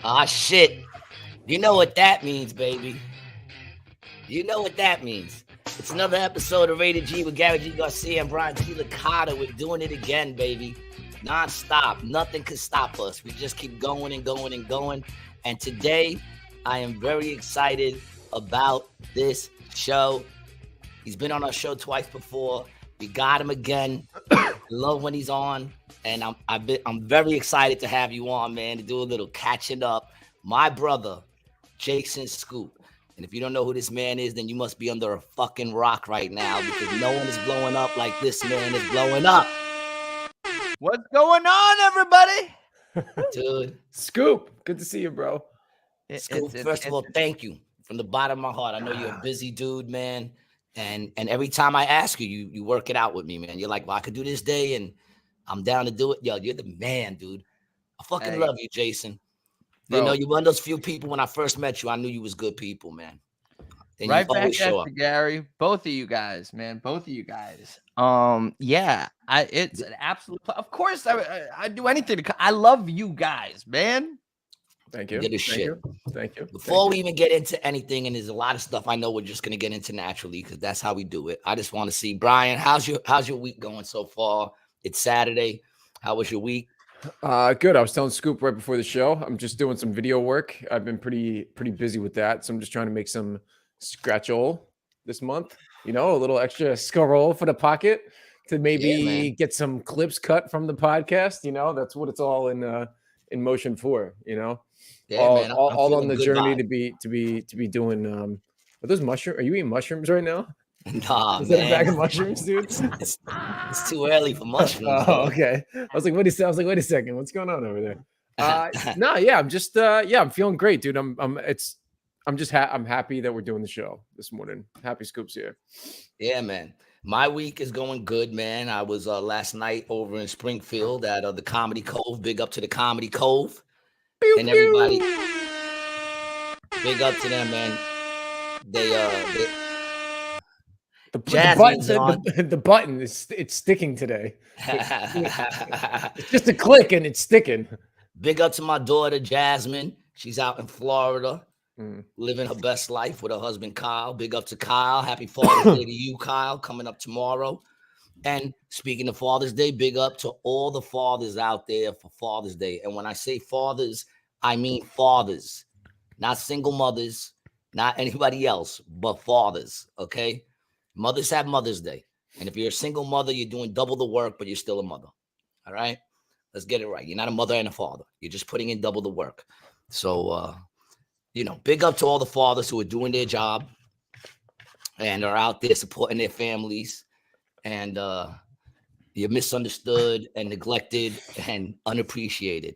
Ah, shit. You know what that means, baby. You know what that means. It's another episode of Rated G with Gary G. Garcia and Brian T. Licata. We're doing it again, baby. Non-stop. Nothing can stop us. We just keep going and going and going. And today, I am very excited about this show. He's been on our show twice before. We got him again. I love when he's on. And I'm very excited to have you on, man, to do a little catching up. My brother, Jason Scoop. And if you don't know who this man is, then you must be under a fucking rock right now because no one is blowing up like this man is blowing up. What's going on, everybody? Dude. Scoop, good to see you, bro. Scoop, first of all, thank you from the bottom of my heart. I know you're a busy dude, man. And every time I ask you, you work it out with me, man. You're like, well, I could do this day, and I'm down to do it. Yo, you're the man, dude. I fucking love you, Jason. Bro. You know, you're one of those few people when I first met you, I knew you was good people, man. And right back at you, Gary. Both of you guys, man. Both of you guys. Yeah, it's an absolute. Of course, I do anything. I love you guys, man. Thank you. Get his shit. Thank you. Before we even get into anything, and there's a lot of stuff I know we're just gonna get into naturally because that's how we do it. I just want to see, Brian, how's your week going so far? It's Saturday. How was your week? Good. I was telling Scoop right before the show. I'm just doing some video work. I've been pretty busy with that, so I'm just trying to make some scratch-ol this month. You know, a little extra skull for the pocket to maybe get some clips cut from the podcast. You know, that's what it's all in motion for. You know, man, all on the journey vibe. to be doing. Are those mushrooms? Are you eating mushrooms right now? Nah, is that a bag of mushrooms, dude? It's too early for mushrooms. Oh, okay. I was like, wait a second. What's going on over there? I'm just I'm feeling great, dude. I'm happy that we're doing the show this morning. Happy Scoop's here. Yeah, man. My week is going good, man. I was last night over in Springfield at the Comedy Cove. Big up to the Comedy Cove. And everybody, big up to them, man. The button is sticking today. It's just a click and it's sticking. Big up to my daughter Jasmine. She's out in Florida, living her best life with her husband Kyle. Big up to Kyle. Happy Father's Day to you, Kyle, coming up tomorrow. And speaking of Father's Day, big up to all the fathers out there for Father's Day. And when I say fathers, I mean fathers, not single mothers, not anybody else, but fathers. Okay. Mothers have Mother's Day. And if you're a single mother, you're doing double the work, but you're still a mother. All right? Let's get it right. You're not a mother and a father. You're just putting in double the work. So, big up to all the fathers who are doing their job and are out there supporting their families. And you're misunderstood and neglected and unappreciated.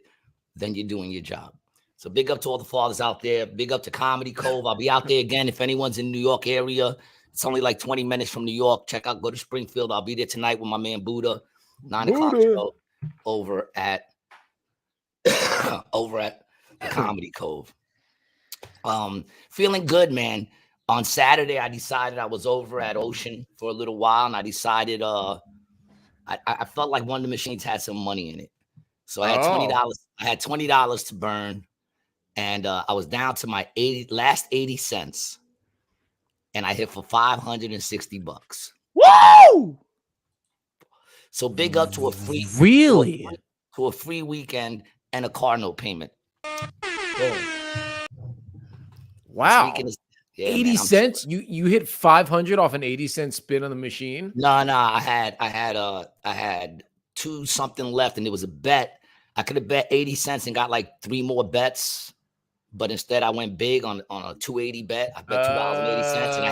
Then you're doing your job. So big up to all the fathers out there. Big up to Comedy Cove. I'll be out there again. If anyone's in the New York area, it's only like 20 minutes from New York. Go to Springfield. I'll be there tonight with my man Buddha. 9 o'clock show over at the Comedy Cove. Feeling good, man. On Saturday, I decided I was over at Ocean for a little while, and I decided I felt like one of the machines had some money in it. So I had $20. I had $20 to burn, and I was down to my last 80 cents. And I hit for $560. Whoa! So big up to a free weekend and a car note payment. Boom. Wow. 80 cents? You hit 500 off an 80-cent spin on the machine? No. I had 2 something left, and it was a bet. I could have bet 80 cents and got like 3 more bets. But instead, I went big on a 280 bet. I bet $2.80, and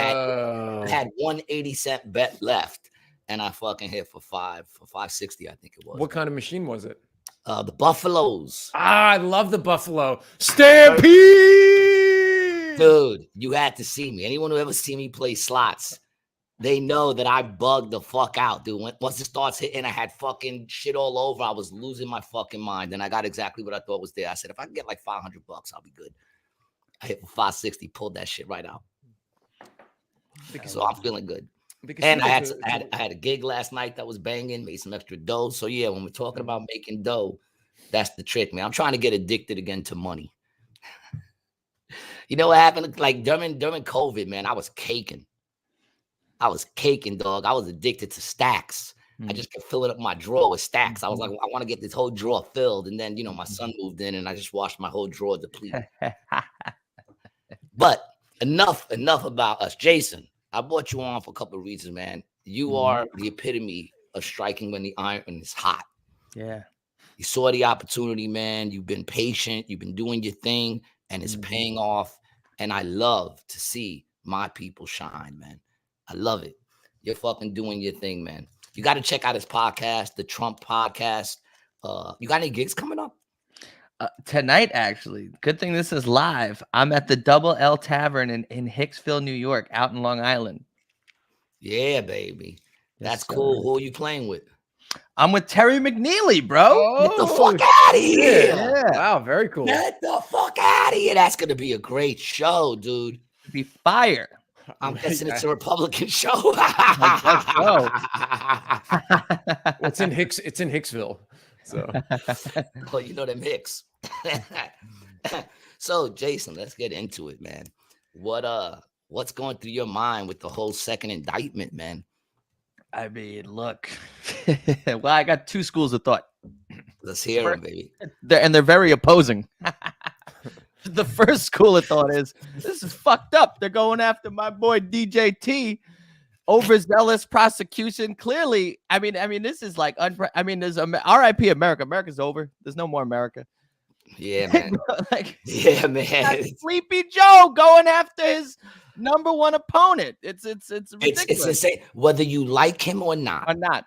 I had 180-cent bet left, and I fucking hit for $560, I think it was. What kind of machine was it? The Buffaloes. I love the Buffalo Stampede, dude. You had to see me. Anyone who ever seen me play slots, they know that I bugged the fuck out, dude. Once it starts hitting, I had fucking shit all over. I was losing my fucking mind. And I got exactly what I thought was there. I said, if I can get like $500, I'll be good. I hit for 560, pulled that shit right out. So I'm feeling good. And I had a gig last night that was banging, made some extra dough. So yeah, when we're talking about making dough, that's the trick, man. I'm trying to get addicted again to money. You know what happened? Like during COVID, man, I was caking. Dog. I was addicted to stacks. I just kept filling up my drawer with stacks. I was like, I want to get this whole drawer filled. And then, my son moved in and I just watched my whole drawer deplete. But enough about us. Jason, I brought you on for a couple of reasons, man. You are the epitome of striking when the iron is hot. Yeah. You saw the opportunity, man. You've been patient. You've been doing your thing, and it's paying off. And I love to see my people shine, man. I love it. You're fucking doing your thing, man. You got to check out his podcast, the Trump podcast. You got any gigs coming up? Tonight, actually. Good thing this is live. I'm at the Double L Tavern in Hicksville, New York, out in Long Island. Yeah, baby. That's cool. Who are you playing with? I'm with Terry McNeely, bro. Get the fuck out of here. Yeah. Wow, very cool. Get the fuck out of here. That's going to be a great show, dude. It'd be fire. I'm guessing it's a Republican show. It's in Hicksville. So well, you know them Hicks. So, Jason, let's get into it, man. What's going through your mind with the whole second indictment, man? I mean, look. Well, I got two schools of thought. Let's hear them, baby. They're very opposing. The first school of thought is, this is fucked up. They're going after my boy DJT. Overzealous prosecution. Clearly, I mean, this is like, there's RIP America. America's over. There's no more America. Yeah, man. Yeah, man. Sleepy Joe going after his number one opponent. It's ridiculous. It's insane. Whether you like him or not.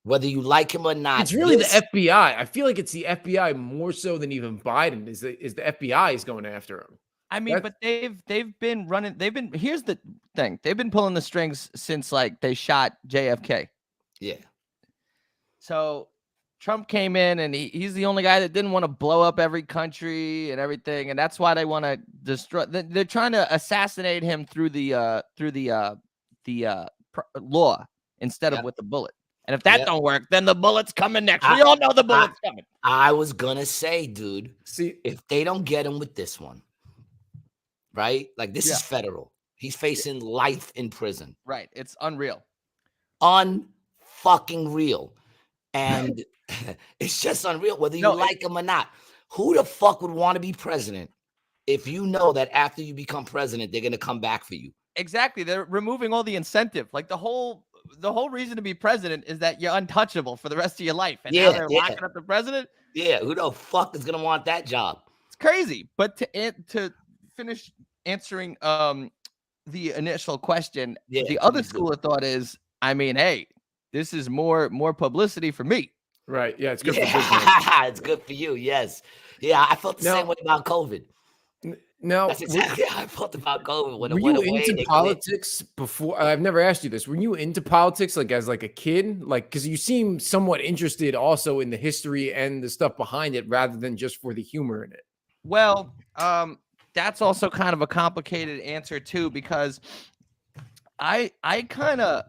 Whether you like him or not. It's really the FBI. I feel like it's the FBI more so than even Biden. Is the FBI is going after him. I mean, but they've been running. Here's the thing. They've been pulling the strings since like they shot JFK. Yeah. So Trump came in and he's the only guy that didn't want to blow up every country and everything, and that's why they want to destroy. They're trying to assassinate him through the law instead of with the bullet. And if that don't work, then the bullet's coming next. We all know the bullet's coming. I was gonna say, dude, see, if they don't get him with this one, right? Like this is federal. He's facing life in prison. Right. It's unreal. Unfucking real. And it's just unreal, whether you like him or not. Who the fuck would want to be president if you know that after you become president, they're gonna come back for you? Exactly. They're removing all the incentive. Like the whole reason to be president is that you're untouchable for the rest of your life. And now they're locking up the president. Yeah, who the fuck is gonna want that job? It's crazy. But to finish answering the initial question, the other school of thought is, I mean, hey, this is more publicity for me. Right. Yeah, it's good for business. It's good for you. Yes. Yeah, I felt the same way about COVID. No, that's exactly how I felt about COVID. Were you into politics before? I've never asked you this. Were you into politics like as like a kid? Like, because you seem somewhat interested also in the history and the stuff behind it rather than just for the humor in it. Well, that's also kind of a complicated answer too, because I kind of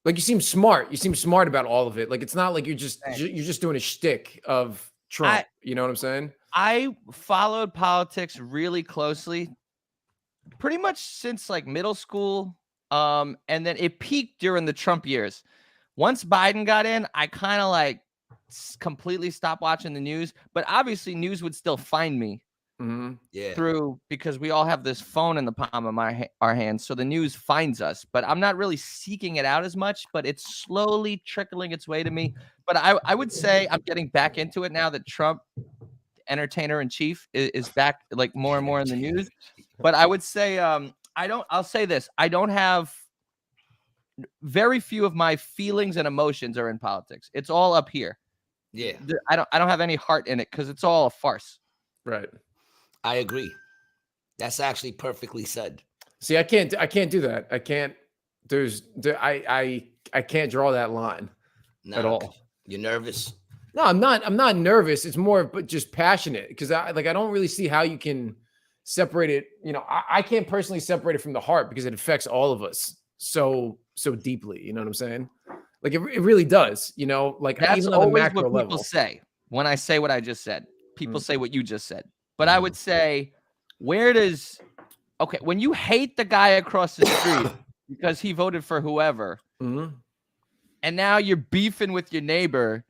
like you seem smart. You seem smart about all of it. Like it's not like you're just doing a shtick of Trump. You know what I'm saying? I followed politics really closely, pretty much since like middle school. And then it peaked during the Trump years. Once Biden got in, I kind of like completely stopped watching the news, but obviously news would still find me through, because we all have this phone in the palm of our hands. So the news finds us, but I'm not really seeking it out as much, but it's slowly trickling its way to me. But I would say I'm getting back into it now that Trump, entertainer in chief, is back like more and more in the news. But I would say I'll say this, I don't have, very few of my feelings and emotions are in politics. It's all up here. Yeah. I don't have any heart in it because it's all a farce. Right. I agree. That's actually perfectly said. See, I can't do that. I can't. I can't draw that line at all. You're nervous? No, I'm not. I'm not nervous. It's more, but just passionate, because I don't really see how you can separate it. You know, I can't personally separate it from the heart because it affects all of us so deeply. You know what I'm saying? Like it really does. You know, like that's even on the always macro what people level. say when I say what I just said. People say what you just said. But I would say, when you hate the guy across the street because he voted for whoever, and now you're beefing with your neighbor,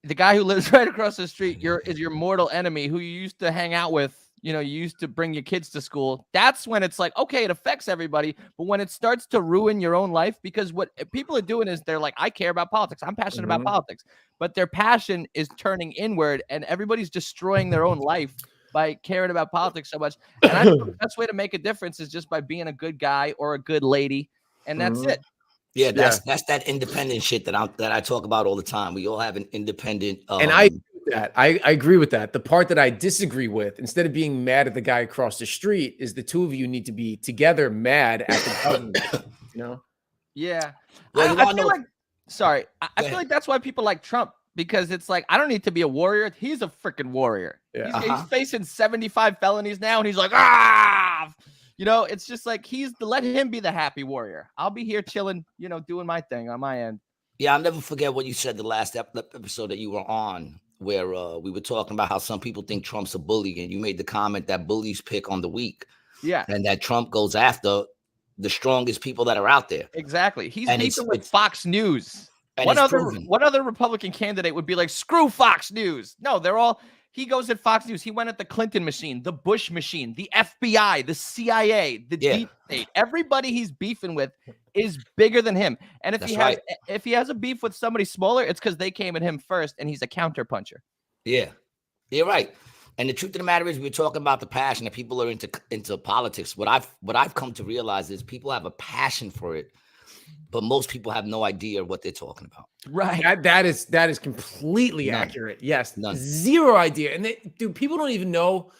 the guy who lives right across the street is your mortal enemy who you used to hang out with. You used to bring your kids to school. That's when it's like, okay, it affects everybody. But when it starts to ruin your own life, because what people are doing is they're like, I care about politics. I'm passionate about politics. But their passion is turning inward, and everybody's destroying their own life by caring about politics so much. And I think the best way to make a difference is just by being a good guy or a good lady. And that's it. Yeah, that's that independent shit that I talk about all the time. We all have an independent. And I agree with that. The part that I disagree with, instead of being mad at the guy across the street, is the two of you need to be together mad at the government. Yeah. Well, I feel like that's why people like Trump, because it's like, I don't need to be a warrior. He's a freaking warrior. Yeah. He's facing 75 felonies now, and he's like, it's just like let him be the happy warrior. I'll be here chilling, doing my thing on my end. Yeah, I'll never forget what you said the last episode that you were on, where we were talking about how some people think Trump's a bully, and you made the comment that bullies pick on the weak. Yeah. And that Trump goes after the strongest people that are out there. Exactly. He's beefing with Fox News. What other Republican candidate would be like, screw Fox News? No, he goes at Fox News. He went at the Clinton machine, the Bush machine, the FBI, the CIA, the deep state. Everybody he's beefing with is bigger than him. And if he has a beef with somebody smaller, it's because they came at him first, and he's a counterpuncher. Yeah, you're right. And the truth of the matter is, we're talking about the passion that people are into politics. What I've come to realize is people have a passion for it, but most people have no idea what they're talking about. Right. That is completely accurate. Yes. None. Zero idea. And people don't even know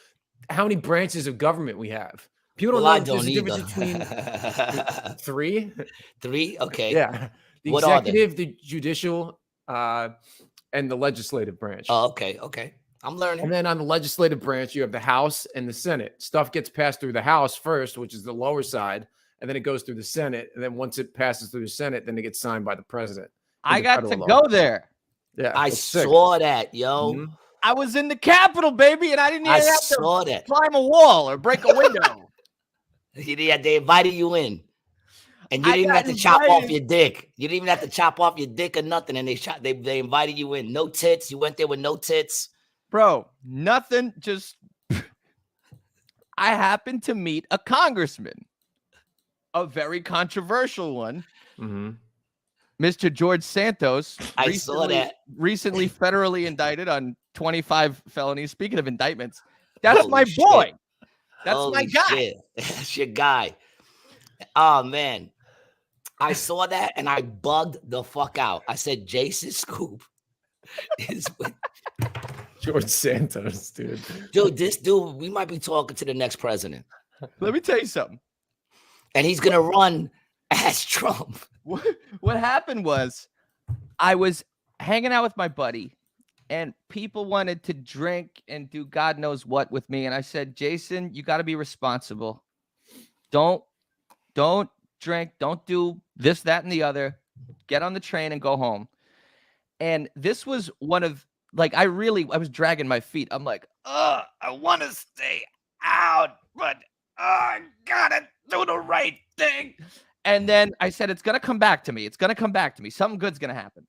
how many branches of government we have. People don't know there's a difference between three. Three? Okay. Yeah. The executive, the judicial, and the legislative branch. Oh, okay. Okay. I'm learning. And then on the legislative branch, you have the House and the Senate. Stuff gets passed through the House first, which is the lower side, and then it goes through the Senate. And then once it passes through the Senate, then it gets signed by the president. I got to go there. Yeah, I saw that, yo. Mm-hmm. I was in the Capitol, baby, and I didn't even have to climb a wall or break a window. They invited you in, and you didn't even have to chop off your dick. You didn't even have to chop off your dick or nothing, and they invited you in. No tits. You went there with no tits, bro. Nothing. Just I happened to meet a congressman, a very controversial one. Mm-hmm. Mr. George Santos, recently federally indicted on 25 felonies. Speaking of indictments, that's my boy. That's my guy. Shit. That's your guy. Oh, man. I saw that and I bugged the fuck out. I said, Jason Scoop is with George Santos, dude. Dude, this dude, we might be talking to the next president. Let me tell you something. And he's going to run as Trump. What happened was I was hanging out with my buddy, and people wanted to drink and do God knows what with me. And I said, Jason, you got to be responsible. Don't drink. Don't do this, that, and the other. Get on the train and go home. And this was one of, I was dragging my feet. I'm like, I want to stay out, but I got to do the right thing. And then I said, it's going to come back to me. It's going to come back to me. Something good's going to happen.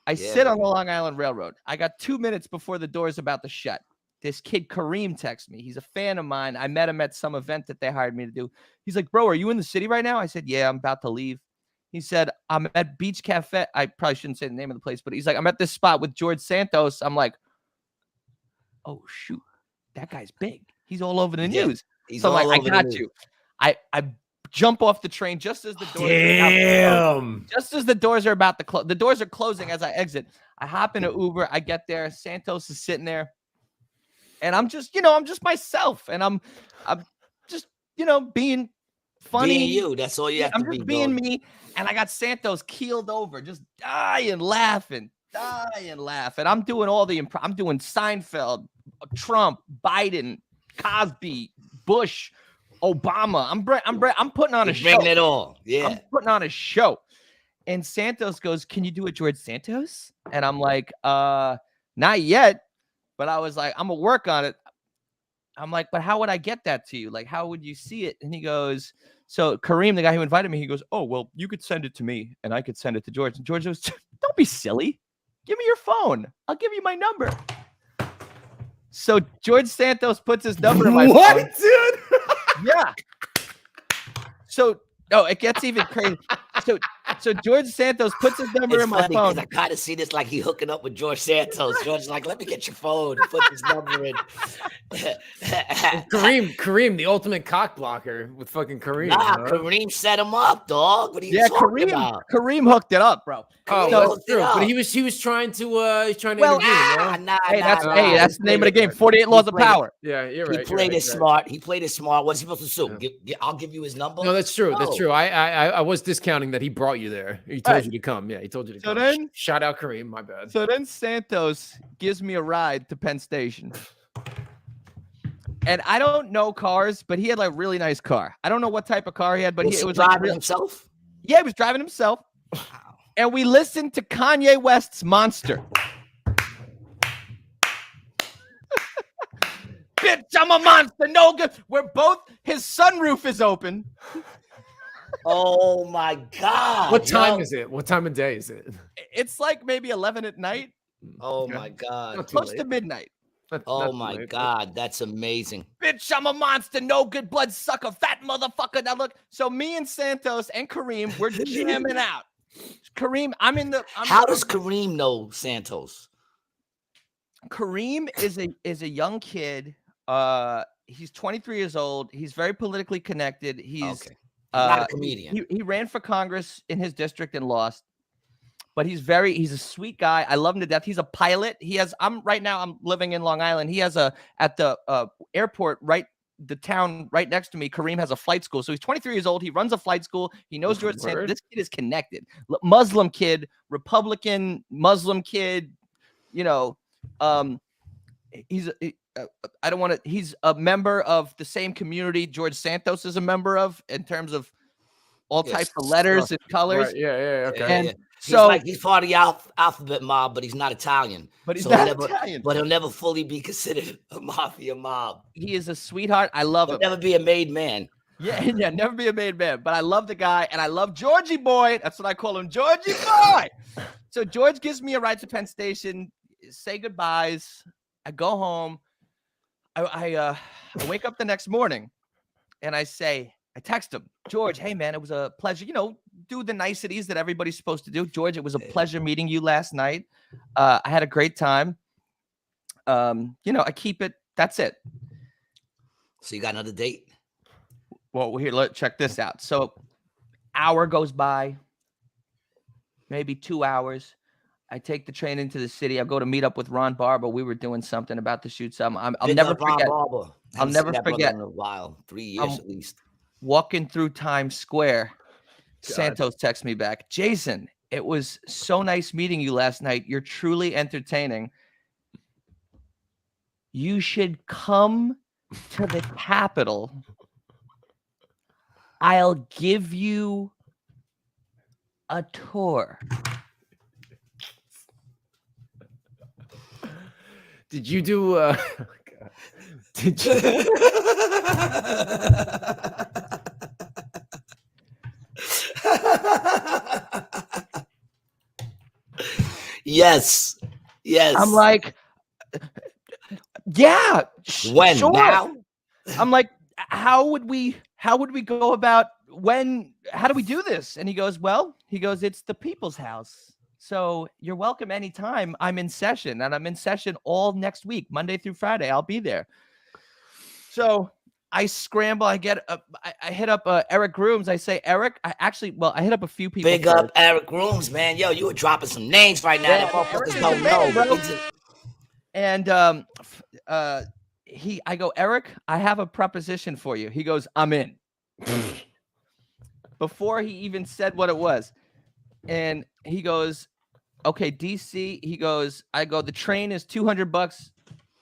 I sit on the Long Island Railroad. I got 2 minutes before the door's about to shut. This kid, Kareem, texts me. He's a fan of mine. I met him at some event that they hired me to do. He's like, bro, are you in the city right now? I said, yeah, I'm about to leave. He said, I'm at Beach Cafe. I probably shouldn't say the name of the place, but he's like, I'm at this spot with George Santos. I'm like, oh, shoot. That guy's big. He's all over the news. So I'm like, I got you. I jump off the train just as the doors are about to close. The doors are closing as I exit. I hop in an Uber. I get there. Santos is sitting there, and I'm just myself, and I'm just being funny. Being you. That's all you have to be. I'm just being me, and I got Santos keeled over, just dying laughing. I'm doing all the I'm doing Seinfeld, Trump, Biden, Cosby, Bush, Obama. I'm putting on a show. Bringing it all. Yeah. I'm putting on a show. And Santos goes, can you do it, George Santos? And I'm like, not yet. But I was like, I'm going to work on it. I'm like, but how would I get that to you? Like, how would you see it? And he goes, so Kareem, the guy who invited me, he goes, oh, well, you could send it to me and I could send it to George. And George goes, don't be silly. Give me your phone. I'll give you my number. So George Santos puts his number in my phone. What, dude? Yeah. So, it gets even crazy. So George Santos puts his number in my phone. I kind of see this like he hooking up with George Santos. George's like, let me get your phone. He puts his number in. Kareem, the ultimate cock blocker with fucking Kareem. Nah, Kareem set him up, dog. What are you talking about? Kareem hooked it up, bro. Oh, that's true. But he was trying to intervene. That's the name of the game. 48 Laws of Power. Yeah, you're right. He played it smart. He played it smart. What's he supposed to do? Yeah. I'll give you his number. No, that's true. That's true. I was discounting that he brought you there. He told you to come. Yeah, he told you to come. Then, shout out Kareem. My bad. So then Santos gives me a ride to Penn Station. And I don't know cars, but he had like a really nice car. I don't know what type of car he had, but it was driving himself. Yeah, he was driving himself. Wow. And we listened to Kanye West's Monster. Bitch, I'm a monster. No good. We're both. His sunroof is open. Oh my God. What time is it? What time of day is it? It's like maybe 11 at night. Oh my God. Close to midnight. Oh my God, that's amazing. Bitch, I'm a monster, no good blood sucker, fat motherfucker. Now look, so me and Santos and Kareem, we're jamming out. Kareem, How does Kareem know Santos? Kareem is a young kid. He's 23 years old. He's very politically connected. He's not a comedian. He ran for Congress in his district and lost. But he's a sweet guy. I love him to death. He's a pilot. I'm living in Long Island. He has at the airport, the town right next to me, Kareem has a flight school. So he's 23 years old. He runs a flight school. He knows George Santos. This kid is connected. Muslim kid, Republican Muslim kid, he's a member of the same community George Santos is a member of in terms of all types of letters and colors. Right. Yeah. Okay. And he's part of the alphabet mob, but he's not Italian. But Italian. But he'll never fully be considered a mafia mob. He is a sweetheart. I love him. He'll never be a made man. Yeah, never be a made man. But I love the guy, and I love Georgie boy. That's what I call him, Georgie boy. So George gives me a ride to Penn Station. Say goodbyes. I go home. I wake up the next morning, and I text him, George, hey, man, it was a pleasure. Do the niceties that everybody's supposed to do. George, it was a pleasure meeting you last night. I had a great time. I keep it. That's it. So you got another date? Well, let's check this out. So hour goes by, maybe 2 hours. I take the train into the city. I go to meet up with Ron Barber. We were doing something about to shoot something. I'll never forget. I'll never forget. In a while, 3 years at least. Walking through Times Square, Santos texts me back, Jason, it was so nice meeting you last night. You're truly entertaining. You should come to the Capitol. I'll give you a tour. Did you do oh my God. Did you Yes. I'm like, yeah. When? Sure. Now? I'm like, how would we go about how do we do this? And he goes, it's the people's house. So you're welcome anytime. I'm in session, and I'm in session all next week, Monday through Friday. I'll be there. So I scramble. I hit up Eric Grooms. I say, Eric, I hit up a few people. Big up Eric Grooms, man. Yo, you were dropping some names right now. Yeah, that motherfuckers don't know. Bro. And I go, Eric, I have a proposition for you. He goes, I'm in. Before he even said what it was. And he goes, okay, DC. He goes, the train is $200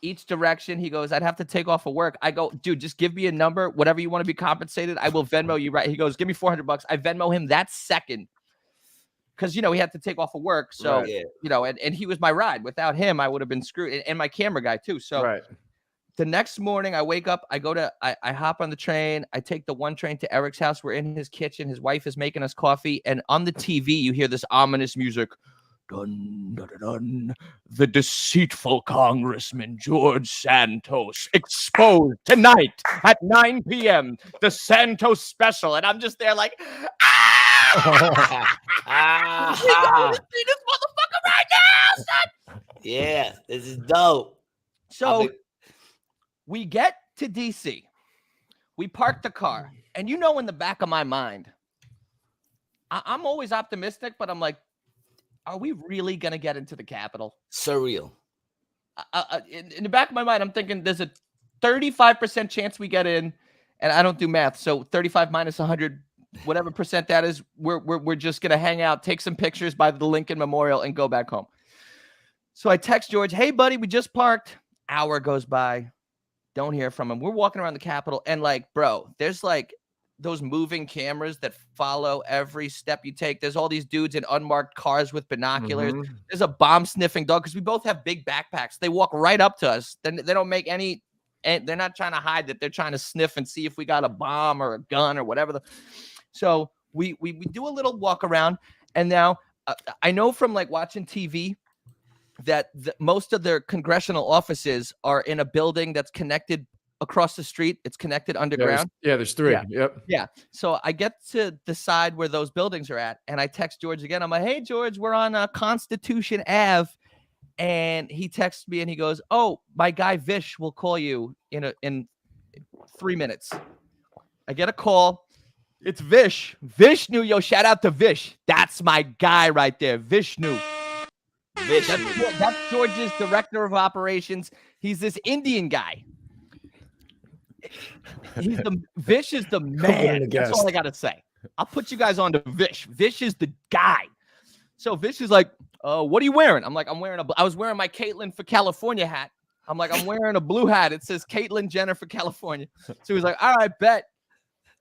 each direction. He goes, I'd have to take off of work. I go, dude, just give me a number, whatever you want to be compensated. I will Venmo you. Right. He goes, give me $400. I Venmo him that second. Cause he had to take off of work. So, and he was my ride. Without him, I would have been screwed. And my camera guy too. So the next morning, I wake up, I hop on the train. I take the one train to Eric's house. We're in his kitchen. His wife is making us coffee. And on the TV, you hear this ominous music. Dun, dun, dun, dun. The deceitful Congressman George Santos exposed tonight at 9 p.m. The Santos special. And I'm just there like, we gotta see this motherfucker right now, son. Yeah, this is dope. So we get to DC. We park the car. And you know, in the back of my mind, I'm always optimistic, but I'm like, are we really going to get into the Capitol? Surreal. In the back of my mind, I'm thinking there's a 35% chance we get in, and I don't do math. So 35 minus 100, whatever percent that is, we're just going to hang out, take some pictures by the Lincoln Memorial, and go back home. So I text George, hey, buddy, we just parked. Hour goes by. Don't hear from him. We're walking around the Capitol, and like, bro, there's like those moving cameras that follow every step you take. There's all these dudes in unmarked cars with binoculars. Mm-hmm. There's a bomb sniffing dog because we both have big backpacks. They walk right up to us. Then they don't make any, and they're not trying to hide that. They're trying to sniff and see if we got a bomb or a gun or whatever. So we do a little walk around, and now I know from like watching TV that most of their congressional offices are in a building that's connected across the street. It's connected underground. There's three. Yeah. Yep. Yeah. So I get to decide where those buildings are at, and I text George again. I'm like, hey, George, we're on Constitution Ave. And he texts me and he goes, oh, my guy Vish will call you in 3 minutes. I get a call. It's Vish. Vishnu, yo, shout out to Vish. That's my guy right there. Vishnu. That's George's director of operations. He's this Indian guy. Vish is the man. That's all I gotta say. I'll put you guys on to Vish. Vish is the guy. So Vish is like, what are you wearing? I'm like, I was wearing my Caitlyn for California hat. I'm like, I'm wearing a blue hat. It says Caitlyn Jenner for California. So he's like, all right, bet.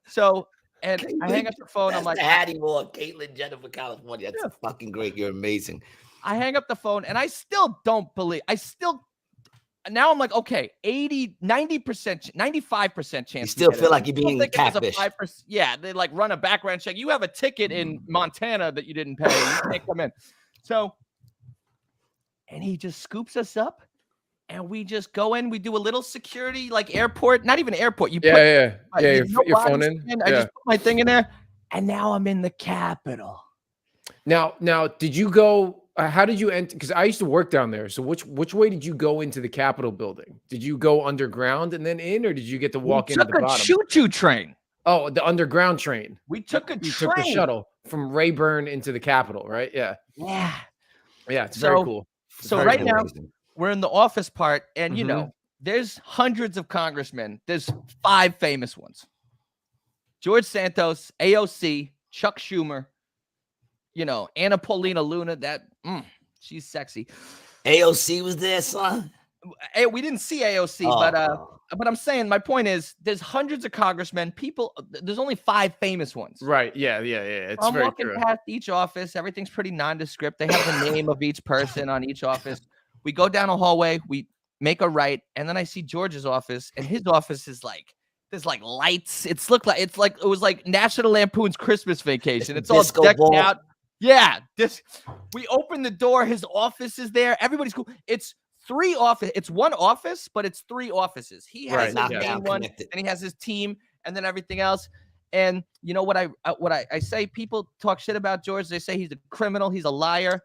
So, and Caitlyn, I hang up the phone. I'm like, the hat he wore, Caitlyn Jenner for California. That's fucking great. You're amazing. I hang up the phone and I still don't believe. Now I'm like, okay, 80, 90%, 95% chance. You still feel like you're being catfish. Yeah, they like run a background check. You have a ticket in Montana that you didn't pay. You can't come in. So, and he just scoops us up and we just go in. We do a little security, like airport, not even airport. You your phone in. I just put my thing in there and now I'm in the Capitol. Now, did you go? How did you enter? Because I used to work down there. So which way did you go into the Capitol building? Did you go underground and then in, or did you get to walk in at the bottom? We took a choo-choo train. Oh, the underground train. We took a train. You took the shuttle from Rayburn into the Capitol, right? Yeah. Yeah. Yeah, it's very cool. So right now we're in the office part, and you know, there's hundreds of congressmen. There's 5 famous ones: George Santos, AOC, Chuck Schumer. You know, Anna Paulina Luna, she's sexy. AOC was there, son. We didn't see AOC, but I'm saying my point is there's hundreds of congressmen. There's only 5 famous ones. Right. Yeah. It's I'm very walking true. past each office. Everything's pretty nondescript. They have the name of each person on each office. We go down a hallway, we make a right, and then I see George's office, and his office is like, there's like lights. It was like National Lampoon's Christmas Vacation. It's all decked out. Yeah, we open the door. His office is there. Everybody's cool. It's 3 offices. It's 1 office, but it's 3 offices. He has his main one, and he has his team, and then everything else. And you know what I say? People talk shit about George. They say he's a criminal. He's a liar.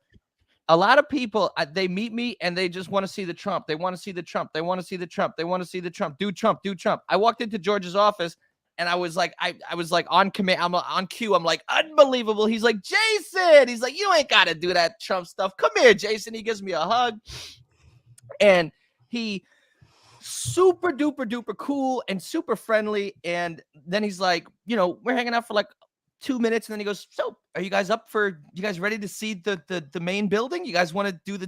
A lot of people, they meet me and they just want to see the Trump. They want to see the Trump. They want to see the Trump. They want to see the Trump. Do Trump. Do Trump. I walked into George's office. And I was like, I was like on command. I'm on cue. I'm like, unbelievable. He's like, Jason. He's like, you ain't got to do that Trump stuff. Come here, Jason. He gives me a hug. And he super duper duper cool and super friendly. And then he's like, you know, we're hanging out for like 2 minutes. And then he goes, so are you guys you guys ready to see the main building? You guys want to do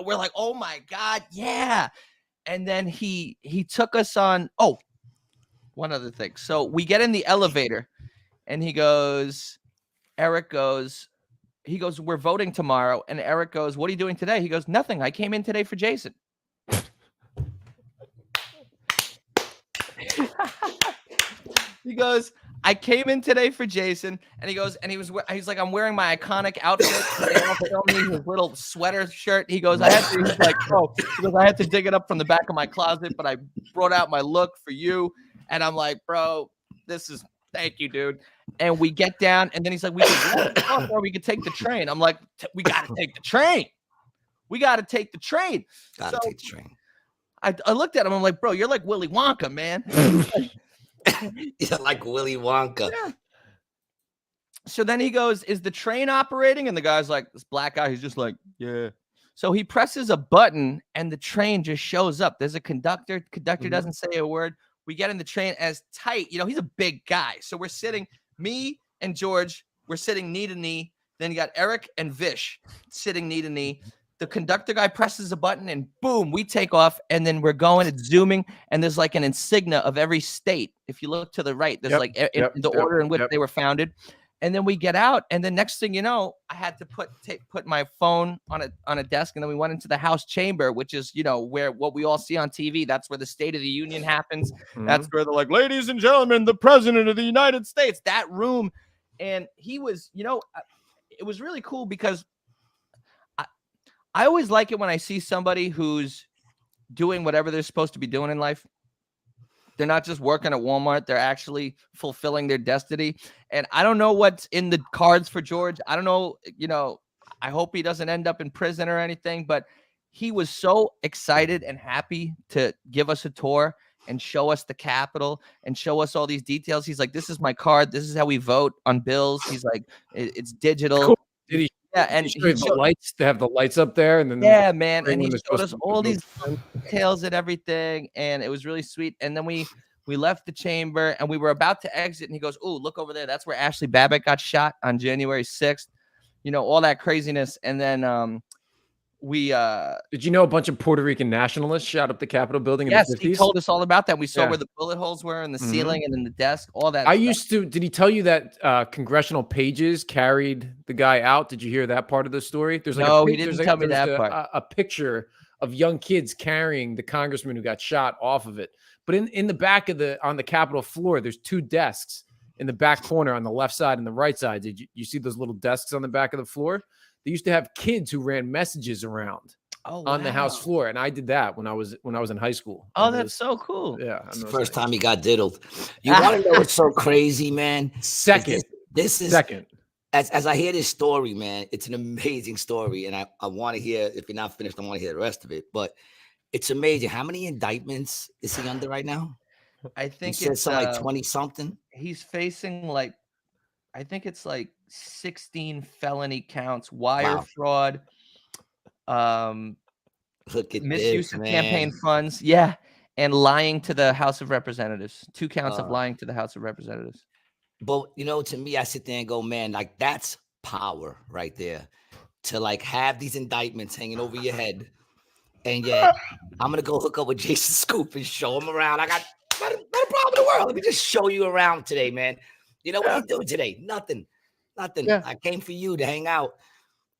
we're like, oh my God. Yeah. And then he took us on, one other thing. So we get in the elevator and Eric goes, we're voting tomorrow. And Eric goes, what are you doing today? He goes, nothing. I came in today for Jason. He goes, I came in today for Jason, and he goes, and he's like, I'm wearing my iconic outfit. They all filmed me his little sweater shirt. He goes, he's like, oh, he goes, I had to dig it up from the back of my closet, but I brought out my look for you. And I'm like, bro, thank you, dude. And we get down, and then he's like, we could take the train. I'm like, we got to take the train. We got to take the train. Gotta take the train. I looked at him. I'm like, bro, you're like Willy Wonka, man. Yeah, like Willy Wonka. Yeah. So then he goes, is the train operating? And the guy's like, this black guy, he's just like, yeah. So he presses a button and the train just shows up. There's a conductor. Conductor doesn't say a word. We get in the train as tight. You know, he's a big guy. So we're sitting, me and George, we're sitting knee to knee. Then you got Eric and Vish sitting knee to knee. The conductor guy presses a button and boom, we take off. And then we're going, it's zooming. And there's like an insignia of every state. If you look to the right, there's the order in which they were founded. And then we get out. And then next thing you know, I had to put my phone on a desk. And then we went into the House chamber, which is, you know, where what we all see on TV. That's where the State of the Union happens. That's where they're like, ladies and gentlemen, the president of the United States, that room. And he was, you know, it was really cool because I always like it when I see somebody who's doing whatever they're supposed to be doing in life. They're not just working at Walmart. They're actually fulfilling their destiny. And I don't know what's in the cards for George. I don't know, you know, I hope he doesn't end up in prison or anything, but he was so excited and happy to give us a tour and show us the Capitol and show us all these details. He's like, this is my card. This is how we vote on bills. He's like, it's digital. Cool. Did he? Yeah, and he showed the lights. They have the lights up there, and then man, and he showed us all these details and everything, and it was really sweet. And then we left the chamber, and we were about to exit, and he goes, "Oh, look over there. That's where Ashley Babbitt got shot on January 6th." You know, all that craziness, and then we did you know a bunch of Puerto Rican nationalists shot up the Capitol building in yes, the 50s? He told us all about that. We saw where the bullet holes were in the ceiling and in the desk, all that. Did he tell you that congressional pages carried the guy out? Did you hear that part of the story? There's like he didn't tell me that part. A picture of young kids carrying the congressman who got shot off of it. But in the back of on the Capitol floor, there's two desks in the back corner on the left side and the right side. Did you see those little desks on the back of the floor? They used to have kids who ran messages around on the House floor, and I did that when I was in high school. Oh, that's so cool! Yeah, it's the first time he got diddled. You want to know what's so crazy, man? Second, this is second. As I hear this story, man, it's an amazing story, and I want to hear. If you're not finished, I want to hear the rest of it. But it's amazing. How many indictments is he under right now? I think it's something like 20 something. He's facing like, I think it's like 16 felony counts, wire fraud, look at misuse this, of campaign funds, and lying to the House of Representatives. 2 counts of lying to the House of Representatives. But you know, to me, I sit there and go, man, like that's power right there. To like have these indictments hanging over your head, and yet I'm gonna go hook up with Jason Scoop and show him around. I got not a problem in the world. Let me just show you around today, man. You know what are you doing today? Nothing. Yeah. I came for you to hang out.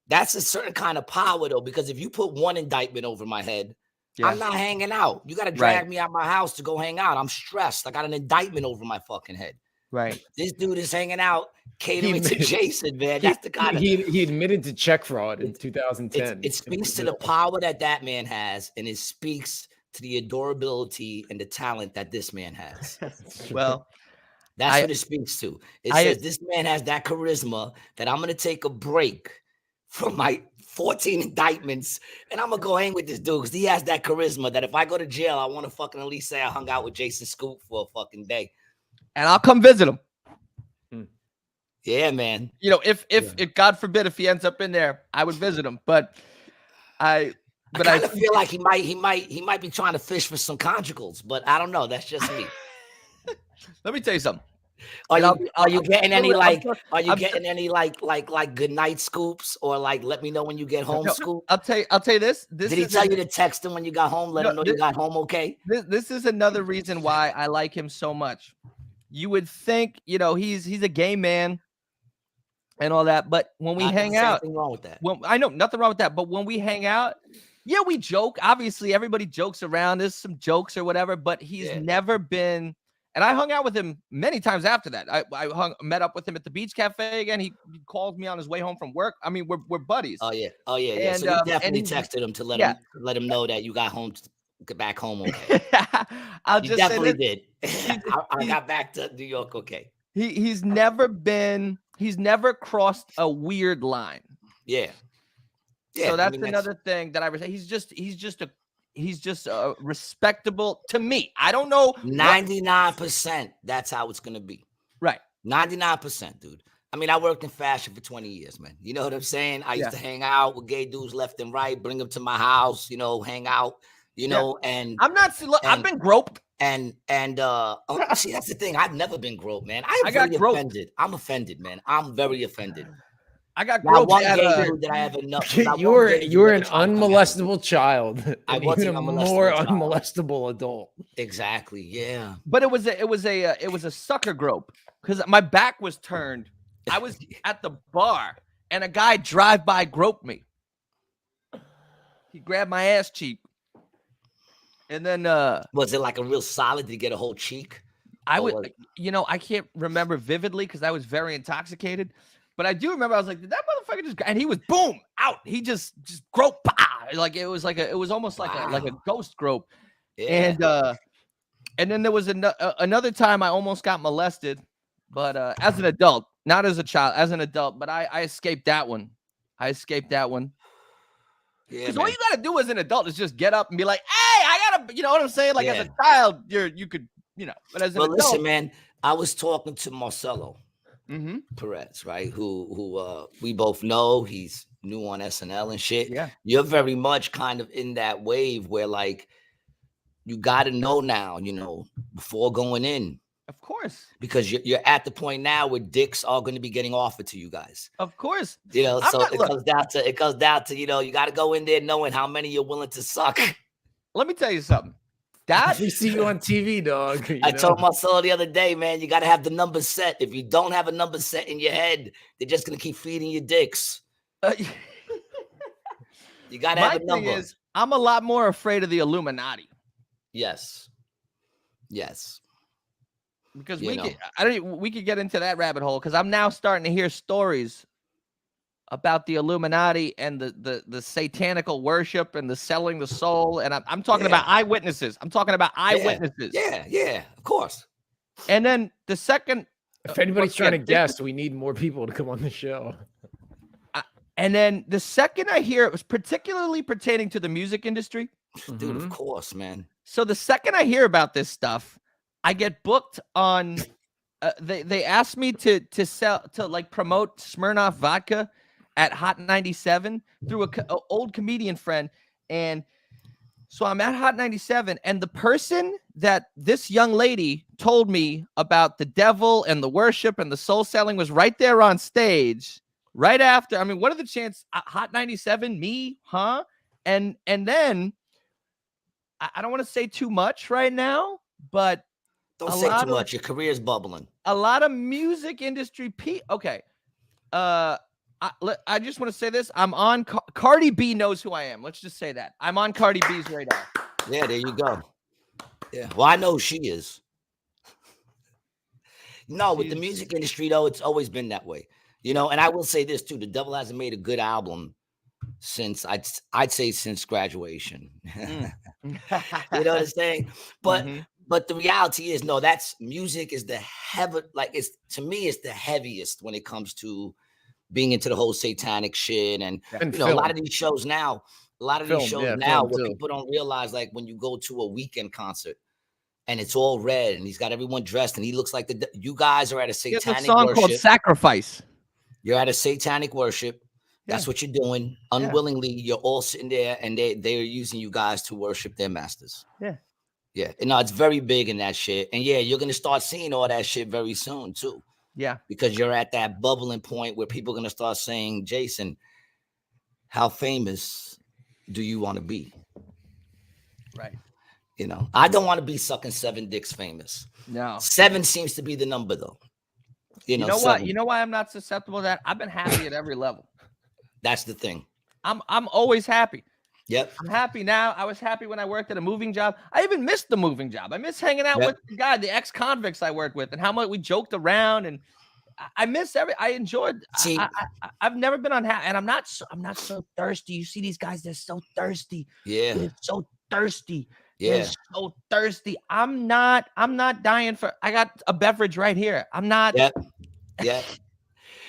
That's a certain kind of power, though, because if you put one indictment over my head, I'm not hanging out. You got to drag me out my house to go hang out. I'm stressed. I got an indictment over my fucking head. Right. This dude is hanging out, catering to Jason, man. That's the kind of... He admitted to check fraud in 2010. It speaks to the power that man has, and it speaks to the adorability and the talent that this man has. Well... That's what it speaks to. It says this man has that charisma that I'm going to take a break from my 14 indictments and I'm going to go hang with this dude because he has that charisma that if I go to jail, I want to fucking at least say I hung out with Jason Scoop for a fucking day. And I'll come visit him. Yeah, man. You know, if God forbid, if he ends up in there, I would visit him. But I kind of feel like he might be trying to fish for some conjugals, but I don't know. That's just me. Let me tell you something. Are you getting any good night scoops or like let me know when you get home scoop? I'll tell you this. Did he tell you to text him when you got home? Let him know you got home okay? This is another reason why I like him so much. You would think, you know, he's a gay man and all that, but when we hang out, nothing wrong with that. I know nothing wrong with that, but when we hang out, Yeah, we joke. Obviously, everybody jokes around. There's some jokes or whatever, but he's never been. And I hung out with him many times after that. I met up with him at the Beach Cafe again. He called me on his way home from work. I mean, we're buddies. Oh yeah. And, so you definitely texted him to let him know that you got home, get back home okay. I'll you just definitely say did. I got back to New York okay. He's never crossed a weird line. Yeah. So that's another thing that I would say. He's just a respectable to me. I don't know. 99%. That's how it's gonna be. Right. 99%, dude. I mean, I worked in fashion for 20 years, man. You know what I'm saying? I used to hang out with gay dudes left and right, bring them to my house, hang out, and I'm not. I've been groped. And see, that's the thing. I've never been groped, man. I got offended. I'm offended, man. I'm very offended. I got groped at that I have enough. You were an unmolestable child. I was a more unmolestable adult. Exactly. Yeah. But it was a sucker grope because my back was turned. I was at the bar and a guy drive-by groped me. He grabbed my ass cheek. And then was it like a real solid? Did he get a whole cheek? I can't remember vividly because I was very intoxicated. But I do remember I was like, did that motherfucker just? And he was boom out. He just grope. Like it was almost like a ghost grope. Yeah. And then there was another time I almost got molested, but as an adult, not as a child, as an adult. But I escaped that one. Yeah. Because all you gotta do as an adult is just get up and be like, hey, I gotta, you know what I'm saying? Like as a child, you could. But as an adult, listen, man, I was talking to Marcelo. Perez, right? Who we both know. He's new on SNL and shit. Yeah, you're very much kind of in that wave where like you got to know now, before going in. Of course, because you're at the point now where dicks are going to be getting offered to you guys. Of course, so it comes down to you got to go in there knowing how many you're willing to suck. Let me tell you something. That we see you on TV, dog. I told Marcelo the other day, man, you got to have the number set. If you don't have a number set in your head, they're just going to keep feeding you dicks. You got to have a number. Thing is, I'm a lot more afraid of the Illuminati. Yes. Because we could get into that rabbit hole because I'm now starting to hear stories about the Illuminati and the satanical worship and the selling the soul. And I'm talking about eyewitnesses. Yeah, of course. And then the second, if anybody's trying to guess, we need more people to come on the show. And then the second I hear it was particularly pertaining to the music industry. Dude, of course, man. So the second I hear about this stuff, I get booked on, they asked me to promote Smirnoff vodka at Hot 97 through an old comedian friend. And so I'm at Hot 97, and the person that this young lady told me about the devil and the worship and the soul selling was right there on stage right after. I mean, what are the chances? Hot 97, me, huh? And then I don't want to say too much right now, but don't say too much. Your career's bubbling. A lot of music industry okay. I just want to say this. I'm on Cardi B knows who I am. Let's just say that. I'm on Cardi B's radar. Yeah, there you go. Yeah. Well, I know who she is. No, with the music industry, though, it's always been that way. And I will say this, too. The Devil hasn't made a good album since, I'd say since graduation. You know what I'm saying? But the reality is, no, music is the to me, it's the heaviest when it comes to being into the whole satanic shit. And a lot of these shows now, where people don't realize, like when you go to a weekend concert and it's all red and he's got everyone dressed and he looks like you guys are at a satanic worship. There's a song called Sacrifice. You're at a satanic worship. That's what you're doing. Unwillingly, you're all sitting there and they're using you guys to worship their masters. Yeah. No, it's very big in that shit. And you're going to start seeing all that shit very soon too. Yeah. Because you're at that bubbling point where people are going to start saying, Jason, how famous do you want to be? Right. I don't want to be sucking 7 dicks famous. No. 7 seems to be the number though. You know what? You know why I'm not susceptible to that? I've been happy at every level. That's the thing. I'm always happy. Yep. I'm happy now. I was happy when I worked at a moving job. I even missed the moving job. I miss hanging out with the ex-convicts I worked with, and how much we joked around. And I miss I enjoyed. See, I've never been unhappy, and I'm not so thirsty. You see these guys? They're so thirsty. Yeah. They're so thirsty. Yeah. They're so thirsty. I'm not dying for. I got a beverage right here. I'm not. Yep. Yeah.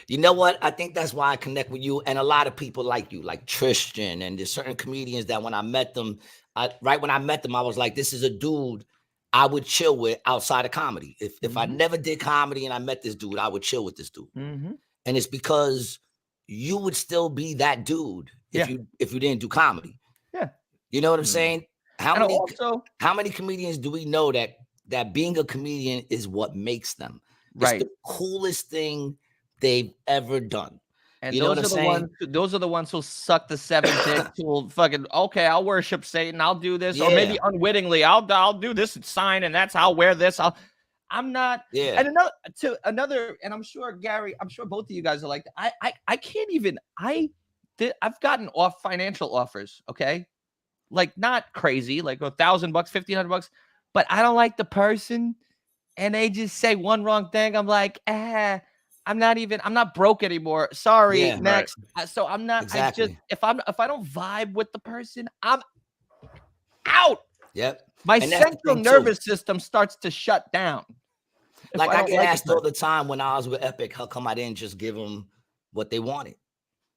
You know what? I think that's why I connect with you and a lot of people like you, like Tristan, and there's certain comedians that when I met them, right when I met them, I was like, this is a dude I would chill with outside of comedy. If I never did comedy and I met this dude, I would chill with this dude. And it's because you would still be that dude if you didn't do comedy. Yeah. You know what I'm saying? How many comedians do we know that being a comedian is what makes them? It's the coolest thing they've ever done. And you know what I'm saying? Those are the ones who suck the 7 dicks, who will fucking, okay, I'll worship Satan, I'll do this, or maybe unwittingly, I'll do this sign, and that's how I'll wear this. I'm not. Yeah. And another, and I'm sure Gary, I'm sure both of you guys are like, I can't even. I've gotten financial offers, okay, like not crazy, like $1,000, $1,500, but I don't like the person, and they just say one wrong thing. I'm like, I'm not broke anymore. Sorry, next. Right. So I'm not. Exactly. If I don't vibe with the person, I'm out. Yep. My central nervous system starts to shut down. Like I get asked all the time when I was with Epic, how come I didn't just give them what they wanted?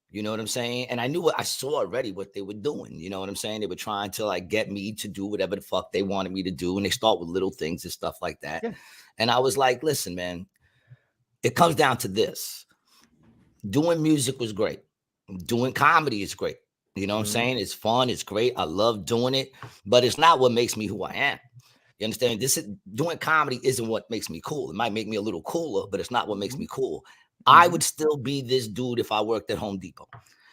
You know what I'm saying? And I saw already what they were doing. You know what I'm saying? They were trying to like get me to do whatever the fuck they wanted me to do. And they start with little things and stuff like that. Yeah. And I was like, listen, man, it comes down to this. Doing music was great. Doing comedy is great. You know what I'm saying? It's fun. It's great. I love doing it, but it's not what makes me who I am. You understand? Doing comedy isn't what makes me cool. It might make me a little cooler, but it's not what makes me cool. I would still be this dude if I worked at Home Depot.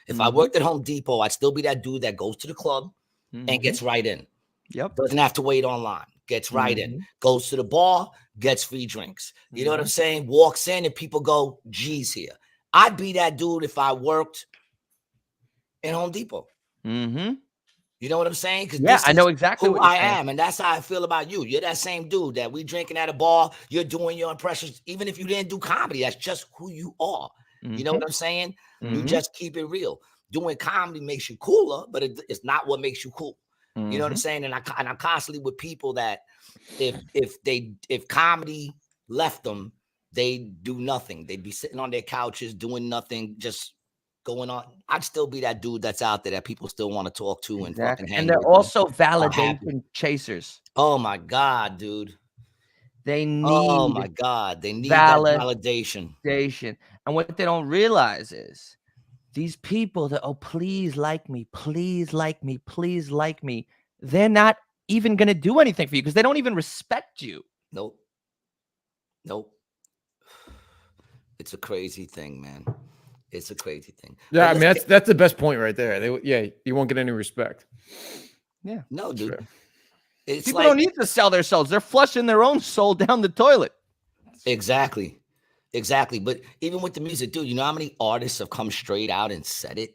If I worked at Home Depot, I'd still be that dude that goes to the club and gets right in. Yep. Doesn't have to wait online. Gets right in. Goes to the bar, gets free drinks. You know what I'm saying? Walks in and people go, geez, here. I'd be that dude if I worked in Home Depot. You know what I'm saying? Yeah, I know exactly who I am, and that's how I feel about you. You're that same dude that we drinking at a bar. You're doing your impressions, even if you didn't do comedy. That's just who you are. You know what I'm saying? You just keep it real. Doing comedy makes you cooler, but it's not what makes you cool. You know what I'm saying? And I'm constantly with people that if comedy left them, they do nothing. They'd be sitting on their couches doing nothing, just going on. I'd still be that dude that's out there that people still want to talk to and fucking hang. And they're also validation chasers. Oh my God, dude. They need that validation. And what they don't realize is these people that, oh, please like me, please like me, please like me. They're not even going to do anything for you because they don't even respect you. Nope. It's a crazy thing, man. It's a crazy thing. Yeah, I mean, that's the best point right there. You won't get any respect. Yeah. No, dude. Sure. People don't need to sell their souls. They're flushing their own soul down the toilet. Exactly. But even with the music, dude, you know how many artists have come straight out and said it?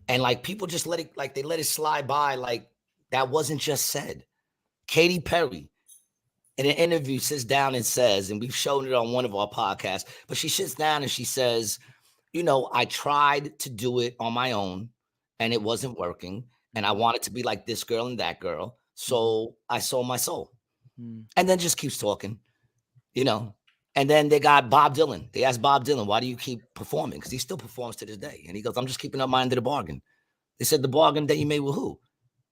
And like people just let it slide by. Like that wasn't just said. Katy Perry in an interview sits down and says, and we've shown it on one of our podcasts, but she sits down and she says, you know, I tried to do it on my own and it wasn't working. And I wanted to be like this girl and that girl. So I sold my soul. And then just keeps talking, you know. And then they got Bob Dylan. They asked Bob Dylan, why do you keep performing? Because he still performs to this day. And he goes, I'm just keeping up my end of the bargain. They said, the bargain that you made with who?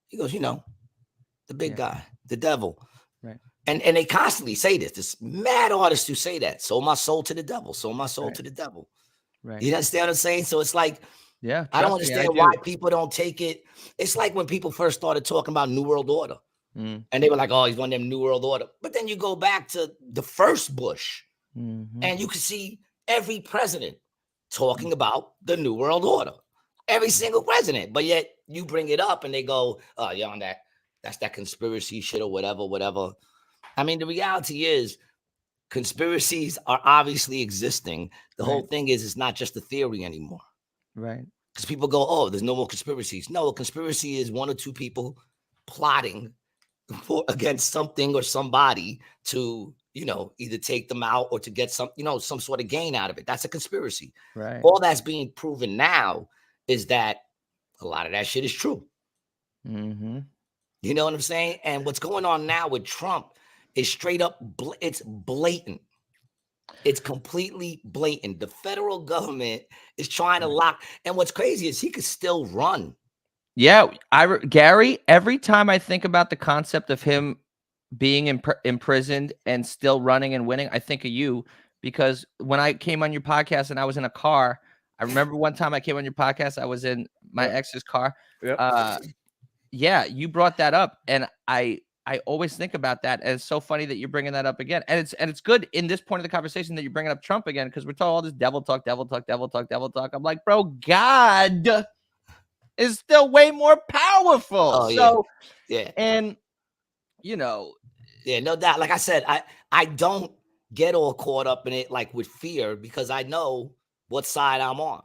He goes, you know, the big guy, the devil. Right. And they constantly say this. There's mad artists who say that. Sold my soul to the devil. Sold my soul to the devil. Right. You understand what I'm saying? So it's like, I don't understand why people don't take it. It's like when people first started talking about New World Order. And they were like, oh, he's one of them New World Order. But then you go back to the first Bush and you can see every president talking about the New World Order. Every single president. But yet you bring it up and they go, oh, yeah, on that's that conspiracy shit or whatever. I mean, the reality is conspiracies are obviously existing. The whole thing is it's not just a theory anymore. Right. Because people go, oh, there's no more conspiracies. No, a conspiracy is one or two people plotting against something or somebody to, either take them out or to get some sort of gain out of it. That's a conspiracy. Right. All that's being proven now is that a lot of that shit is true. Mm-hmm. You know what I'm saying? And what's going on now with Trump is straight up, it's blatant. It's completely blatant. The federal government is trying to lock. And what's crazy is he could still run. Yeah, Gary, every time I think about the concept of him being imprisoned and still running and winning, I think of you, because when I came on your podcast and I was in a car, I remember one time I came on your podcast, I was in my ex's car. Yep. Yeah, you brought that up, and I always think about that, and it's so funny that you're bringing that up again. And it's good in this point of the conversation that you're bringing up Trump again, because we're talking all this devil talk. I'm like, bro, God is still way more powerful. Oh, so yeah. And yeah, no doubt. Like I said, I don't get all caught up in it like with fear, because I know what side I'm on.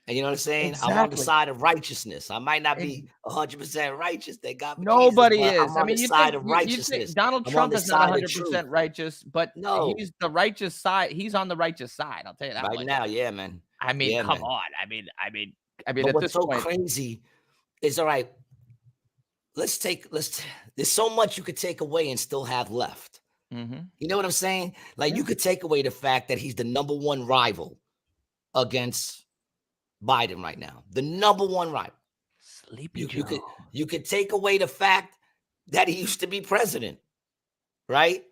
And you know what I'm saying? Exactly. I'm on the side of righteousness. I might not be 100% righteous. They got nobody Jesus, is. I'm on the side of righteousness. Donald Trump is not 100% righteous, but he's the righteous side. He's on the righteous side. I'll tell you that right now. Yeah, man. I mean, yeah, come man. on. I mean, but at what's this so point, crazy is, all right, there's so much you could take away and still have left. Mm-hmm. You know what I'm saying? Like, you could take away the fact that he's the number one rival against Biden right now. The number one rival. Sleepy Joe. You could take away the fact that he used to be president, right?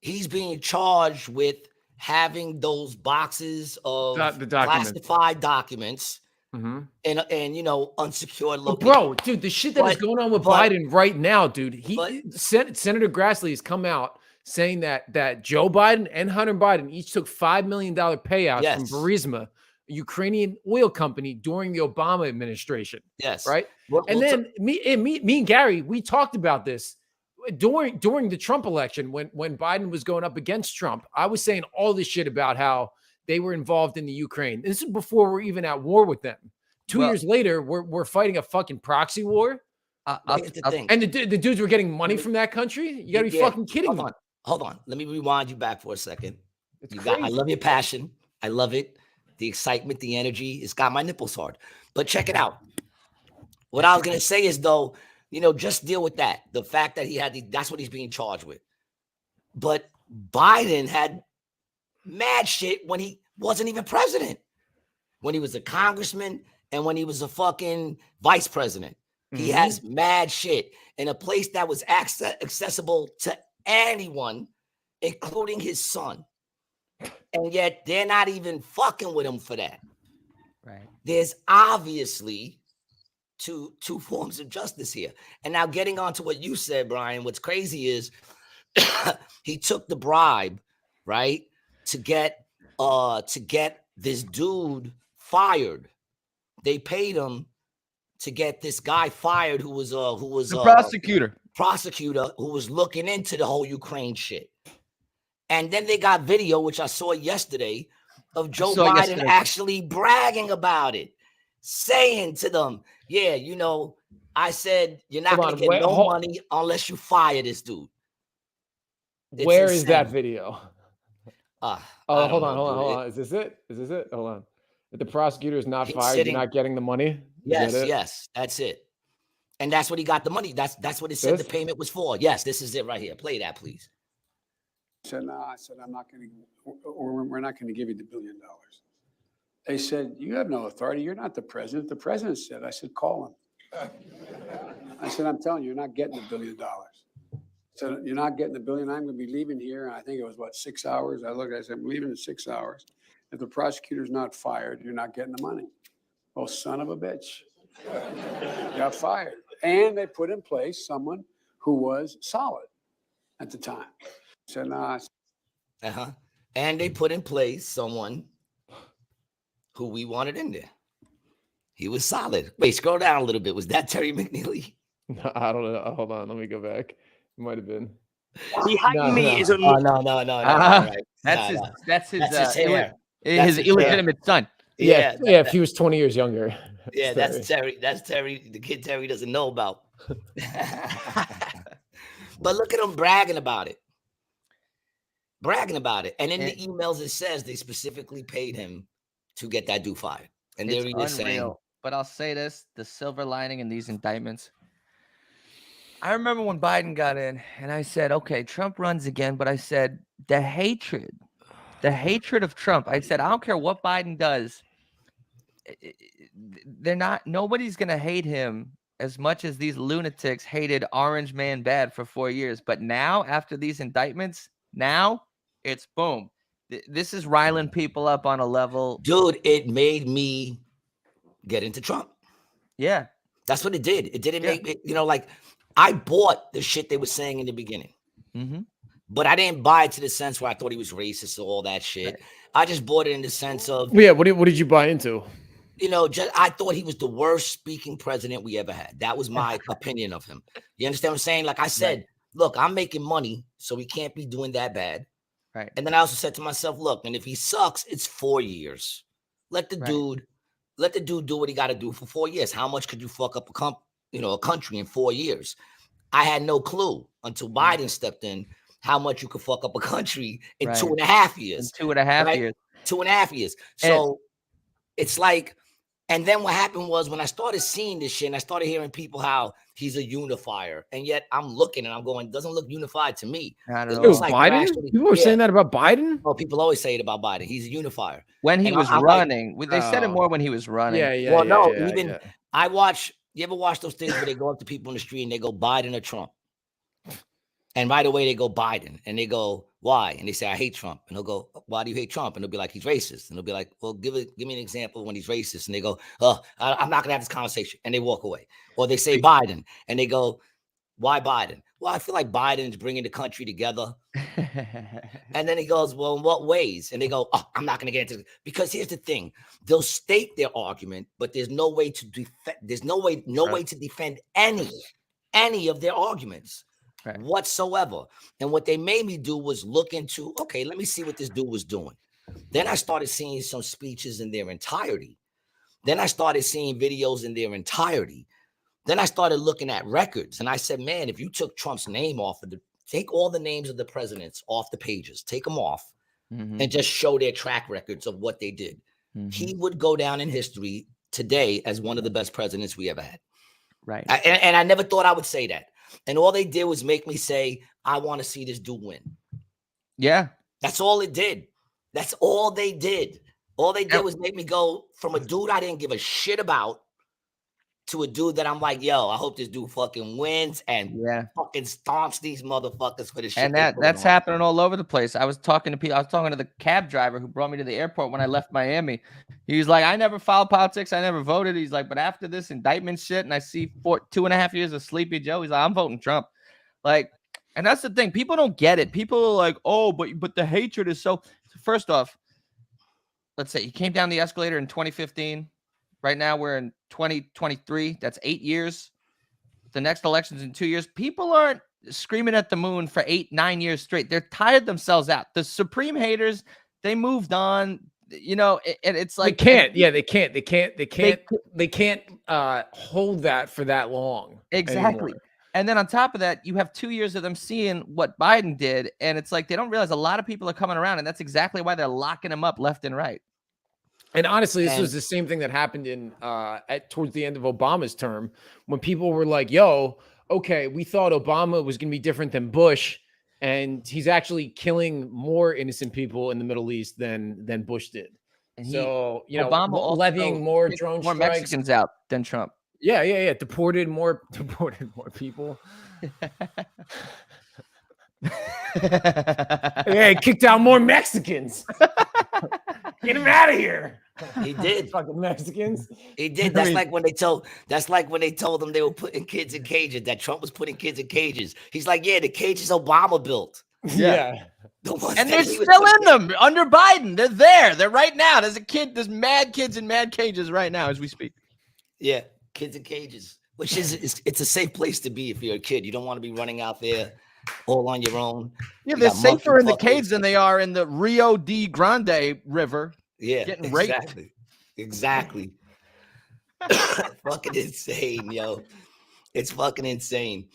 He's being charged with having those boxes of classified documents. Mm-hmm. And unsecured location. Bro, dude, the shit that is going on with Biden right now, dude. Senator Grassley has come out saying that Joe Biden and Hunter Biden each took $5 million payouts from Burisma, a Ukrainian oil company, during the Obama administration. Yes. Right. Then me and Gary, we talked about this during the Trump election when Biden was going up against Trump. I was saying all this shit about how they were involved in the Ukraine. This is before we're even at war with them. 2 years later, we're fighting a fucking proxy war. And the dudes were getting money from that country. You gotta be fucking kidding me. Hold on. Let me rewind you back for a second. I love your passion. I love it. The excitement, the energy. It's got my nipples hard. But check it out. What I was gonna say is, though, just deal with that. The fact that that's what he's being charged with. But Biden had mad shit when he wasn't even president, when he was a congressman and when he was a fucking vice president. Mm-hmm. He has mad shit in a place that was accessible to anyone, including his son. And yet they're not even fucking with him for that. Right. There's obviously two forms of justice here. And now, getting on to what you said, Brian, what's crazy is he took the bribe, right, to get this dude fired. They paid him to get this guy fired who was the prosecutor who was looking into the whole Ukraine shit. And then they got video, which I saw yesterday, of Joe Biden actually bragging about it, saying to them, yeah, I said you're not going to get no money unless you fire this dude. Where is that video? Hold on. Is this it? Hold on. If the prosecutor is not fired, you're not getting the money? Yes, that's it. And that's what he got the money. That's what it said the payment was for. Yes, this is it right here. Play that, please. I said, no, I'm not going to, we're not going to give you the $1 billion. They said, you have no authority. You're not the president. The president said, I said, call him. I said, I'm telling you, you're not getting $1 billion. So you're not getting $1 billion. I'm going to be leaving here. And I think it was 6 hours. I said, I'm leaving in 6 hours. If the prosecutor's not fired, you're not getting the money. Oh, son of a bitch. Got fired. And they put in place someone who was solid at the time. I said, nah. And they put in place someone who we wanted in there. He was solid. Wait, scroll down a little bit. Was that Terry McNeely? No, I don't know. Hold on. Let me go back. It might have been. Behind me is a no. Right. That's his hair. his illegitimate son. Yeah, if he was 20 years younger. Yeah, that's Terry. That's Terry. The kid Terry doesn't know about. But look at him bragging about it. And in the emails, it says they specifically paid him to get that dude fired. And they're even saying, but I'll say this, the silver lining in these indictments. I remember when Biden got in and I said, okay, Trump runs again. But I said, the hatred of Trump. I said, I don't care what Biden does. Nobody's going to hate him as much as these lunatics hated Orange Man bad for 4 years. But now, after these indictments, now it's boom. This is riling people up on a level. Dude, it made me get into Trump. Yeah. That's what it did. It didn't make me, like I bought the shit they were saying in the beginning. Mm-hmm. But I didn't buy it to the sense where I thought he was racist or all that shit. Right. I just bought it in the sense of what did you buy into? I thought he was the worst speaking president we ever had. That was my opinion of him. You understand what I'm saying? Like I said, look, I'm making money, so he can't be doing that bad. Right. And then I also said to myself, look, and if he sucks, it's 4 years. Let the dude do what he got to do for 4 years. How much could you fuck up a country in 4 years? I had no clue until Biden stepped in how much you could fuck up a country in 2.5 years. In 2.5 years. 2.5 years. So it's like, and then what happened was when I started seeing this shit and I started hearing people how he's a unifier, and yet I'm looking and I'm going, doesn't look unified to me. It was like Biden? People were saying that about Biden? Oh, people always say it about Biden. He's a unifier. When he was running. They said it more when he was running. I watch, you ever watch those things where they go up to people in the street and they go Biden or Trump? And right away they go Biden and they go, why? And they say, I hate Trump. And he'll go, why do you hate Trump? And they'll be like, he's racist. And they'll be like, well, give me an example when he's racist. And they go, oh, I'm not going to have this conversation. And they walk away. Or they say Biden and they go, why Biden? Well, I feel like Biden's bringing the country together. And then he goes, well, in what ways? And they go, oh, I'm not going to get into it. Because here's the thing. They'll state their argument, but there's no way to defend. There's no way to defend any of their arguments. Right. Whatsoever. And what they made me do was look into, okay, let me see what this dude was doing. Then I started seeing some speeches in their entirety. Then I started seeing videos in their entirety. Then I started looking at records. And I said, man, if you took Trump's name off of take all the names of the presidents off the pages, take them off, and just show their track records of what they did. He would go down in history today as one of the best presidents we ever had. Right. And I never thought I would say that. And all they did was make me say, I want to see this dude win. Yeah. That's all it did. That's all they did. All they did was make me go from a dude I didn't give a shit about to a dude that I'm like, yo, I hope this dude fucking wins and fucking stomps these motherfuckers for the shit. And that's happening all over the place. I was talking to people. I was talking to the cab driver who brought me to the airport when I left Miami. He's like, I never followed politics. I never voted. He's like, but after this indictment shit and I see 2.5 years of Sleepy Joe, he's like, I'm voting Trump. Like, and that's the thing. People don't get it. People are like, oh, but the hatred is so. First off, let's say he came down the escalator in 2015. Right now we're in 2023. That's 8 years. The next election's in 2 years. People aren't screaming at the moon for 8-9 years straight. They're tired themselves out. The supreme haters, they moved on. It's like they can't hold that for that long. Exactly. Anymore. And then on top of that, you have 2 years of them seeing what Biden did, and it's like they don't realize a lot of people are coming around, and that's exactly why they're locking him up left and right. And honestly, this was the same thing that happened in towards the end of Obama's term, when people were like, yo, okay, we thought Obama was going to be different than Bush, and he's actually killing more innocent people in the Middle East than Bush did. And Obama levying more drone strikes. More Mexicans out than Trump. Yeah. Deported more people. Yeah, kicked out more Mexicans. Get him out of here. He did. Fucking Mexicans. He did. That's like when they told them they were putting kids in cages, that Trump was putting kids in cages. He's like, yeah, the cages Obama built. Yeah. And they're still in them under Biden. They're there. They're right now. There's mad kids in mad cages right now as we speak. Yeah, kids in cages, which it's a safe place to be if you're a kid. You don't want to be running out there all on your own. Yeah, they're safer in the cage than they are in the Rio de Grande River. Yeah, getting raped. Exactly. Exactly. Fucking insane, yo. It's fucking insane.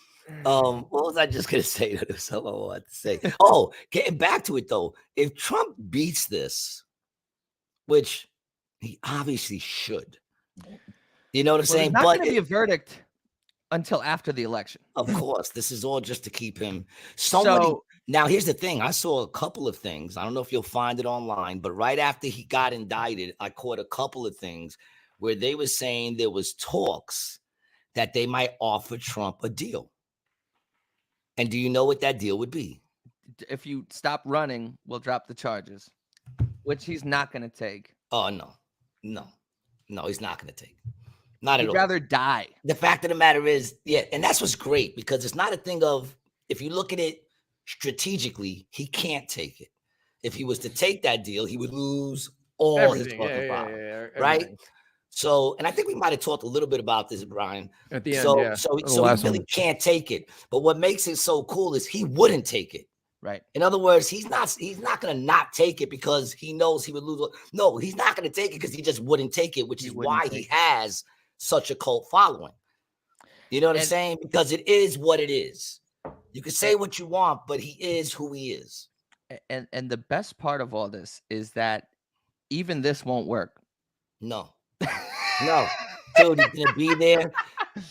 What was I just gonna say? There was something I wanted to say. Oh, getting back to it though. If Trump beats this, which he obviously should, you know what I'm Well, there's saying? not But going to be a verdict until after the election. of course, this is all just to keep him. Somebody now, here's the thing. I saw a couple of things. I don't know if you'll find it online, but right after he got indicted, I caught a couple of things where they were saying there was talks that they might offer Trump a deal. And do you know what that deal would be? If you stop running, we'll drop the charges, which he's not going to take. Oh, no, he's not going to take. Not He'd at all. rather die. The fact of the matter is, yeah, and that's what's great because it's not a thing of, if you look at it strategically, he can't take it. If he was to take that deal, he would lose all Everything. his fucking power, Everything. right? So, and I think we might have talked a little bit about this, Brian. At the end, so, yeah. So he really can't take it. But what makes it so cool is he wouldn't take it. Right. In other words, he's not going to not take it because he knows he would lose. No, he's not going to take it because he just wouldn't take it, which is why he has such a cult following. You know what I'm saying? Because it is what it is. You can say what you want, but he is who he is. And the best part of all this is that even this won't work. No. No. Dude, he's gonna be there.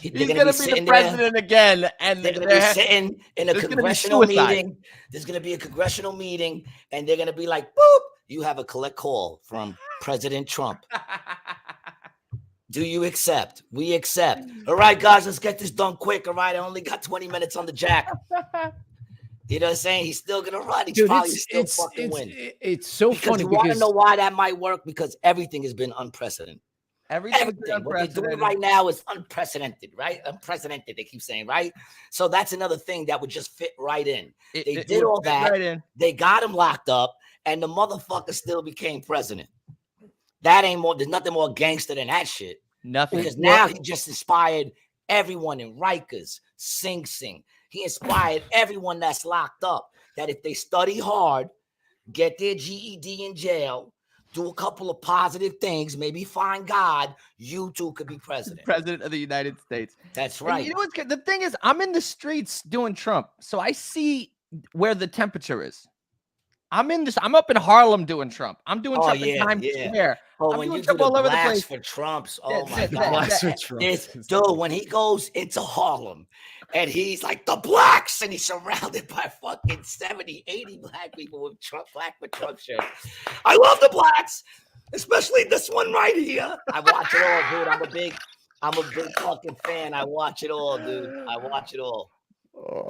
He's gonna be the president again, and they're gonna be sitting in a congressional meeting. There's gonna be a congressional meeting, and they're gonna be like, "Boop! You have a collect call from President Trump. Do you accept? We accept. All right, guys, let's get this done quick. All right, I only got 20 minutes on the jack." You know what I'm saying? He's still gonna run. He's probably still fucking win. It's so funny. You want to know why that might work? Because everything has been unprecedented. Everything. What they're doing right now is unprecedented, right? Unprecedented, they keep saying, right? So that's another thing that would just fit right in. They did all that. Right in. They got him locked up, and the motherfucker still became president. That ain't more. There's nothing more gangster than that shit. Nothing. Because now he just inspired everyone in Rikers, Sing Sing. He inspired everyone that's locked up that if they study hard, get their GED in jail, do a couple of positive things, maybe find God, you too could be president. President of the United States. That's right. And you know what's good? The thing is, I'm in the streets doing Trump, so I see where the temperature is. I'm up in Harlem doing Trump. I'm doing Trump in Times Square. Oh, I'm when doing you Trump do the all over the blacks place. for Trumps, oh my God. Dude, when he goes into Harlem and he's like, the blacks, and he's surrounded by fucking 70, 80 black people with Trump, black with Trump shirts. I love the blacks, especially this one right here. I watch it all, dude. I'm a big fucking fan. I watch it all, dude. I watch it all.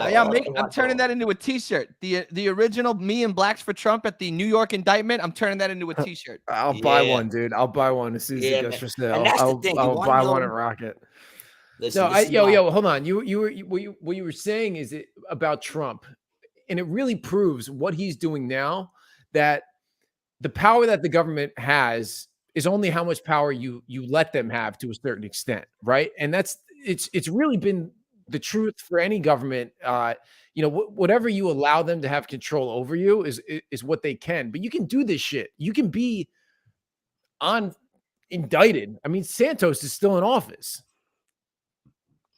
I'm turning that into a t-shirt. The original Me and Blacks for Trump at the New York Indictment. I'm turning that into a t-shirt. I'll buy one, dude. I'll buy one as soon as it goes for sale. And that's the thing. I'll buy one at Rocket. Listen, yo, hold on. What you were saying is it about Trump, and it really proves what he's doing now. That the power that the government has is only how much power you let them have to a certain extent, right? And it's really been the truth for any government. Whatever you allow them to have control over you is what they can. But you can do this shit. You can be indicted. I mean, Santos is still in office.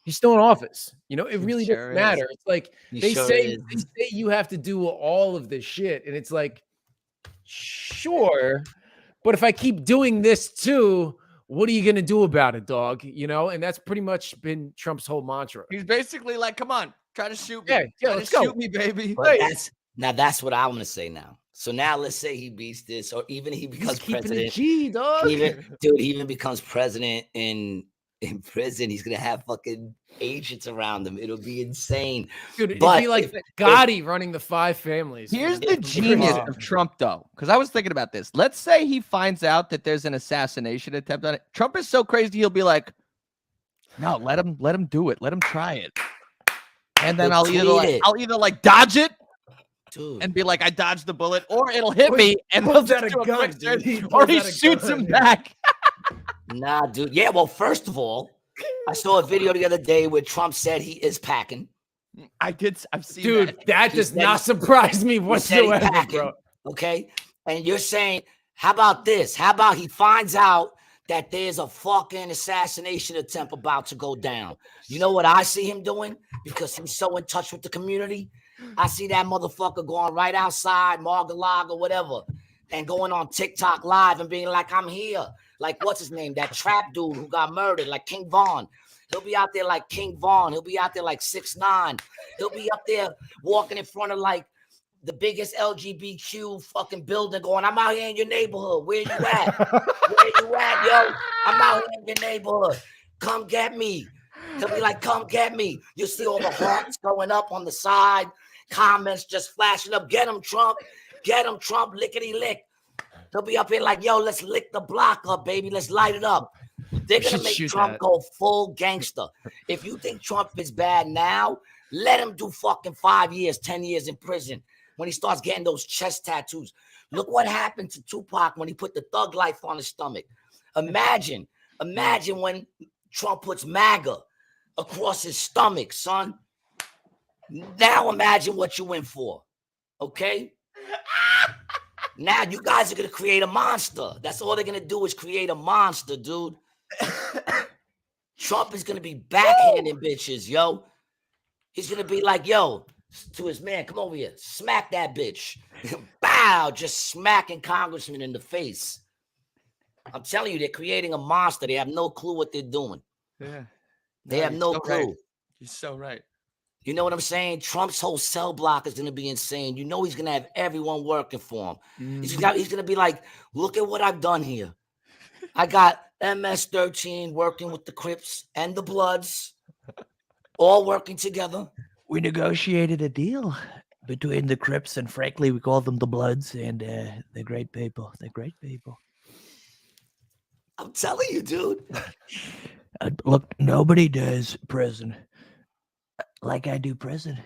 He's still in office. It really doesn't matter. It's like they say you have to do all of this shit, and it's like, sure, but if I keep doing this too, what are you going to do about it, dog? And that's pretty much been Trump's whole mantra. He's basically like, come on, try to shoot me. Yeah, let's go. Shoot me, baby. But that's what I want to say now. So now let's say he beats this, or even he becomes president. He even becomes president in prison. He's going to have fucking agents around him. It'll be insane. Dude, it'd be like Gotti running the 5 families. Here's the genius of Trump, though, because I was thinking about this. Let's say he finds out that there's an assassination attempt on it. Trump is so crazy, he'll be like, no, let him do it. Let him try it. And then I'll either dodge it, dude, and be like, I dodged the bullet, or it'll hit me and we'll just do a quick search, or he shoots him back. Nah, dude. Yeah, well, first of all, I saw a video the other day where Trump said he is packing. I've seen dude, that does not surprise me whatsoever, bro. Okay. And you're saying, how about this? How about he finds out that there's a fucking assassination attempt about to go down. You know what I see him doing? Because he's so in touch with the community. I see that motherfucker going right outside, Mar-a-Lago, whatever, and going on TikTok live and being like, I'm here. Like, what's his name? That trap dude who got murdered, like King Von. He'll be out there like King Von. He'll be out there like 6ix9ine. He'll be up there walking in front of like the biggest LGBTQ fucking building going, I'm out here in your neighborhood. Where you at? Where you at, yo? I'm out here in your neighborhood. Come get me. He'll be like, come get me. You'll see all the hearts going up on the side. Comments just flashing up. Get him, Trump. Get him, Trump. Lickety lick. He'll be up here like, yo, let's lick the block up, baby. Let's light it up. They're going to make Trump go full gangster. If you think Trump is bad now, let him do fucking 5 years, 10 years in prison when he starts getting those chest tattoos. Look what happened to Tupac when he put the thug life on his stomach. Imagine when Trump puts MAGA across his stomach, son. Now imagine what you in for, okay? Now you guys are going to create a monster. That's all they're going to do is create a monster, dude. Trump is going to be backhanding bitches, yo. He's going to be like, yo, to his man, come over here. Smack that bitch. Bow, just smacking congressman in the face. I'm telling you, they're creating a monster. They have no clue what they're doing. Yeah. They have no clue. Right. You're so right. You know what I'm saying? Trump's whole cell block is going to be insane. You know he's going to have everyone working for him. He's going to be like, look at what I've done here. I got MS-13 working with the Crips and the Bloods, all working together. We negotiated a deal between the Crips, and frankly, we call them the Bloods, and they're great people. They're great people. I'm telling you, dude. Look, nobody does prison like I do prison.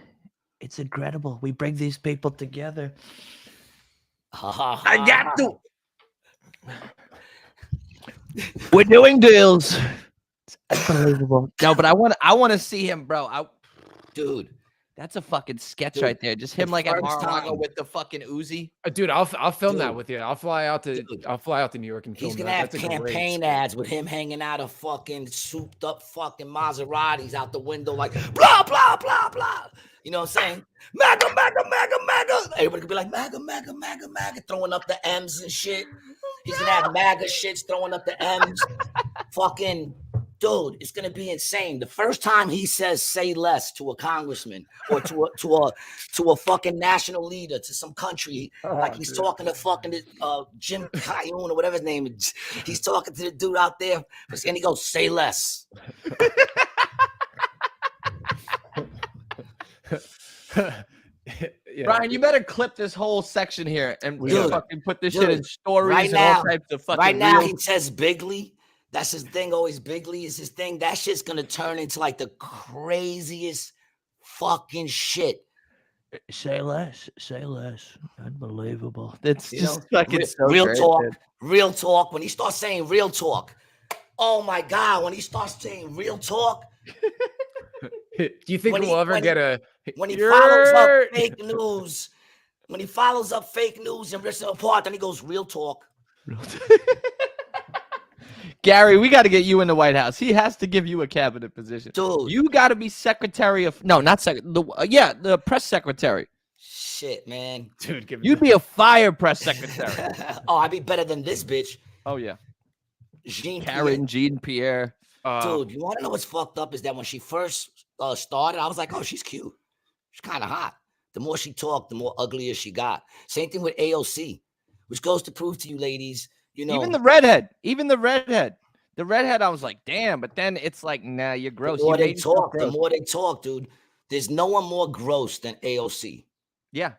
It's incredible. We bring these people together. I got to. We're doing deals. It's unbelievable. No, but I want to see him, bro. Dude, that's a fucking sketch right there. Just him like at Mar-a-Lago with the fucking Uzi. Dude, I'll film that with you. I'll fly out to New York and film he's that. Gonna have campaign ads with him hanging out of fucking souped up fucking Maseratis out the window like blah blah blah blah. You know what I'm saying? MAGA, MAGA, MAGA, MAGA. Everybody could be like MAGA, MAGA, MAGA, MAGA, throwing up the M's and shit. He's gonna have MAGA shits throwing up the M's. Fucking dude, it's gonna be insane. The first time he says "say less" to a congressman or to a fucking national leader, to some country, like he's talking to fucking Jim Cayune or whatever his name is. He's talking to the dude out there, and he goes, "Say less." Yeah. Brian, you better clip this whole section here and fucking put this shit in stories right and now, all types of fucking. Right now, reels. he says bigly. That's his thing. Always bigly is his thing. That shit's gonna turn into like the craziest fucking shit. Say less. Say less. Unbelievable. It's You just know, fucking so real great, talk. dude. Real talk. When he starts saying real talk, oh my god! When he starts saying real talk, Do you think we'll ever get a? When he follows up fake news, when he follows up fake news and rips it apart, then he goes real talk. Gary, we got to get you in the White House. He has to give you a cabinet position. Dude. You got to be secretary of, no, not secretary. The press secretary. Shit, man. Dude, you'd be a fire press secretary. Oh, I'd be better than this bitch. Oh, yeah. Jean-Pierre. Jean-Pierre. Dude, you want to know what's fucked up is that when she first started, I was like, oh, she's cute. She's kind of hot. The more she talked, the more uglier she got. Same thing with AOC, which goes to prove to you ladies, you know. Even the redhead. The redhead, I was like, damn. But then it's like, nah, you're gross. The more they talk, dude. There's no one more gross than AOC. Yeah.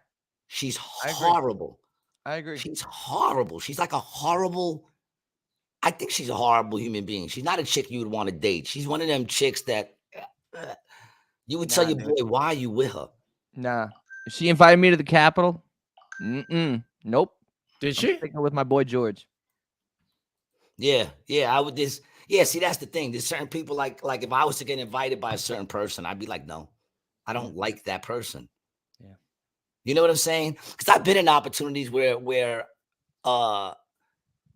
She's horrible. I agree. She's horrible. She's like a horrible. I think she's a horrible human being. She's not a chick you would want to date. She's one of them chicks that you would tell your boy, why are you with her? Nah. She invited me to the Capitol. Nope. Did she? I'm thinking with my boy George. Yeah. I would just. Yeah. See, that's the thing. There's certain people like if I was to get invited by a certain person, I'd be like, no, I don't like that person. Yeah. You know what I'm saying? Because I've been in opportunities where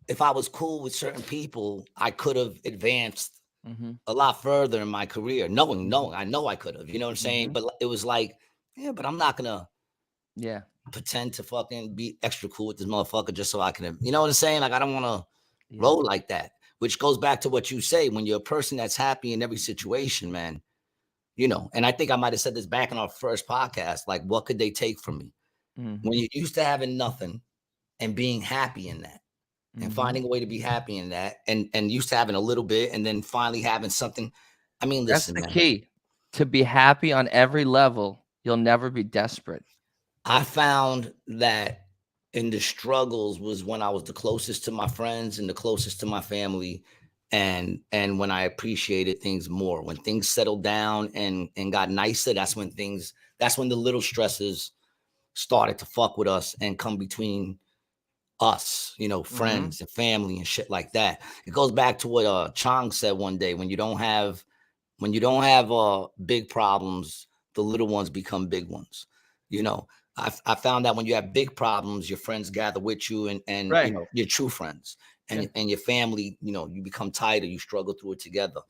if I was cool with certain people, I could have advanced Mm-hmm. a lot further in my career, knowing, I know I could have, you know what I'm saying? Mm-hmm. But it was like, yeah, but I'm not gonna Yeah. pretend to fucking be extra cool with this motherfucker just so I can, you know what I'm saying? Like, I don't want to Yeah. roll like that, which goes back to what you say. When you're a person that's happy in every situation, man, you know, and I think I might have said this back in our first podcast, like, what could they take from me? Mm-hmm. When you're used to having nothing and being happy in that, and Mm-hmm. finding a way to be happy in that, and used to having a little bit and then finally having something. I mean, That's listen, the man, key. To be happy on every level, you'll never be desperate. I found that in the struggles was when I was the closest to my friends and the closest to my family, and when I appreciated things more. When things settled down and got nicer, that's when the little stresses started to fuck with us and come between us, you know, friends and family and shit like that. It goes back to what Chang said one day: when you don't have big problems, the little ones become big ones. You know, I found that when you have big problems, your friends gather with you, and Right. you know, your true friends and your family, you know, you become tighter, you struggle through it together.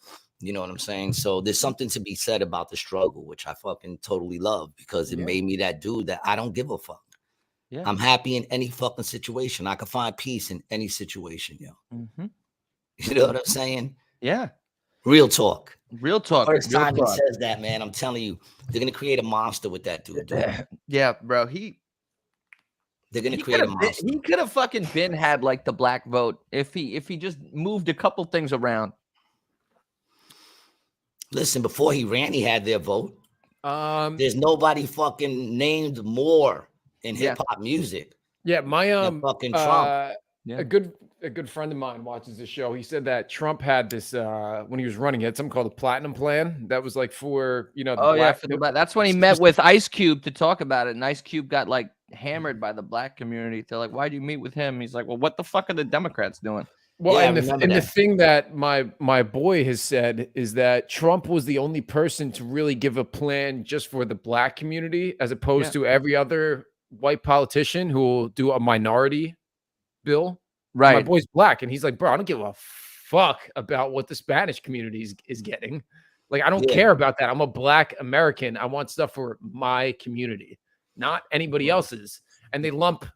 You know what I'm saying? So there's something to be said about the struggle, which I fucking totally love, because it made me that dude that I don't give a fuck. Yeah. I'm happy in any fucking situation. I can find peace in any situation, yo. Mm-hmm. You know what I'm saying? Yeah. Real talk. Real talk. First Real time he talk. says that, man, I'm telling you, they're gonna create a monster with that dude. Yeah, bro. They're gonna create a monster. He could have fucking been had like the black vote if he just moved a couple things around. Listen, before he ran, he had their vote. There's nobody fucking named more in hip hop music. Yeah, my than fucking Trump. A good friend of mine watches the show. He said that Trump had this when he was running, he had something called the Platinum Plan that was like for, you know, the that's when he met with Ice Cube to talk about it, and Ice Cube got like hammered by the black community. They're like, "Why'd you meet with him?" He's like, "Well, what the fuck are the Democrats doing?" Well, Yeah, and the thing that my boy has said is that Trump was the only person to really give a plan just for the black community, as opposed to every other white politician who will do a minority bill. Right. My boy's black, and he's like, bro, I don't give a fuck about what the Spanish community is getting. Like, I don't care about that. I'm a black American. I want stuff for my community, not anybody else's. And they'll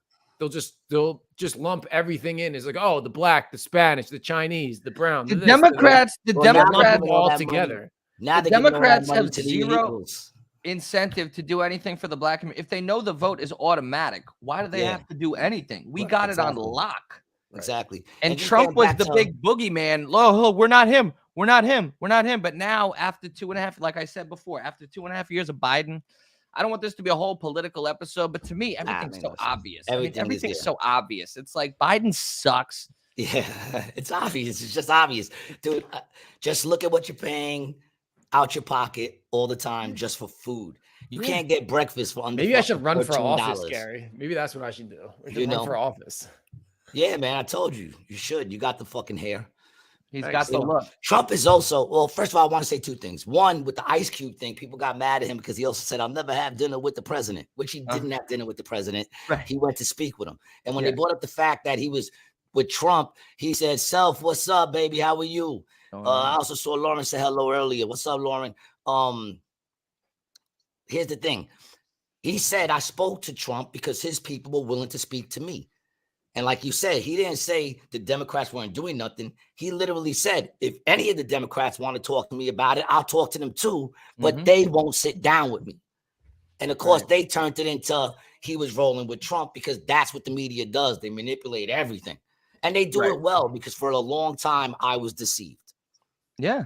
just lump everything in. It's like, oh, the black, the Spanish, the Chinese, the brown, The Democrats all together. Now the Democrats have zero incentive to do anything for the black community. If they know the vote is automatic, why do they have to do anything? We got it on lock. Exactly. And Trump was the big boogeyman. Oh, we're not him. We're not him. We're not him. But now, after 2.5, like I said before, after 2.5 years of Biden, I don't want this to be a whole political episode, but to me, everything's so obvious. Everything's so obvious. It's like Biden sucks. Yeah, it's obvious. It's just obvious. Dude, just look at what you're paying out your pocket all the time just for food. You can't get breakfast for under Maybe I should run for $13. office, Gary. Maybe that's what I should do. Run for office. Yeah, man, I told you. You should. You got the fucking hair. He's got the look. Trump is also, well, first of all, I want to say two things. One, with the Ice Cube thing, people got mad at him because he also said, I'll never have dinner with the president, which he didn't have dinner with the president. Right. He went to speak with him. And when they brought up the fact that he was with Trump, he said, Self, what's up, baby? How are you? I also saw Lauren say hello earlier. What's up, Lauren? Here's the thing. He said, I spoke to Trump because his people were willing to speak to me. And like you said, he didn't say the Democrats weren't doing nothing. He literally said, if any of the Democrats want to talk to me about it, I'll talk to them too, but they won't sit down with me. And of course, they turned it into he was rolling with Trump because that's what the media does. They manipulate everything. And they do it well, because for a long time, I was deceived. Yeah.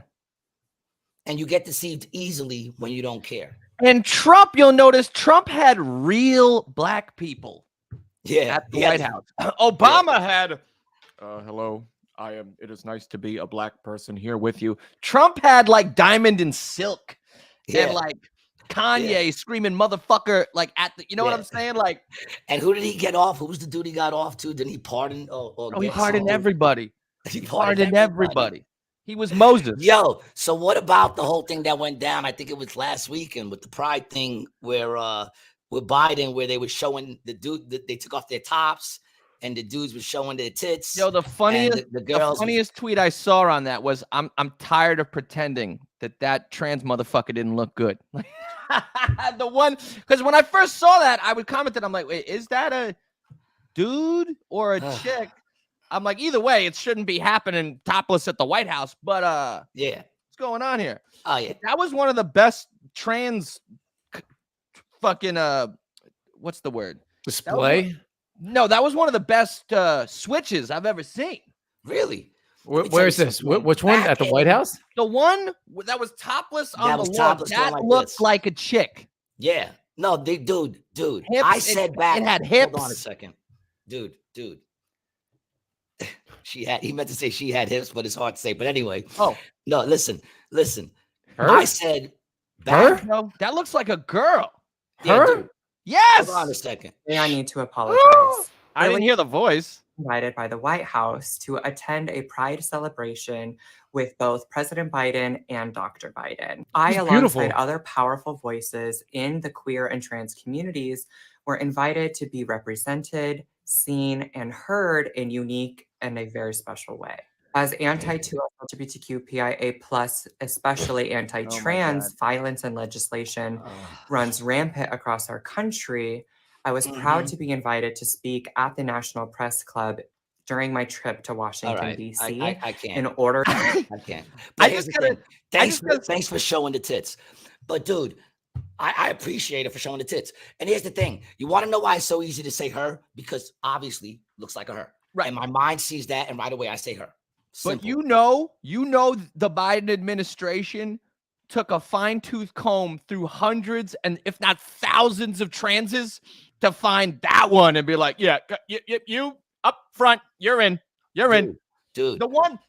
And you get deceived easily when you don't care. And Trump, you'll notice Trump had real black people. At the White House. Obama had, hello, it is nice to be a black person here with you. Trump had like Diamond and Silk and like Kanye screaming motherfucker, like at the, you know what I'm saying? Like, and who did he get off? Who was the dude he got off to? Did he pardon? He pardoned everybody. He pardoned everybody. He was Moses. Yo, so what about the whole thing that went down? I think it was last weekend with the Pride thing where with Biden, where they were showing the dude that they took off their tops and the dudes were showing their tits. Yo, the funniest, the girls, the funniest tweet I saw on that was, I'm tired of pretending that trans motherfucker didn't look good. The one, because when I first saw that, I would comment that I'm like, wait, is that a dude or a chick? I'm like, either way, it shouldn't be happening topless at the White House. But yeah, what's going on here? Oh yeah, that was one of the best trans fucking what's the word? Display? No, that was one of the best switches I've ever seen. Really? Where is this? Which one? At the White House? The one that was topless on the wall. That looked like a chick. Yeah. No, dude. Hips, I said back. It had hips. Hold on a second. Dude. He meant to say she had hips, but it's hard to say. But anyway. Oh. No, listen. Her? I said back. Her? No, that looks like a girl. Yeah, her? dude. Yes. Hold on a second. I need to apologize. I didn't hear the voice. Invited by the White House to attend a Pride celebration with both President Biden and Dr. Biden. I, alongside other powerful voices in the queer and trans communities, were invited to be represented, seen, and heard in unique and a very special way. As anti-LGBTQIA+, especially anti-trans violence and legislation runs rampant across our country, I was proud to be invited to speak at the National Press Club during my trip to Washington, D.C. I can't. In order, I can't. But thanks for showing the tits. But dude, I appreciate it for showing the tits. And here's the thing: you want to know why it's so easy to say her? Because obviously looks like a her, right? And my mind sees that, and right away I say her. Simple. But you know, the Biden administration took a fine-tooth comb through hundreds and if not thousands of transes to find that one and be like, yeah, you up front, you're in. Dude. The one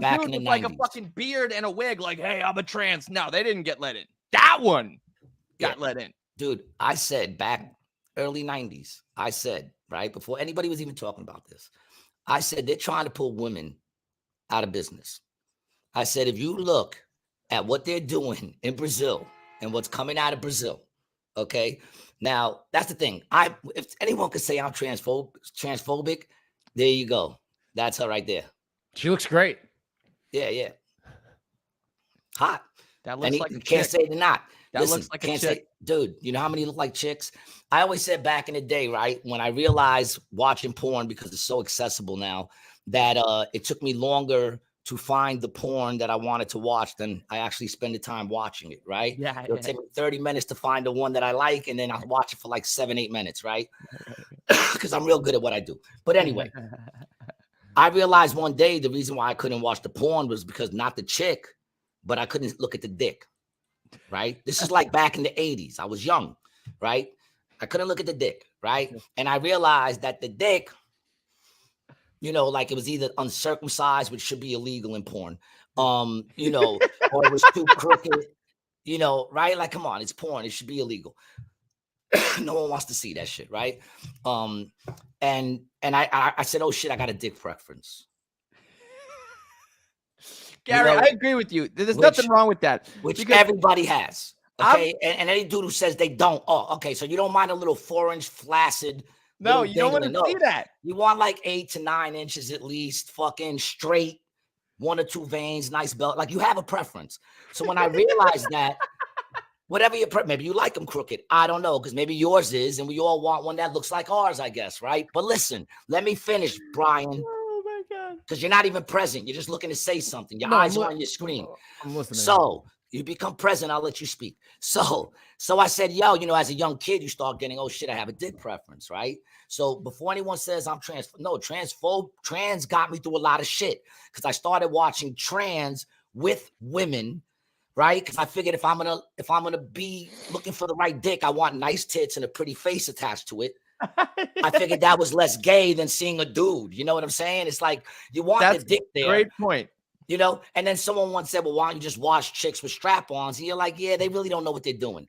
back dude in the with 90s. like a fucking beard and a wig, like, hey, I'm a trans. No, they didn't get let in. That one got let in. Dude, I said back early 90s, I said, right, before anybody was even talking about this, I said they're trying to pull women out of business. I said, if you look at what they're doing in Brazil and what's coming out of Brazil, okay? Now, that's the thing. If anyone could say I'm transphobic, there you go. That's her right there. She looks great. Yeah. Hot. That looks like a can't chick. say they're not. That looks like a chick. Dude, you know how many look like chicks? I always said back in the day, right, when I realized watching porn, because it's so accessible now, that it took me longer to find the porn that I wanted to watch than I actually spend the time watching it, right? Yeah. It'll take me 30 minutes to find the one that I like, and then I'll watch it for like 7-8 minutes, right? Because I'm real good at what I do. But anyway, I realized one day the reason why I couldn't watch the porn was because not the chick, but I couldn't look at the dick, right? This is like back in the 80s. I was young, right? I couldn't look at the dick, right? And I realized that the dick, you know, like it was either uncircumcised, which should be illegal in porn, you know, or it was too crooked, you know, right? Like, come on, it's porn. It should be illegal. No one wants to see that shit, right? And I said, oh shit, I got a dick preference. Gary, You know, I agree with you. There's nothing wrong with that. Which everybody has. Okay. And any dude who says they don't, okay, so you don't mind a little 4-inch flaccid. No, you don't want to see that. You want like 8 to 9 inches at least, fucking straight, 1 or 2 veins, nice belt. Like you have a preference. So when I realized that, whatever your maybe you like them crooked. I don't know, because maybe yours is, and we all want one that looks like ours, I guess, right? But listen, let me finish, Brian. Oh my God. Because you're not even present. You're just looking to say something. Your eyes are on your screen. I'm listening. So you become present, I'll let you speak. So I said, yo, you know, as a young kid, you start getting, oh shit, I have a dick preference, right? So before anyone says I'm trans, no, trans got me through a lot of shit, because I started watching trans with women, right? Because I figured if I'm gonna be looking for the right dick, I want nice tits and a pretty face attached to it. I figured that was less gay than seeing a dude. You know what I'm saying? It's like you want the dick there. Great point. You know, and then someone once said, well, why don't you just watch chicks with strap-ons? And you're like, yeah, they really don't know what they're doing.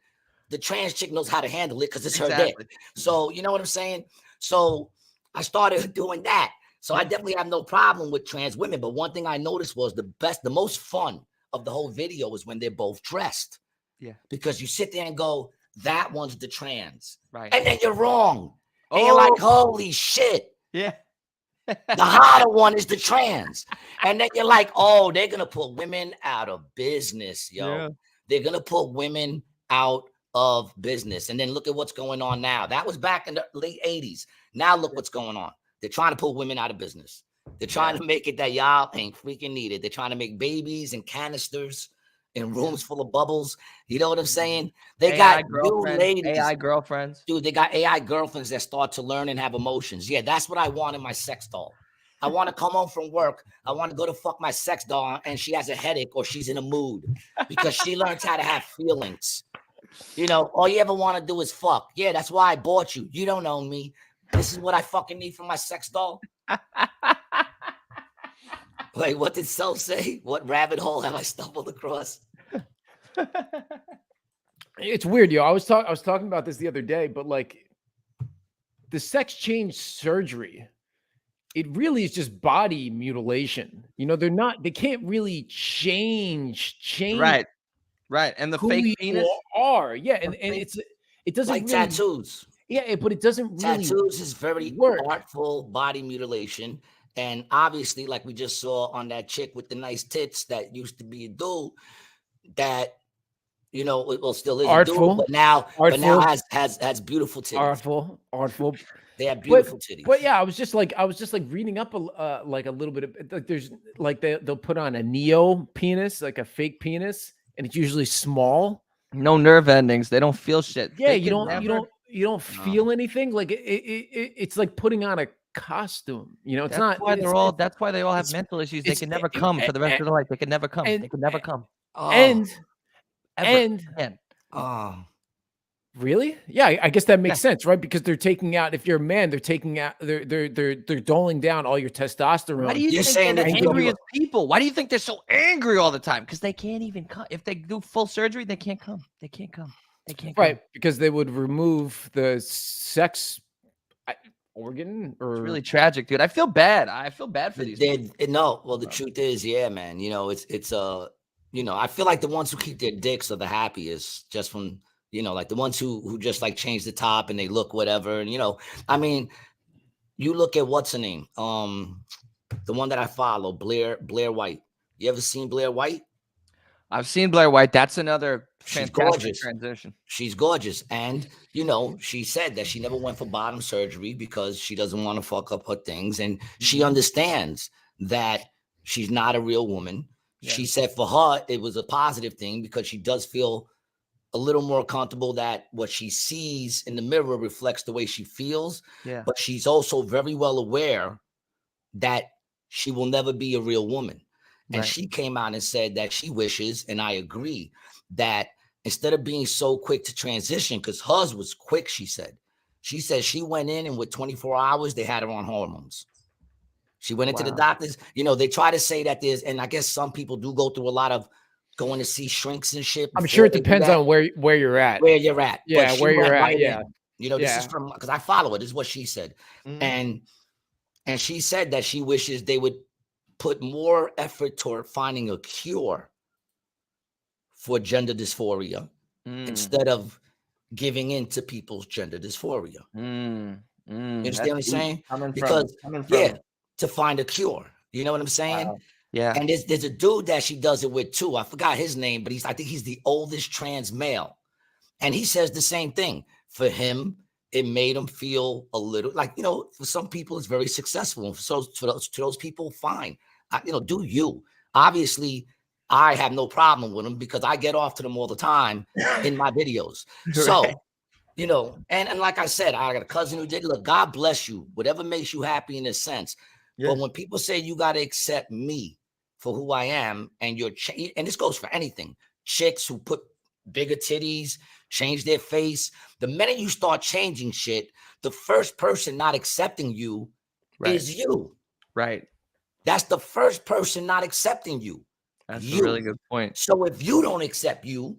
The trans chick knows how to handle it because it's her dick. So, you know what I'm saying? So I started doing that. So I definitely have no problem with trans women. But one thing I noticed was the most fun of the whole video is when they're both dressed. Yeah. Because you sit there and go, that one's the trans. Right. And then you're wrong. And you're like, holy shit. Yeah. The harder one is the trans. And then you're like, oh, they're going to put women out of business, yo. Yeah. They're going to put women out of business. And then look at what's going on now. That was back in the late 80s. Now look what's going on. They're trying to put women out of business. They're trying to make it that y'all ain't freaking needed. They're trying to make babies and canisters in rooms full of bubbles. You know what I'm saying? They AI got new ladies. AI girlfriends. Dude, they got AI girlfriends that start to learn and have emotions. Yeah, that's what I want in my sex doll. I want to come home from work. I want to go to fuck my sex doll and she has a headache or she's in a mood because she learns how to have feelings. You know, all you ever want to do is fuck. Yeah, that's why I bought you. You don't own me. This is what I fucking need from my sex doll. Wait, what did Self say? What rabbit hole have I stumbled across? It's weird, yo. I was talking about this the other day, but like the sex change surgery, it really is just body mutilation. You know, they can't really change Right. And the who fake you penis are. Yeah, and it doesn't like really, tattoos. Yeah, but it doesn't really tattoos is very work. artful body mutilation. And obviously, like we just saw on that chick with the nice tits that used to be a dude, that, you know, well, still is artful, a dude, but now has beautiful titties. Artful. They have beautiful titties. But yeah, I was just like reading up like a little bit of like there's like they'll put on a neo penis, like a fake penis, and it's usually small. No nerve endings. They don't feel shit. Yeah, you don't feel anything. Like it's like putting on a costume. You know, it's that's not. Why that's why they all have mental issues. They can never come for the rest of their life. They can never come. They can never come. Really? Yeah, I guess that makes sense, right? Because they're taking out, if you're a man, they're taking out, they're doling down all your testosterone. Why do you think they're the angriest people? Why do you think they're so angry all the time? Because they can't even come. If they do full surgery, they can't come. They can't come. They can't come. Right, because they would remove the sex organ. Or it's really tragic, dude. I feel bad. I feel bad for these people. No, well, the truth is, yeah, man. You know, it's you know, I feel like the ones who keep their dicks are the happiest, just from, you know, like the ones who just like change the top and they look whatever. And, you know, I mean, you look at what's her name? The one that I follow, Blair White. You ever seen Blair White? I've seen Blair White. That's another fantastic gorgeous. Transition. She's gorgeous. And, you know, she said that she never went for bottom surgery because she doesn't want to fuck up her things. And she understands that she's not a real woman. Yeah. She said for her, it was a positive thing because she does feel a little more comfortable that what she sees in the mirror reflects the way she feels. Yeah. But she's also very well aware that she will never be a real woman. And she came out and said that she wishes, and I agree, that instead of being so quick to transition, because hers was quick, she said she went in and with 24 hours, they had her on hormones. She went into the doctors. You know, they try to say that there's, and I guess some people do go through a lot of going to see shrinks and shit. I'm sure it depends on where you're at. Where you're at. Yeah, where you're at. Yeah. You know, this is from, because I follow it. This is what she said. And she said that she wishes they would put more effort toward finding a cure for gender dysphoria instead of giving in to people's gender dysphoria. You understand what I'm saying? Because to find a cure. You know what I'm saying? Wow. Yeah. And there's a dude that she does it with too. I forgot his name, but I think he's the oldest trans male. And he says the same thing. For him, it made him feel a little like, you know, for some people it's very successful. So to those people, fine. You know, do you. Obviously, I have no problem with them because I get off to them all the time in my videos. So, you know, and like I said, I got a cousin who did. Look, God bless you. Whatever makes you happy in a sense. Yeah. But when people say you got to accept me for who I am, and and this goes for anything, chicks who put bigger titties, change their face. The minute you start changing shit, the first person not accepting you is you. Right. That's the first person not accepting you. That's a really good point. So if you don't accept you,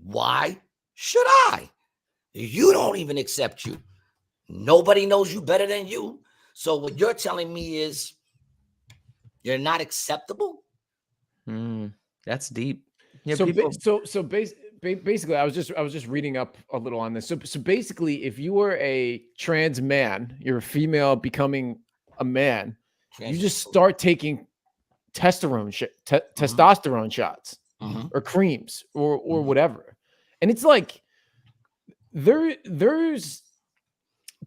why should I? You don't even accept you. Nobody knows you better than you. So what you're telling me is you're not acceptable? That's deep. Yeah, so basically, I was just reading up a little on this. So basically, if you were a trans man, you're a female becoming a man, you just start taking testosterone shots or creams or whatever. And it's like there's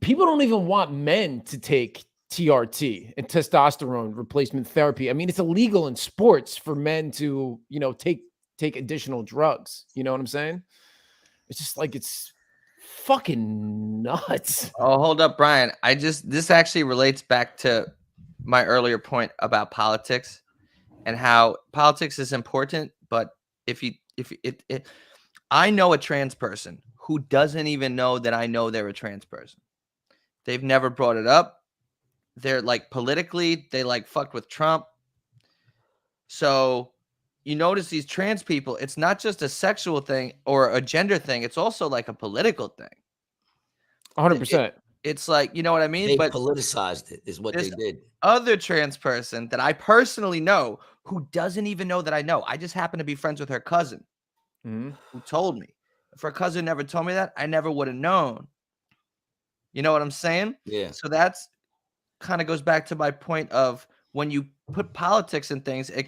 people don't even want men to take TRT and testosterone replacement therapy. I mean, it's illegal in sports for men to, take additional drugs. You know what I'm saying? It's just like, it's fucking nuts. Oh, hold up, Brian. This actually relates back to my earlier point about politics and how politics is important. But I know a trans person who doesn't even know that I know they're a trans person. They've never brought it up. They're like politically, they like fucked with Trump. So you notice these trans people, it's not just a sexual thing or a gender thing. It's also like a political thing. 100%. It's like, you know what I mean? They but politicized it is what they did. Other trans person that I personally know who doesn't even know that I know. I just happen to be friends with her cousin who told me. If her cousin never told me that, I never would have known. You know what I'm saying? Yeah. So that's kind of goes back to my point of when you put politics in things, it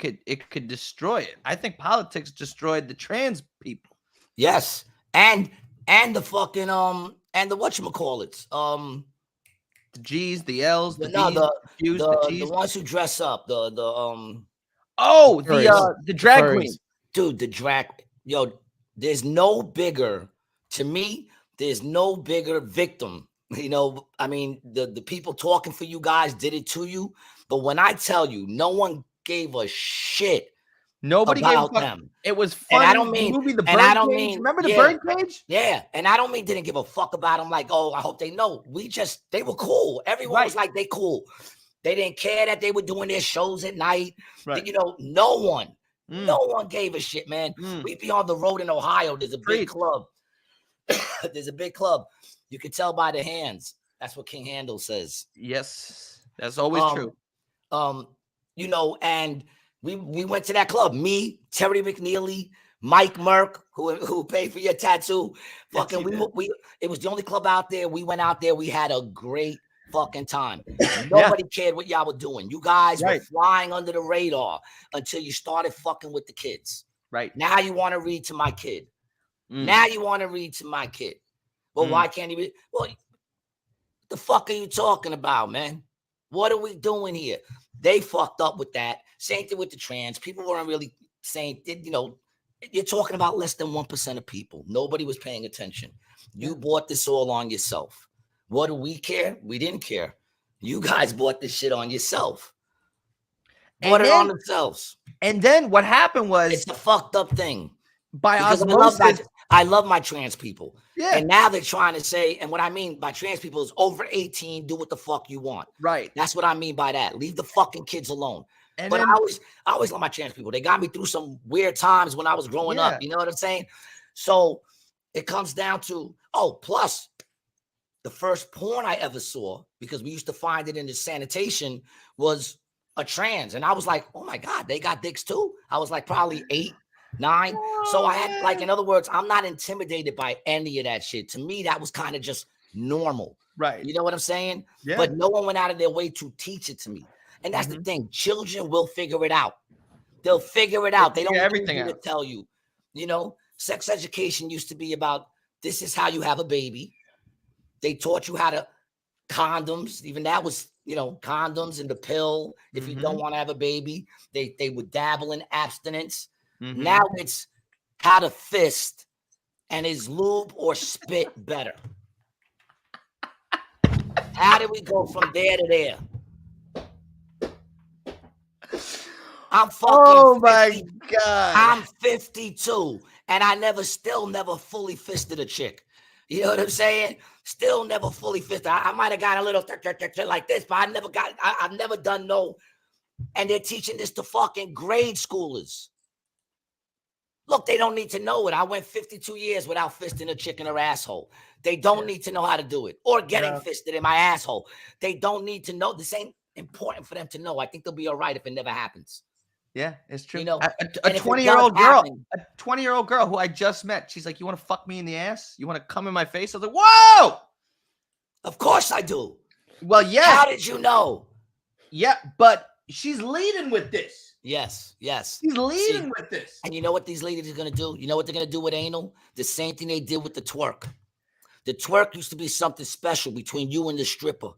could destroy it. I think politics destroyed the trans people. Yes. And the fucking and the whatchamacallits. The G's, the L's, the D's, the ones who dress up, the drag queen. Dude, the drag, there's no bigger, to me, there's no bigger victim. I mean, the people talking for you guys did it to you. But when I tell you, no one gave a shit. Nobody about gave a fuck. them. It was fun. And I don't mean, movie, the and I don't mean, remember the bird cage? Yeah. And I don't mean didn't give a fuck about them. Like, oh, I hope they know. They were cool. Everyone was like, they cool. They didn't care that they were doing their shows at night. Right. No one gave a shit, man. We'd be on the road in Ohio. There's a big club. There's a big club. You can tell by the hands. That's what King Handel says. Yes, that's always true. And we went to that club. Me, Terry McNeely, Mike Merck, who paid for your tattoo. Fucking, it was the only club out there. We went out there. We had a great fucking time. Nobody cared what y'all were doing. You guys were flying under the radar until you started fucking with the kids. Right. Now you want to read to my kid. Now you want to read to my kid. Well, why can't he be? Well, the fuck are you talking about, man? What are we doing here? They fucked up with that. Same thing with the trans. People weren't really saying, you're talking about less than 1% of people. Nobody was paying attention. You bought this all on yourself. What do we care? We didn't care. You guys bought this shit on yourself. Bought it on themselves. And then what happened was, it's a fucked up thing. By osmosis. I love my trans people. Yeah. And now they're trying to say, and what I mean by trans people is over 18, do what the fuck you want. Right. That's what I mean by that. Leave the fucking kids alone. And but I always love my trans people. They got me through some weird times when I was growing up. You know what I'm saying? So it comes down to, plus the first porn I ever saw, because we used to find it in the sanitation, was a trans. And I was like, oh my God, they got dicks too? I was like probably 8, 9. So I had, in other words, I'm not intimidated by any of that shit. To me, that was kind of just normal. Right. You know what I'm saying? Yeah. But no one went out of their way to teach it to me. And that's the thing. Children will figure it out. They'll figure it out. They don't need everything to tell you. Sex education used to be about, this is how you have a baby. They taught you how to condoms. Even that was, condoms and the pill. If you don't want to have a baby, they would dabble in abstinence. Now it's how to fist, and is lube or spit better? How did we go from there to there? I'm fucking 50. God. I'm 52 and I still never fully fisted a chick. You know what I'm saying? Still never fully fisted. I might have got a little like this, but I've never done no. And they're teaching this to fucking grade schoolers. Look, they don't need to know it. I went 52 years without fisting a chick in her asshole. They don't need to know how to do it, or getting fisted in my asshole. They don't need to know. This ain't important for them to know. I think they'll be all right if it never happens. Yeah, it's true. A 20-year-old girl, a 20-year-old girl who I just met. She's like, "You want to fuck me in the ass? You want to come in my face?" I was like, "Whoa!" Of course I do. Well, yes. How did you know? Yeah, but she's leading with this. Yes. She's leading with this. And you know what these ladies are gonna do? You know what they're gonna do with anal? The same thing they did with the twerk. The twerk used to be something special between you and the stripper,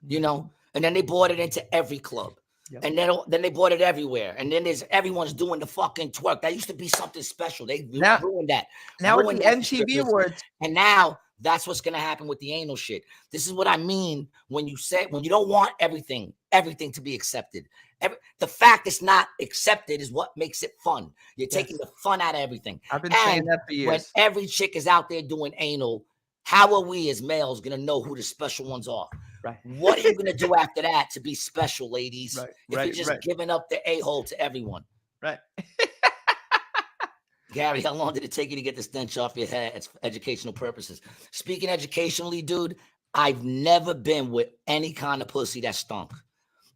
you know. And then they brought it into every club. Yep. And then they brought it everywhere. And then everyone's doing the fucking twerk. That used to be something special. They ruined that. Now with the MTV Awards. And now that's what's gonna happen with the anal shit. This is what I mean when you don't want everything to be accepted. The fact it's not accepted is what makes it fun. You're taking the fun out of everything. I've been saying that for years. When every chick is out there doing anal, how are we as males gonna know who the special ones are? Right. What are you gonna do after that to be special, ladies? Right. If you're just giving up the a-hole to everyone. Right. Gary, how long did it take you to get the stench off your head for educational purposes? Speaking educationally, dude, I've never been with any kind of pussy that stunk.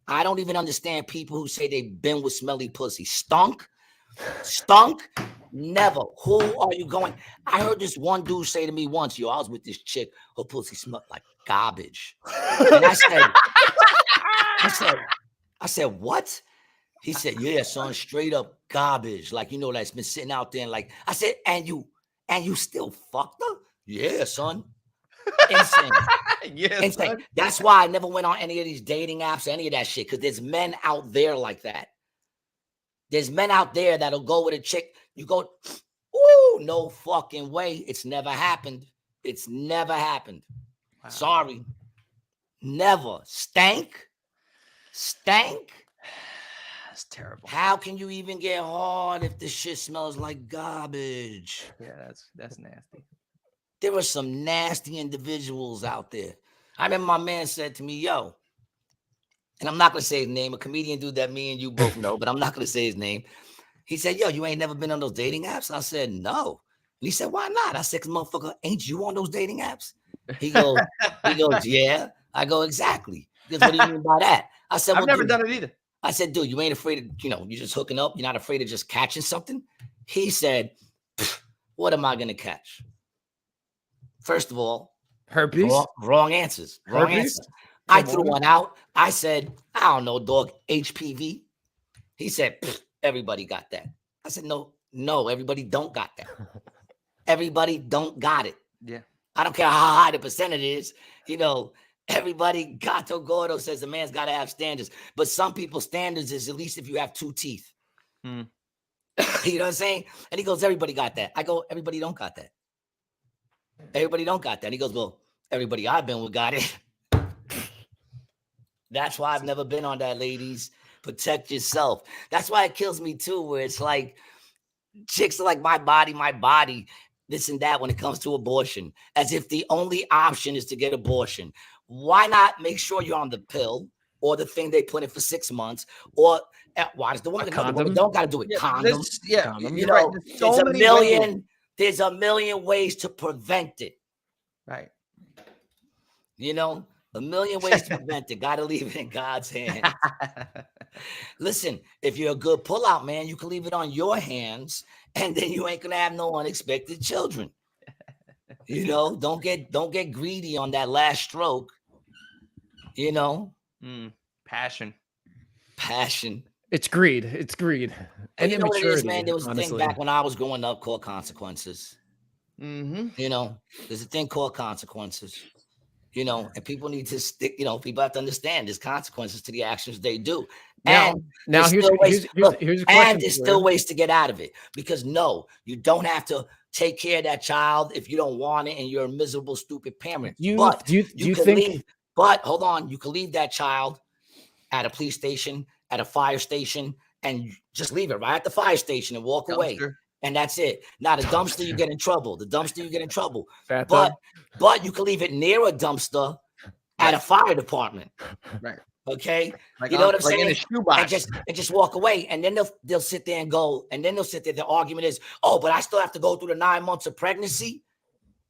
I don't even understand people who say they've been with smelly pussy. Stunk? Never. Who are you going? I heard this one dude say to me once, yo, I was with this chick, her pussy smelled like garbage. And I said, what? He said, yeah, son, straight up garbage. Like, you know, that's been sitting out there. And like, I said, and you still fucked her? Yeah, son. Insane. Yes, Insane. son. That's why I never went on any of these dating apps or any of that shit. Because there's men out there like that. There's men out there that'll go with a chick. You go, ooh, no fucking way. It's never happened. It's never happened. Wow. Sorry. Never. Stank. That's terrible. How can you even get hard if the shit smells like garbage? Yeah, that's nasty. There are some nasty individuals out there. I remember my man said to me, yo, and I'm not going to say his name, a comedian dude that me and you both know, but I'm not going to say his name. He said, yo, you ain't never been on those dating apps? I said, no. And he said, why not? I said, because motherfucker, ain't you on those dating apps? He goes, yeah. I go, exactly. Because what do you mean by that? I said, I've never done it either. I said, dude, you ain't afraid of, you're just hooking up. You're not afraid of just catching something. He said, what am I going to catch? First of all, herpes. Wrong answers. Wrong answers. I threw one out. I said, I don't know, dog, HPV. He said, everybody got that. I said, no, everybody don't got that. Everybody don't got it. Yeah. I don't care how high the percentage is. Everybody gato gordo says the man's got to have standards. But some people's standards is at least if you have 2 teeth. You know what I'm saying? And he goes, everybody got that. I go, everybody don't got that. Everybody don't got that. And he goes, well, everybody I've been with got it. That's why I've never been on that, ladies. Protect yourself. That's why it kills me too, where it's like chicks are like my body, this and that when it comes to abortion, as if the only option is to get abortion. Why not make sure you're on the pill or the thing they put in for 6 months? Or why does the woman don't got to do it? Condom. Condom. You know, there's a million ways to prevent it. Right. A million ways to prevent it. Got to leave it in God's hands. Listen, if you're a good pullout, man, you can leave it on your hands, and then you ain't gonna have no unexpected children. Don't get greedy on that last stroke. Passion. It's greed. And you know what it is, man? There was a thing back when I was growing up called consequences. Mm-hmm. There's a thing called consequences. And people need to stick, people have to understand there's consequences to the actions they do. Now here's a question. And there's still ways to get out of it, because no, you don't have to take care of that child if you don't want it and you're a miserable, stupid parent. Do you think hold on, you can leave that child at a police station, at a fire station, and just leave it right at the fire station and walk away. And that's it. Now, the dumpster, you get in trouble. But you can leave it near a dumpster at a fire department. Right. Okay. Like you know what I'm saying? saying? In a shoebox. And just walk away. And then they'll sit there and go. And then they'll sit there. The argument is, oh, but I still have to go through the 9 months of pregnancy.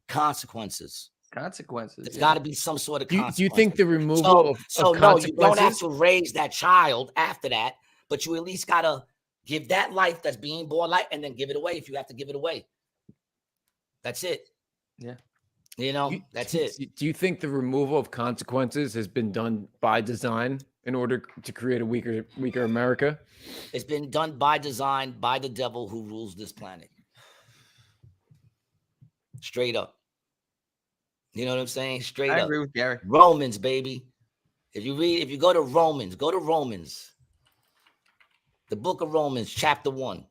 Consequences. There's got to be some sort of consequence. Do you think the removal of consequences? You don't have to raise that child after that, but you at least got to give that life that's being born life, and then give it away if you have to give it away. That's it. Yeah. That's it. Do you think the removal of consequences has been done by design in order to create a weaker America? It's been done by design by the devil who rules this planet. Straight up. You know what I'm saying? Straight up. I agree with Gary. Romans, baby. If you go to Romans, the book of Romans, chapter 1.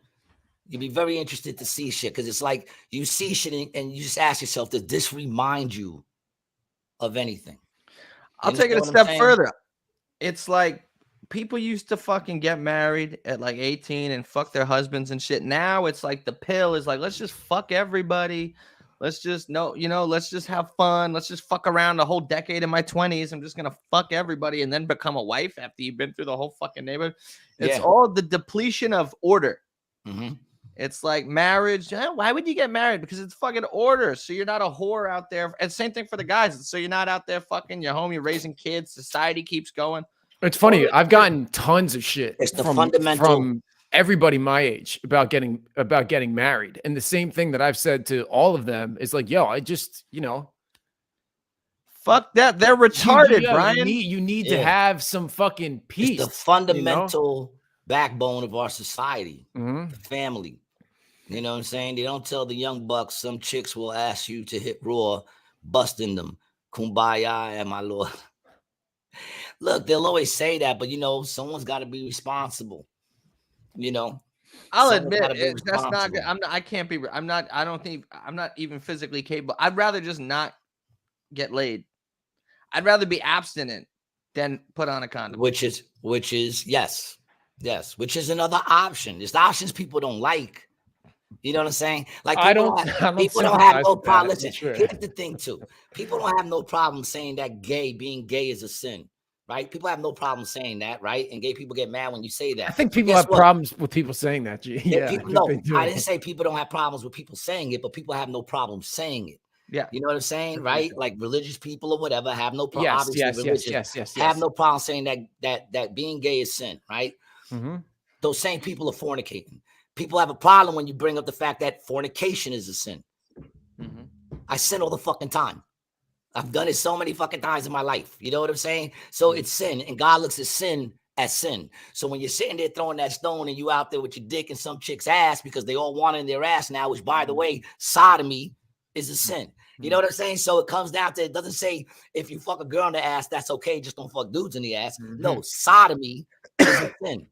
You'll be very interested to see shit, because it's like you see shit and you just ask yourself, does this remind you of anything? I'll take it a step further. It's like people used to fucking get married at like 18 and fuck their husbands and shit. Now it's like the pill is like, let's just fuck everybody. Let's just let's just have fun. Let's just fuck around the whole decade in my 20s. I'm just gonna fuck everybody and then become a wife after you've been through the whole fucking neighborhood. It's all the depletion of order. Mm-hmm. It's like marriage. Why would you get married? Because it's fucking order. So you're not a whore out there. And same thing for the guys. So you're not out there fucking. You're home. You're raising kids. Society keeps going. It's funny. I've gotten tons of shit from everybody my age about getting married, and the same thing that I've said to all of them is like, yo, I just fuck that. They're retarded, Brian. You need to have some fucking peace. It's the fundamental backbone of our society, the family. You know what I'm saying? They don't tell the young bucks some chicks will ask you to hit raw, busting them. Kumbaya, my lord. Look, they'll always say that, but someone's got to be responsible. I'll admit that's not good. I'm not even physically capable. I'd rather just not get laid. I'd rather be abstinent than put on a condom. Which is yes, which is another option. It's the options people don't like. You know what I'm saying? Like people don't have no problem. Listen, here's the thing too. People don't have no problem saying that being gay is a sin. Right? People have no problem saying that, right? And gay people get mad when you say that. I think people have problems with people saying that, G. Yeah, I didn't say people don't have problems with people saying it, but people have no problem saying it. Yeah. You know what I'm saying? Right? Like religious people or whatever have no problem. Yes. Have no problem saying that being gay is sin, right? Mm-hmm. Those same people are fornicating. People have a problem when you bring up the fact that fornication is a sin. Mm-hmm. I sin all the fucking time. I've done it so many fucking times in my life. You know what I'm saying? So it's sin, and God looks at sin as sin. So when you're sitting there throwing that stone and you out there with your dick in some chick's ass because they all want it in their ass now, which by the way, sodomy is a sin. You know what I'm saying? So it comes down to, it doesn't say if you fuck a girl in the ass, that's okay. Just don't fuck dudes in the ass. No, sodomy is a sin.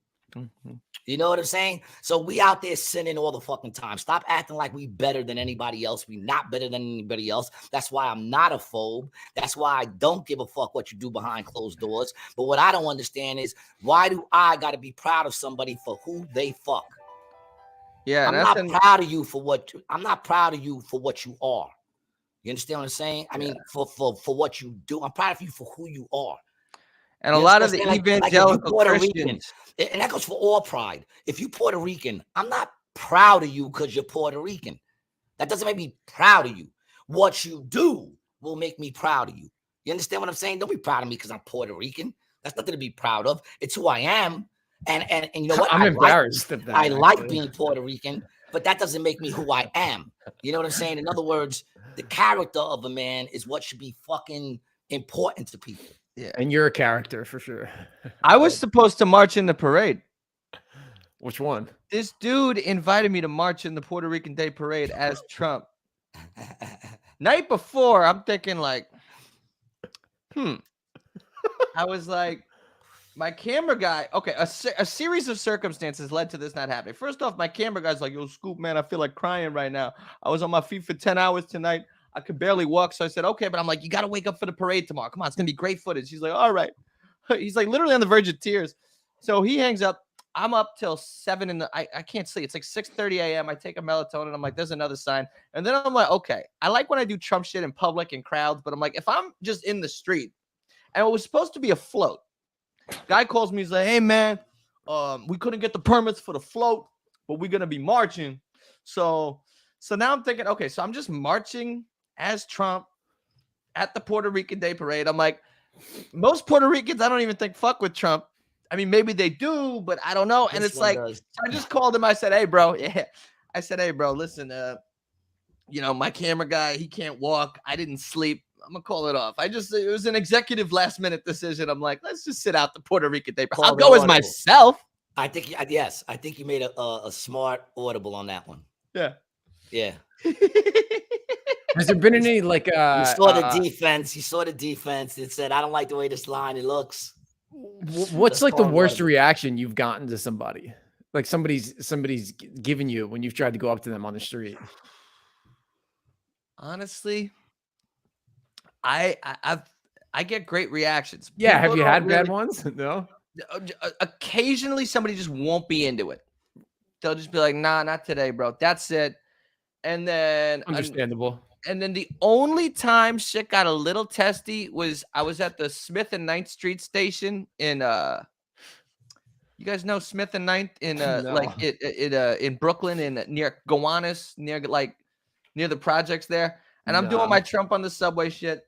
You know what I'm saying? So we out there sinning all the fucking time. Stop acting like we better than anybody else. We not better than anybody else. That's why I'm not a phobe. That's why I don't give a fuck what you do behind closed doors. But what I don't understand is, why do I got to be proud of somebody for who they fuck? Yeah, I'm not proud of you for what you are. You understand what I'm saying? I mean, for what you do. I'm proud of you for who you are. And a lot of the evangelical Christians, and that goes for all pride. If you Puerto Rican, I'm not proud of you because you're Puerto Rican. That doesn't make me proud of you. What you do will make me proud of you. You understand what I'm saying? Don't be proud of me because I'm Puerto Rican. That's nothing to be proud of. It's who I am. And you know what? I'm embarrassed of that. I like being Puerto Rican, but that doesn't make me who I am. You know what I'm saying? In other words, the character of a man is what should be fucking important to people. Yeah, and you're a character for sure. I was supposed to march in the parade. Which one? This dude invited me to march in the Puerto Rican Day Parade as Trump. Night before, I'm thinking like, I was like, my camera guy. Okay, a series of circumstances led to this not happening. First off, my camera guy's like, yo, Scoop, man, I feel like crying right now. I was on my feet for 10 hours tonight. I could barely walk. So I said, okay, but I'm like, you got to wake up for the parade tomorrow. Come on, it's going to be great footage. He's like, all right. He's like literally on the verge of tears. So he hangs up. I'm up till 7 I can't sleep. It's like 6:30 a.m. I take a melatonin. I'm like, there's another sign. And then I'm like, okay, I like when I do Trump shit in public and crowds, but I'm like, if I'm just in the street and it was supposed to be a float, guy calls me, he's like, hey man, we couldn't get the permits for the float, but we're going to be marching. So now I'm thinking, okay, so I'm just marching as Trump at the Puerto Rican Day Parade. I'm like, most Puerto Ricans, I don't even think fuck with Trump. I mean, maybe they do, but I don't know. And it's like, so I just called him. I said, hey, bro. Yeah. I said, hey, bro, listen, my camera guy, he can't walk. I didn't sleep. gonna call it off. It was an executive last minute decision. I'm like, let's just sit out the Puerto Rican Day. I'll go as myself. I think yes, I think you made a smart audible on that one. Yeah. Yeah. Has there been any like you saw the defense? You saw the defense. It said, "I don't like the way this line it looks." What's like the worst reaction you've gotten to somebody? Like somebody's given you when you've tried to go up to them on the street? Honestly, I get great reactions. Yeah, People have you don't had bad really- ones? No. Occasionally, somebody just won't be into it. They'll just be like, "Nah, not today, bro. That's it." And then Understandable. And then the only time shit got a little testy was I was at the Smith and 9th Street station in you guys know Smith and 9th in like in Brooklyn in near Gowanus, near the projects there. And I'm doing my Trump on the subway shit.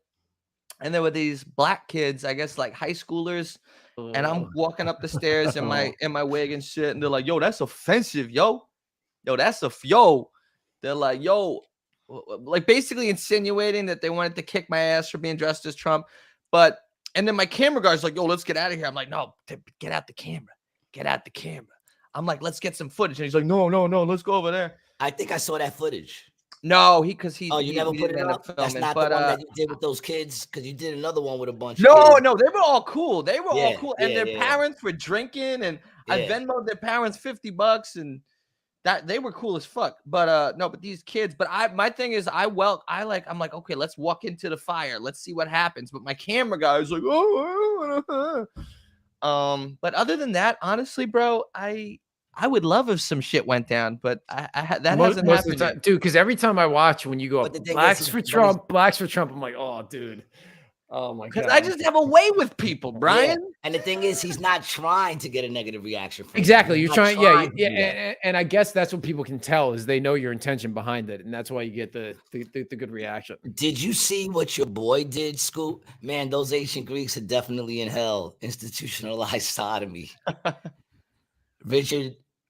And there were these black kids, I guess like high schoolers, and I'm walking up the stairs in my wig and shit, and they're like, "Yo, that's offensive, yo. They're like, "Yo," like basically insinuating that they wanted to kick my ass for being dressed as Trump. And then my camera guy's like, "Yo, let's get out of here." I'm like, "No, get out the camera. Get out the camera." I'm like, "Let's get some footage." And he's like, "No, let's go over there." I think I saw that footage. No, because he. Oh, you never put it up. That's not the one that you did with those kids, because you did another one with a bunch. No, they were all cool. They were all cool, and their parents were drinking, and I Venmoed their parents $50, and that they were cool as fuck. But no, but these kids. But my thing is, I'm like, okay, let's walk into the fire. Let's see what happens. But my camera guy is like, oh. But other than that, honestly, bro, I would love if some shit went down, but that hasn't happened yet. Dude, because every time I watch when you go blacks for Trump, I'm like, oh, dude. Oh my god. Because I just have a way with people, Brian. Yeah. And the thing is, he's not trying to get a negative reaction from exactly. You're trying, and I guess that's what people can tell is they know your intention behind it, and that's why you get the good reaction. Did you see what your boy did, Scoop? Man, those ancient Greeks are definitely in hell. Institutionalized sodomy.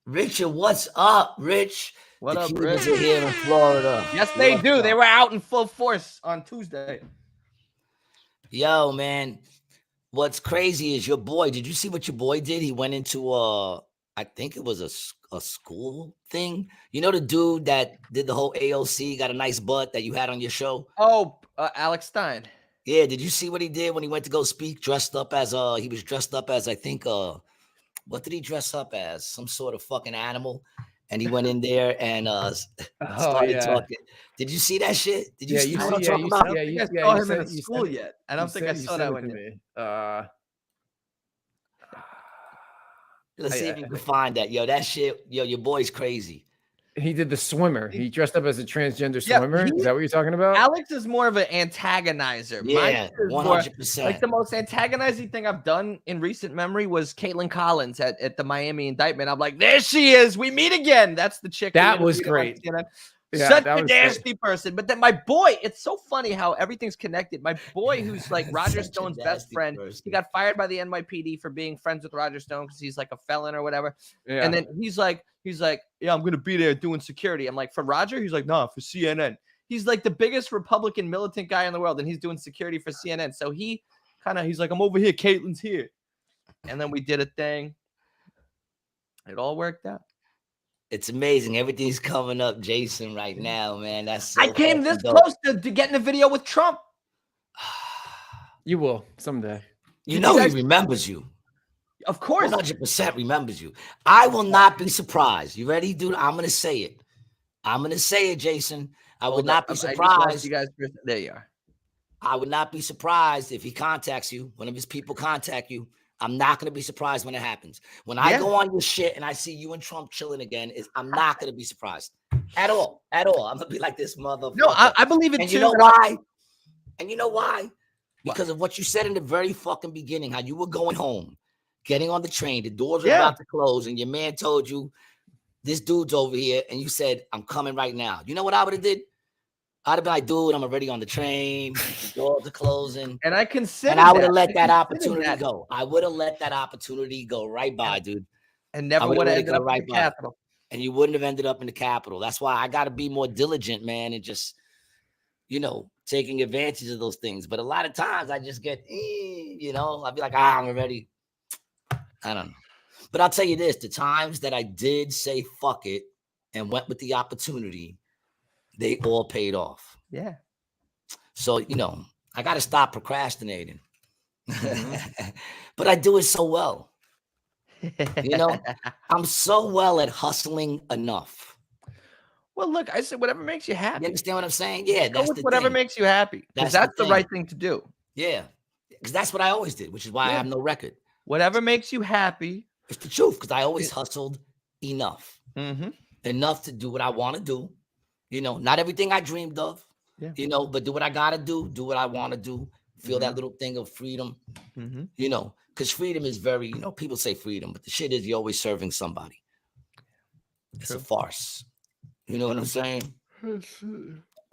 Richard, what's up, Rich? What up, Cubans Rich? are here in Florida. Yes, they do. They were out in full force on Tuesday. Yo, man, what's crazy is your boy. Did you see what your boy did? He went into I think it was a school thing. You know the dude that did the whole AOC, got a nice butt that you had on your show? Oh, Alex Stein. Yeah, did you see what he did when he went to go speak? Dressed up as he was dressed up as, I think what did he dress up as? Some sort of fucking animal. And he went in there and started talking. Did you see that shit? Did you see what I'm talking about? I don't think I saw him in school yet. I don't think I saw that one yet. Let's see if you can find that. Yo, that shit, your boy's crazy. He did the swimmer. He dressed up as a transgender swimmer. Is that what you're talking about? Alex is more of an antagonizer. Yeah, 100%. Like the most antagonizing thing I've done in recent memory was Caitlin Collins at the Miami Indictment. I'm like, there she is. We meet again. That's the chick. That was great. Yeah, such a nasty person. But then my boy, it's so funny how everything's connected. My boy, who's like Roger Stone's best friend, he got fired by the NYPD for being friends with Roger Stone because he's like a felon or whatever. Yeah. And then he's like, yeah, I'm gonna be there doing security. I'm like, for Roger? He's like, no, for CNN. He's like the biggest Republican militant guy in the world, and he's doing security for CNN. So he's like, I'm over here, Caitlin's here. And then we did a thing. It all worked out. It's amazing. Everything's coming up, Jason, right now, man. That's so I came this close to getting a video with Trump. You will someday. You know he remembers you. Of course. 100% remembers you. I will not be surprised. You ready, dude? I'm going to say it. I'm going to say it, Jason. I will not be surprised. You guys, there you are. I would not be surprised if he contacts you, one of his people contact you. I'm not going to be surprised when it happens. When I go on your shit and I see you and Trump chilling again, I'm not going to be surprised at all. I'm going to be like this motherfucker. No, I believe it too. You know why? And you know why? Because of what you said in the very fucking beginning, how you were going home, getting on the train, the doors were about to close, and your man told you, this dude's over here, and you said, I'm coming right now. You know what I would have did? I'd have been like, dude, I'm already on the train. The doors are closing. And I considered And I would have let that opportunity go. I would have let that opportunity go right by, dude. And never would have ended up in the Capitol. And you wouldn't have ended up in the Capitol. That's why I got to be more diligent, man, and just you know, taking advantage of those things. But a lot of times I just get, you know, I'll be like, I'm ready. I don't know. But I'll tell you this, the times that I did say fuck it and went with the opportunity, they all paid off. Yeah. So, you know, I got to stop procrastinating. But I do it so well. You know, I'm so well at hustling enough. Well, look, I said whatever makes you happy. You understand what I'm saying? Yeah, Go with whatever makes you happy. Because that's the right thing to do. Yeah, because that's what I always did, which is why I have no record. Whatever makes you happy. It's the truth, because I always hustled enough. Enough to do what I want to do. You know, not everything I dreamed of. You know, but do what I got to do what I want to do. Feel that little thing of freedom. You know, because freedom is very, you know, people say freedom, but the shit is you're always serving somebody. It's a farce. You know what I'm saying?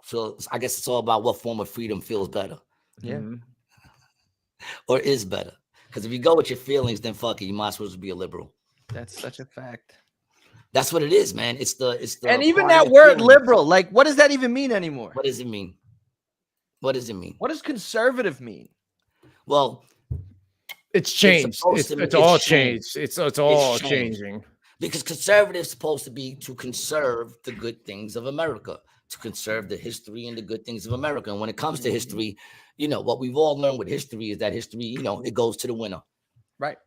So I guess it's all about what form of freedom feels better. Yeah. Or is better. Because if you go with your feelings, then fuck it, you might as well just be a liberal. That's such a fact. That's what it is, man. It's the and even that word feelings. Liberal, like what does that even mean anymore? What does it mean? What does it mean? What does conservative mean? Well, it's changed. It's all changed. It's all changing. Because conservative is supposed to be to conserve the good things of America, to conserve the history and the good things of America. And when it comes to history, you know, what we've all learned with history is that history, you know, it goes to the winner. Right.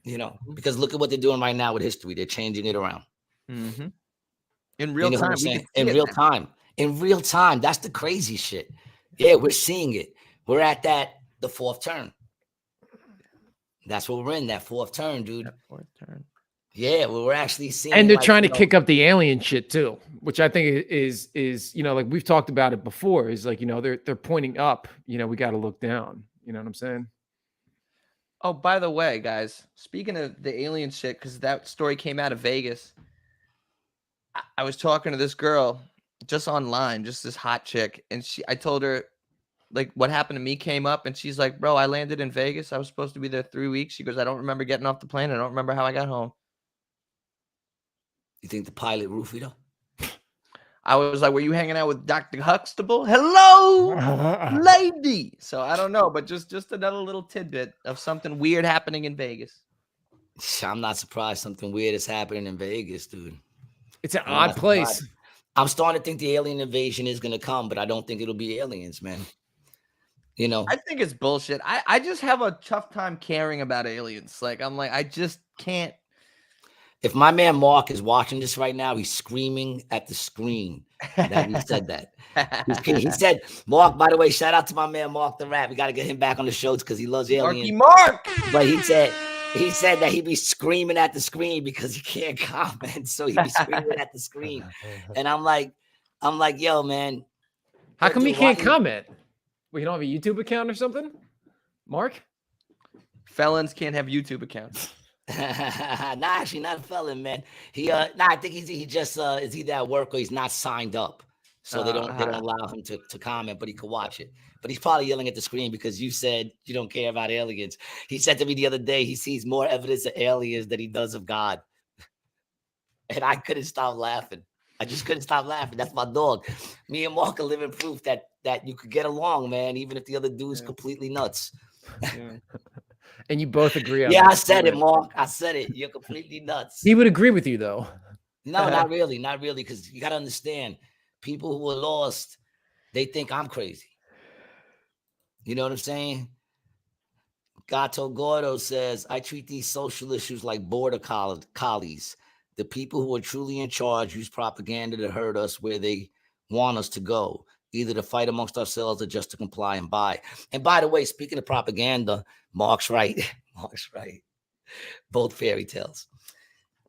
You know, because look at what they're doing right now with history. They're changing it around. In real time. In real time. That's the crazy shit. Yeah, we're seeing it. We're at the fourth turn. That's what we're in, that fourth turn, dude. That fourth turn. Yeah, we're actually seeing. And they're trying to kick up the alien shit too, which I think is you know, like we've talked about it before. Is like, you know, they're pointing up. You know, we got to look down. You know what I'm saying? Oh, by the way, guys, speaking of the alien shit, because that story came out of Vegas. I was talking to this girl just online, just this hot chick, and I told her like what happened to me came up, and she's like, "Bro, I landed in Vegas. I was supposed to be there 3 weeks." She goes, "I don't remember getting off the plane. I don't remember how I got home." You think the pilot roofied her? I was like, "Were you hanging out with Dr. Huxtable?" Hello, lady. So I don't know, but just another little tidbit of something weird happening in Vegas. I'm not surprised something weird is happening in Vegas, dude. It's an odd place. I'm starting to think the alien invasion is going to come, but I don't think it'll be aliens, man. You know, I think it's bullshit. I just have a tough time caring about aliens. Like, I'm like, I just can't. If my man Mark is watching this right now, he's screaming at the screen that he said that. He said, Mark, by the way, shout out to my man Mark the Rat. We got to get him back on the show because he loves aliens. Mark! But he said that he'd be screaming at the screen because he can't comment. So he'd be screaming at the screen. And I'm like, yo, man. How come he can't comment? Well, you don't have a YouTube account or something? Mark? Felons can't have YouTube accounts. Nah, actually not a felon, man. I think he just is either at work or he's not signed up. So they don't allow him to comment, but he could watch it. But he's probably yelling at the screen because you said you don't care about aliens. He said to me the other day he sees more evidence of aliens than he does of God. And I couldn't stop laughing. I just couldn't stop laughing. That's my dog. Me and Mark are living proof that you could get along, man, even if the other dude's completely nuts. Yeah. And you both agree on that. I said it, Mark. I said it. You're completely nuts. He would agree with you, though. No, not really. Not really, because you got to understand, people who are lost, they think I'm crazy. You know what I'm saying? Gato Gordo says, I treat these social issues like border collies. The people who are truly in charge use propaganda to hurt us where they want us to go, either to fight amongst ourselves or just to comply and buy. And by the way, speaking of propaganda, Mark's right. Mark's right. Both fairy tales.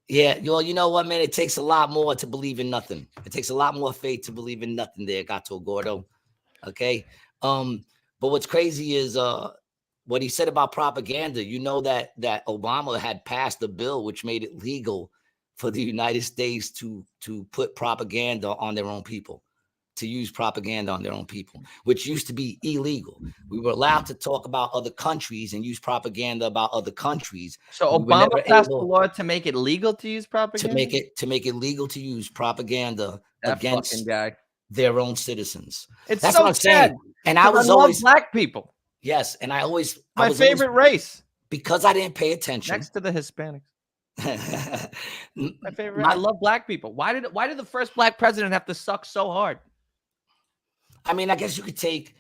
Yeah, you know what, man? It takes a lot more to believe in nothing. It takes a lot more faith to believe in nothing there, Gato Gordo. Okay? But what's crazy is what he said about propaganda. You know that Obama had passed a bill which made it legal for the United States to put propaganda on their own people, to use propaganda on their own people, which used to be illegal. We were allowed to talk about other countries and use propaganda about other countries. So Obama passed a law to make it legal to use propaganda? To make it legal to use propaganda that against fucking guy. their own citizens. It's That's so what I'm sad. saying. And I was love always black people. yes, and I was My favorite race. because I didn't pay attention. Next to the Hispanics. My favorite. My- I love black people. Why did the first black president have to suck so hard? I mean, I guess you could take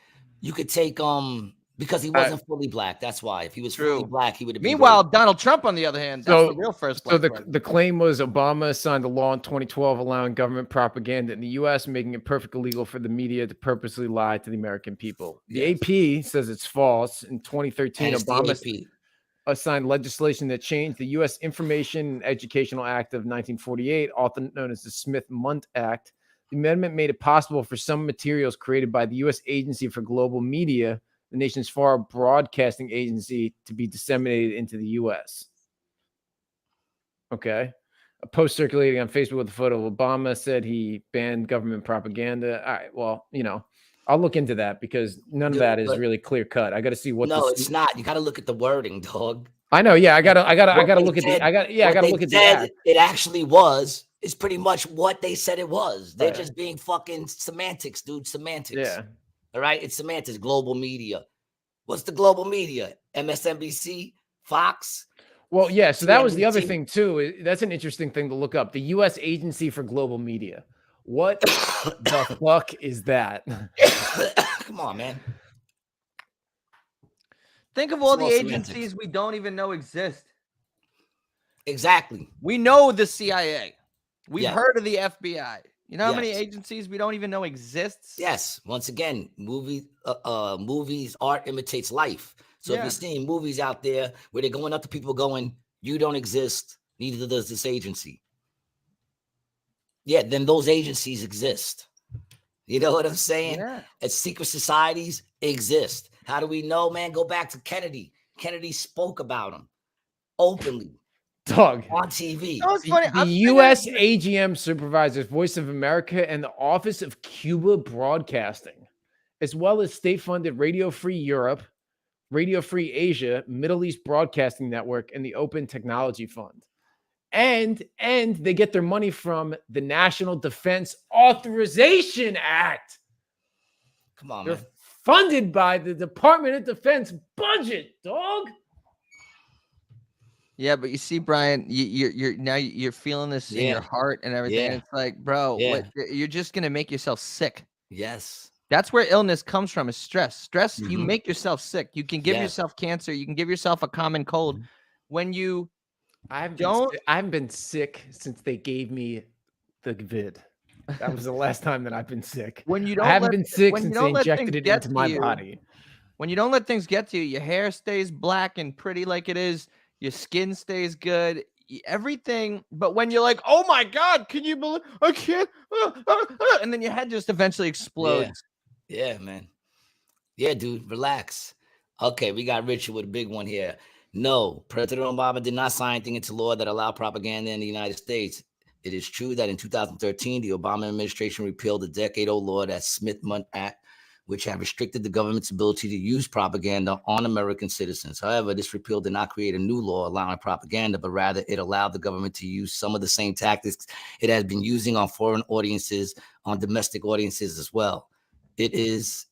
because he wasn't fully black. That's why. If he was fully black, he would have been. Meanwhile, Donald Trump, on the other hand, that's the real first black president. The claim was Obama signed a law in 2012 allowing government propaganda in the U.S., making it perfectly illegal for the media to purposely lie to the American people. The AP says it's false. In 2013, Obama signed legislation that changed the U.S. Information and Educational Act of 1948, often known as the Smith-Mundt Act. The amendment made it possible for some materials created by the U.S. Agency for Global Media, the nation's foreign broadcasting agency, to be disseminated into the U.S. Okay. A post circulating on Facebook with a photo of Obama said he banned government propaganda. All right. Well, I'll look into that because none of that is really clear cut. I got to see what. No, it's not. You got to look at the wording, dog. I know. Yeah, I gotta look at the. I gotta look at the act. It actually is pretty much what they said it was. They're just being fucking semantics, dude. Semantics. Yeah. All right. It's semantics. Global media. What's the global media? MSNBC, Fox. Well, yeah. So that was the other thing too. That's an interesting thing to look up. The U.S. Agency for Global Media. What the fuck is that? Come on, man. Think of all the agencies we don't even know exist. Exactly. We know the CIA. We've heard of the FBI. You know how many agencies we don't even know exists? Yes. Once again, movies, art imitates life. So if you're seeing movies out there where they're going up to people going, you don't exist, neither does this agency. Yeah, then those agencies exist. You know what I'm saying? Yeah. And secret societies exist. How do we know, man? Go back to Kennedy. Kennedy spoke about him openly. Dog. On TV. Oh, it's funny. The U.S. AGM supervises Voice of America and the Office of Cuba Broadcasting, as well as state-funded Radio Free Europe, Radio Free Asia, Middle East Broadcasting Network, and the Open Technology Fund. And they get their money from the National Defense Authorization Act. Come on, They're man. funded by the Department of Defense budget, dog. Yeah, but you see, Brian, you're feeling this in your heart and everything. Yeah. It's like, bro, you're just gonna make yourself sick. Yes. That's where illness comes from, is stress. Stress, you make yourself sick. You can give yourself cancer. You can give yourself a common cold. When you I haven't been sick since they gave me the vid. That was the last time that I've been sick. When you don't, I haven't been sick since they injected it into my body. When you don't let things get to you, your hair stays black and pretty like it is. Your skin stays good. Everything. But when you're like, oh my God, can you believe I can't? And then your head just eventually explodes. Yeah, man. Yeah, dude, relax. Okay, we got Richard with a big one here. No, President Obama did not sign anything into law that allowed propaganda in the United States. It is true that in 2013, the Obama administration repealed the decade-old law, that Smith-Mundt Act, which had restricted the government's ability to use propaganda on American citizens. However, this repeal did not create a new law allowing propaganda, but rather it allowed the government to use some of the same tactics it has been using on foreign audiences, on domestic audiences as well. It is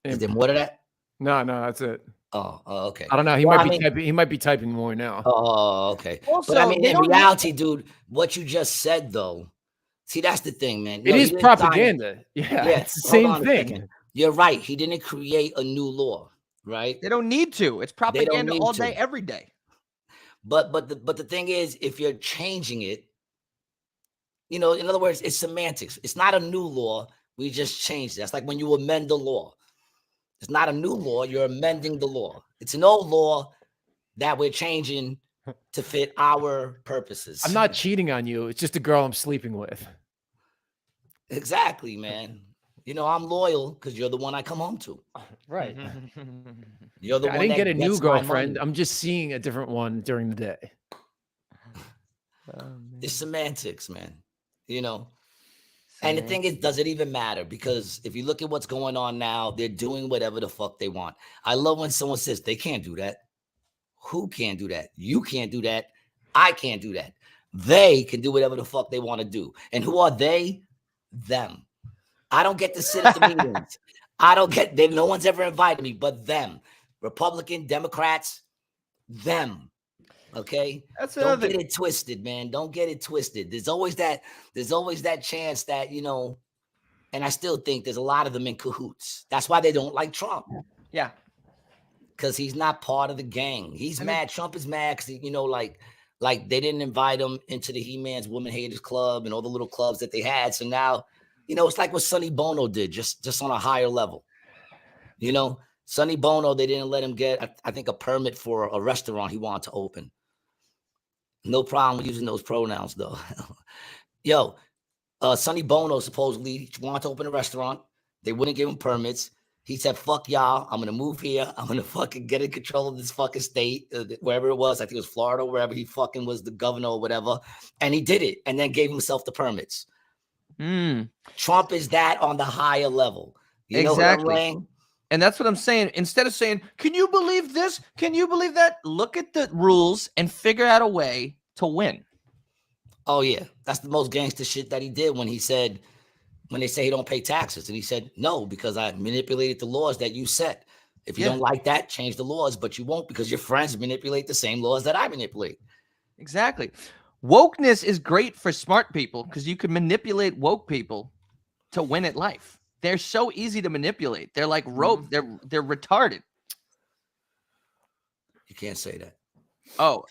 there more to that? No, that's it. Oh, okay. I don't know. He might be typing more now. Oh, okay. Also, but I mean, in reality, dude, what you just said, though, see, that's the thing, man. It is propaganda. Yeah, it's the same thing. You're right. He didn't create a new law, right? They don't need to. It's propaganda all day, every day. But the thing is, if you're changing it, in other words, it's semantics. It's not a new law. We just changed it. That's like when you amend the law. It's not a new law. You're amending the law. It's an old law that we're changing to fit our purposes. I'm not cheating on you. It's just a girl I'm sleeping with. Exactly, man. I'm loyal because you're the one I come home to. Right. You're the one. I didn't get a new girlfriend. I'm just seeing a different one during the day. It's semantics, man. And the thing is, does it even matter? Because if you look at what's going on now, they're doing whatever the fuck they want. I love when someone says they can't do that. Who can't do that? You can't do that. I can't do that. They can do whatever the fuck they want to do. And who are they? Them. I don't get to sit at the meetings. No one's ever invited me, but them. Republican, Democrats, them. Okay. Don't get it twisted, man. Don't get it twisted. There's always that chance that, you know, and I still think there's a lot of them in cahoots. That's why they don't like Trump. Yeah. Because he's not part of the gang. He's mad. Trump is mad because, you know, like they didn't invite him into the He-Man's Woman Haters Club and all the little clubs that they had. So now, you know, it's like what Sonny Bono did, just on a higher level. You know, Sonny Bono, they didn't let him get, I think, a permit for a restaurant he wanted to open. No problem using those pronouns, though. Yo, Sonny Bono supposedly wanted to open a restaurant. They wouldn't give him permits. He said, fuck y'all. I'm going to move here. I'm going to fucking get in control of this fucking state, wherever it was. I think it was Florida, wherever he fucking was the governor or whatever. And he did it and then gave himself the permits. Trump is that on the higher level. You know what I'm saying? And that's what I'm saying. Instead of saying, can you believe this? Can you believe that? Look at the rules and figure out a way to win. Oh, yeah. That's the most gangster shit that he did when he said, when they say he don't pay taxes. And he said, no, because I manipulated the laws that you set. If you don't like that, change the laws, but you won't because your friends manipulate the same laws that I manipulate. Exactly. Wokeness is great for smart people because you can manipulate woke people to win at life. They're so easy to manipulate. They're like rope. They're retarded. You can't say that. Oh,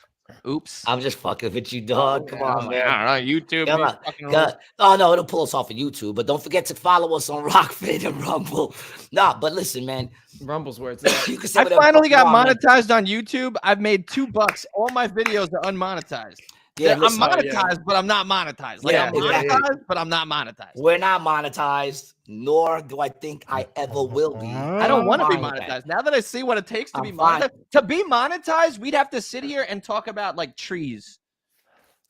oops. I'm just fucking with you, dog. Come on, man. I don't know. YouTube. Oh, no, it'll pull us off of YouTube. But don't forget to follow us on Rockfit and Rumble. Nah, but listen, man. Rumble's where it's at. You can say I finally got monetized on YouTube. I've made $2. All my videos are unmonetized. Yeah, I'm monetized, but I'm not monetized. Like, I'm monetized, but I'm not monetized. We're not monetized, nor do I think I ever will be. I don't want to be monetized. Now that I see what it takes to be monetized, we'd have to sit here and talk about like trees.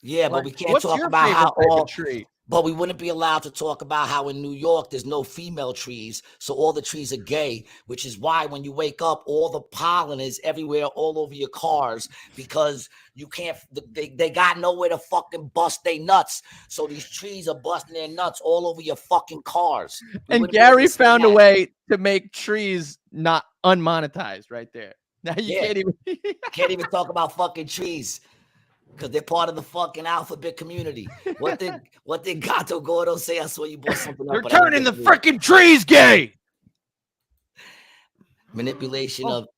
Yeah, but we can't talk about how all tree. But we wouldn't be allowed to talk about how in New York there's no female trees, so all the trees are gay, which is why when you wake up, all the pollen is everywhere, all over your cars, because you can't. They got nowhere to fucking bust their nuts, so these trees are busting their nuts all over your fucking cars. And Gary found a way to make trees not unmonetized right there. Now you can't even talk about fucking trees. Because they're part of the fucking alphabet community. What did Gato Gordo say? I saw you bought something up. They're turning the freaking trees gay. Manipulation of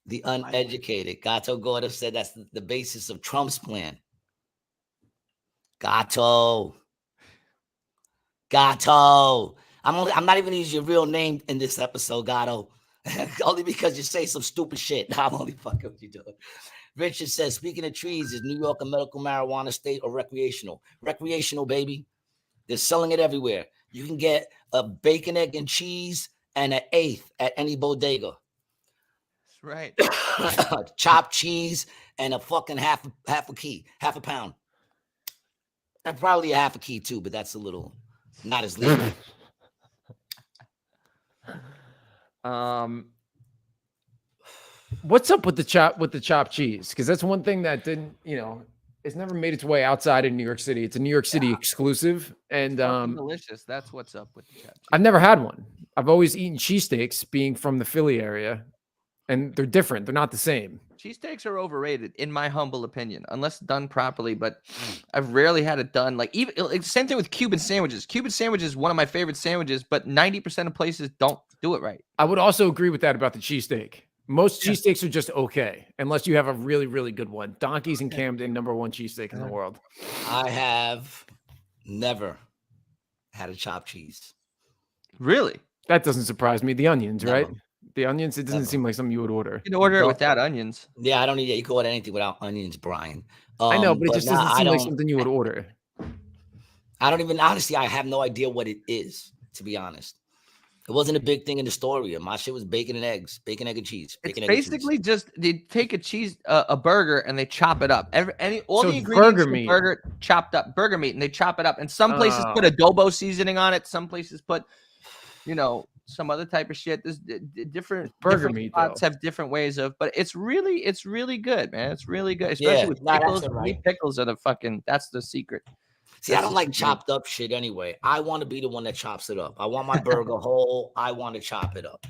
the uneducated. Gato Gordo said that's the basis of Trump's plan. Gato. I'm not even using your real name in this episode, Gato. Only because you say some stupid shit. I'm only fucking with you, dude. Richard says, speaking of trees, is New York a medical marijuana state or recreational? Recreational, baby. They're selling it everywhere. You can get a bacon, egg, and cheese and an eighth at any bodega. That's right. Chopped cheese and a fucking half a pound. And probably a half a key too, but that's a little not as legal. What's up with the chopped cheese? Because that's one thing that didn't, it's never made its way outside of New York City. It's a New York City exclusive, and delicious. That's what's up with the chopped cheese. I've never had one. I've always eaten cheesesteaks, being from the Philly area, and they're different. They're not the same. Cheesesteaks are overrated, in my humble opinion, unless done properly. But I've rarely had it done. Like same thing with Cuban sandwiches. Cuban sandwich is one of my favorite sandwiches, but 90% of places don't do it right. I would also agree with that about the cheesesteak. Most cheesesteaks are just okay, unless you have a really, really good one. Donkey's in Camden, #1 cheesesteak in the world. I have never had a chopped cheese. Really? That doesn't surprise me. The onions, right? The onions, it doesn't seem like something you would order. You can order it without onions. Yeah, I don't need it. You can order anything without onions, Brian. I know, but it just doesn't seem like something you would order. I don't even, honestly, I have no idea what it is, to be honest. It wasn't a big thing in the store. My shit was bacon, egg, and cheese. It's basically just they take a burger and they chop it up. All the ingredients burger meat. Burger chopped up, burger meat, and they chop it up. And some places put adobo seasoning on it. Some places put, some other type of shit. There's different burger meat spots have different ways of, but it's really good, man. It's really good, especially with pickles. Pickles are that's the secret. See, I don't like chopped up shit anyway. I want to be the one that chops it up. I want my burger whole. I want to chop it up.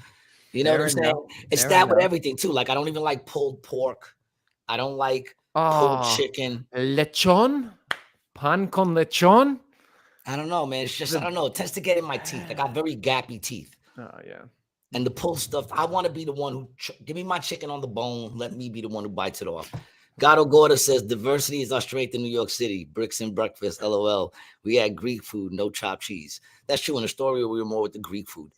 You know what I'm saying? It's that with everything too. Like I don't even like pulled pork. I don't like pulled chicken. Lechon? Pan con lechon? I don't know, man. It's just, I don't know. It tends to get in my teeth. I got very gappy teeth. Oh, yeah. And the pull stuff, I want to be the one who, give me my chicken on the bone. Let me be the one who bites it off. Gato Gorda says, diversity is our strength in New York City. Bricks and breakfast, LOL. We had Greek food, no chopped cheese. That's true. In the story, we were more with the Greek food.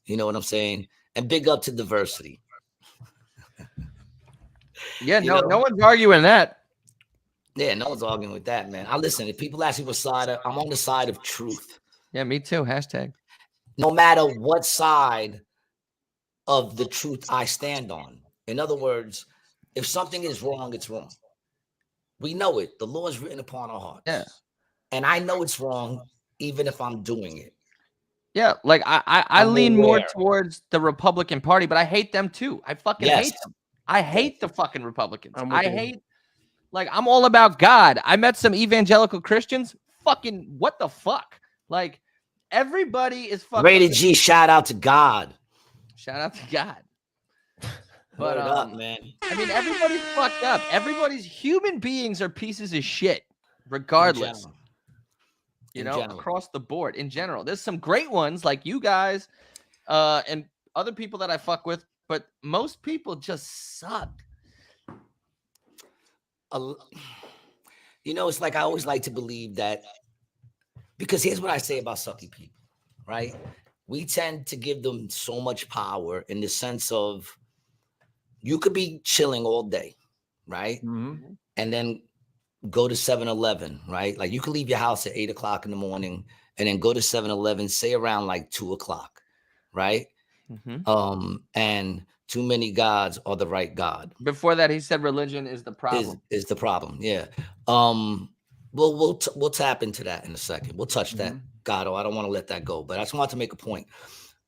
You know what I'm saying? And big up to diversity. Yeah, no one's arguing that. Yeah, no one's arguing with that, man. I listen. If people ask me what side, I'm on the side of truth. Yeah, me too. Hashtag. No matter what side of the truth I stand on. In other words, if something is wrong, it's wrong. We know it. The law is written upon our hearts. Yeah. And I know it's wrong, even if I'm doing it. Yeah, like I lean more towards the Republican Party, but I hate them too. I fucking hate them. I hate the fucking Republicans. I hate. Like, I'm all about God. I met some evangelical Christians. Fucking what the fuck? Like, everybody is fucking. Rated G, shout out to God. Shout out to God. But up, man. I mean, everybody's fucked up. Everybody's human beings are pieces of shit, regardless. You know, across the board in general. There's some great ones like you guys, and other people that I fuck with, but most people just suck. You know, it's like I always like to believe that, because here's what I say about sucky people, right? We tend to give them so much power in the sense of you could be chilling all day, right? Mm-hmm. And then go to 7-Eleven, right? Like you could leave your house at 8 o'clock in the morning and then go to 7-Eleven, say around like 2 o'clock, right? Mm-hmm. And too many gods are the right God. Before that, he said religion is the problem. Is the problem, yeah. We'll tap into that in a second. We'll touch that, Gato. I don't want to let that go, but I just want to make a point.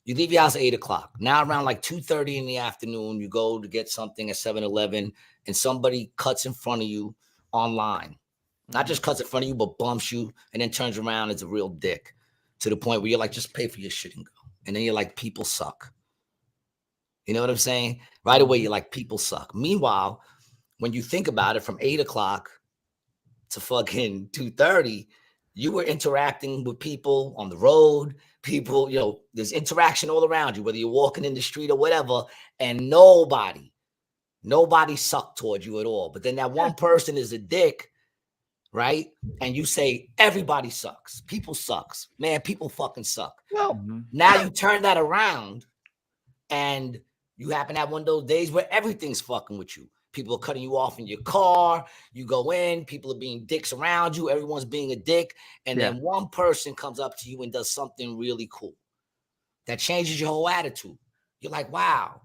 You leave your house at 8 o'clock. Now around like 2:30 in the afternoon, you go to get something at 7-Eleven, and somebody cuts in front of you online. Not just cuts in front of you, but bumps you and then turns around as a real dick to the point where you're like, just pay for your shit and go. And then you're like, people suck. You know what I'm saying? Right away, you're like, people suck. Meanwhile, when you think about it, from 8 o'clock to fucking 2:30, you were interacting with people on the road. People, you know, there's interaction all around you, whether you're walking in the street or whatever, and nobody sucked towards you at all. But then that one person is a dick, right? And you say, everybody sucks. People sucks. Man, people fucking suck. Well, now you turn that around and you happen to have one of those days where everything's fucking with you. People are cutting you off in your car. You go in, people are being dicks around you. Everyone's being a dick. And then one person comes up to you and does something really cool that changes your whole attitude. You're like, wow.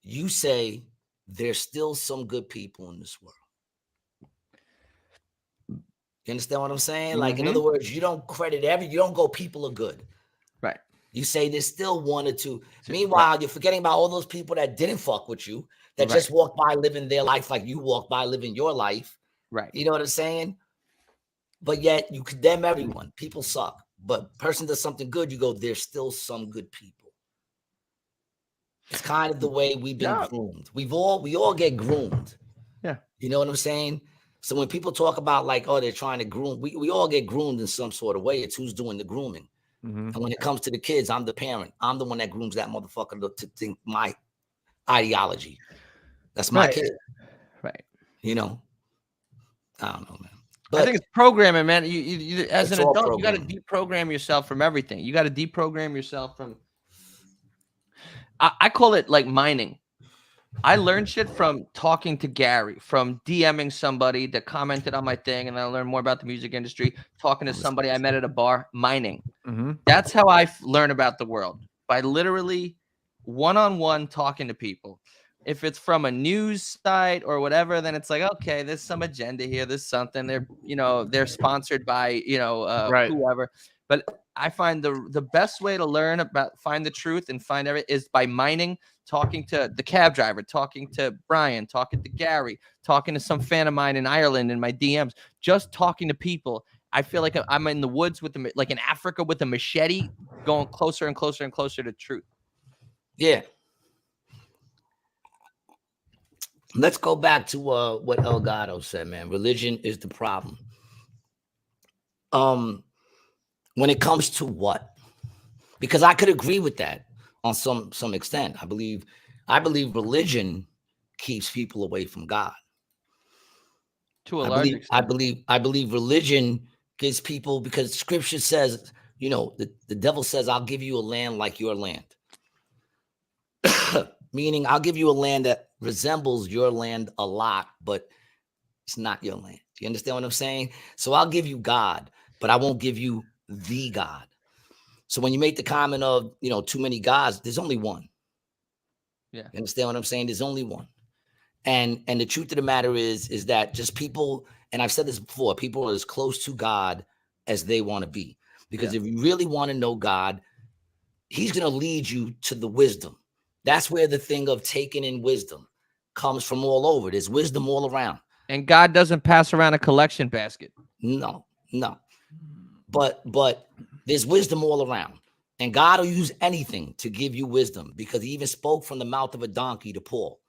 You say there's still some good people in this world. You understand what I'm saying? Like, in other words, you don't credit you don't go, people are good. Right. You say there's still one or two. Meanwhile, you're forgetting about all those people that didn't fuck with you, that just walked by living their life like you walked by living your life. Right. You know what I'm saying? But yet you condemn everyone. People suck. But person does something good, you go, there's still some good people. It's kind of the way we've been groomed. We all get groomed. Yeah. You know what I'm saying? So when people talk about like, oh, they're trying to groom, we all get groomed in some sort of way. It's who's doing the grooming. And when it comes to the kids, I'm the parent. I'm the one that grooms that motherfucker to think my ideology. That's my kid. Right. You know? I don't know, man. But I think it's programming, man. You as an adult, you got to deprogram yourself from everything. You got to deprogram yourself from. I call it like mining. I learned shit from talking to Gary, from DMing somebody that commented on my thing, and I learned more about the music industry, talking to somebody I met at a bar, mining. That's how I learn about the world, by literally one-on-one talking to people. If it's from a news site or whatever, then it's like, okay, there's some agenda here. There's something. They're sponsored by, whoever. But I find the best way to learn about, find the truth and find everything is by mining, talking to the cab driver, talking to Brian, talking to Gary, talking to some fan of mine in Ireland in my DMs, just talking to people I feel like I'm in the woods with like in Africa with a machete, going closer and closer and closer to truth. Yeah. Let's go back to what Elgato said, man. Religion is the problem. When it comes to what? Because I could agree with that on some extent. I believe religion keeps people away from God. To a large extent. I believe religion gives people, because scripture says, the devil says, I'll give you a land like your land. Meaning I'll give you a land that resembles your land a lot, but it's not your land. Do you understand what I'm saying? So I'll give you God, but I won't give you the God. So when you make the comment of, too many gods, there's only one. Yeah. You understand what I'm saying? There's only one. And the truth of the matter is that just people, and I've said this before, people are as close to God as they want to be. Because if you really want to know God, he's going to lead you to the wisdom. That's where the thing of taking in wisdom comes from all over. There's wisdom all around. And God doesn't pass around a collection basket. No. But there's wisdom all around. And God will use anything to give you wisdom, because he even spoke from the mouth of a donkey to Paul.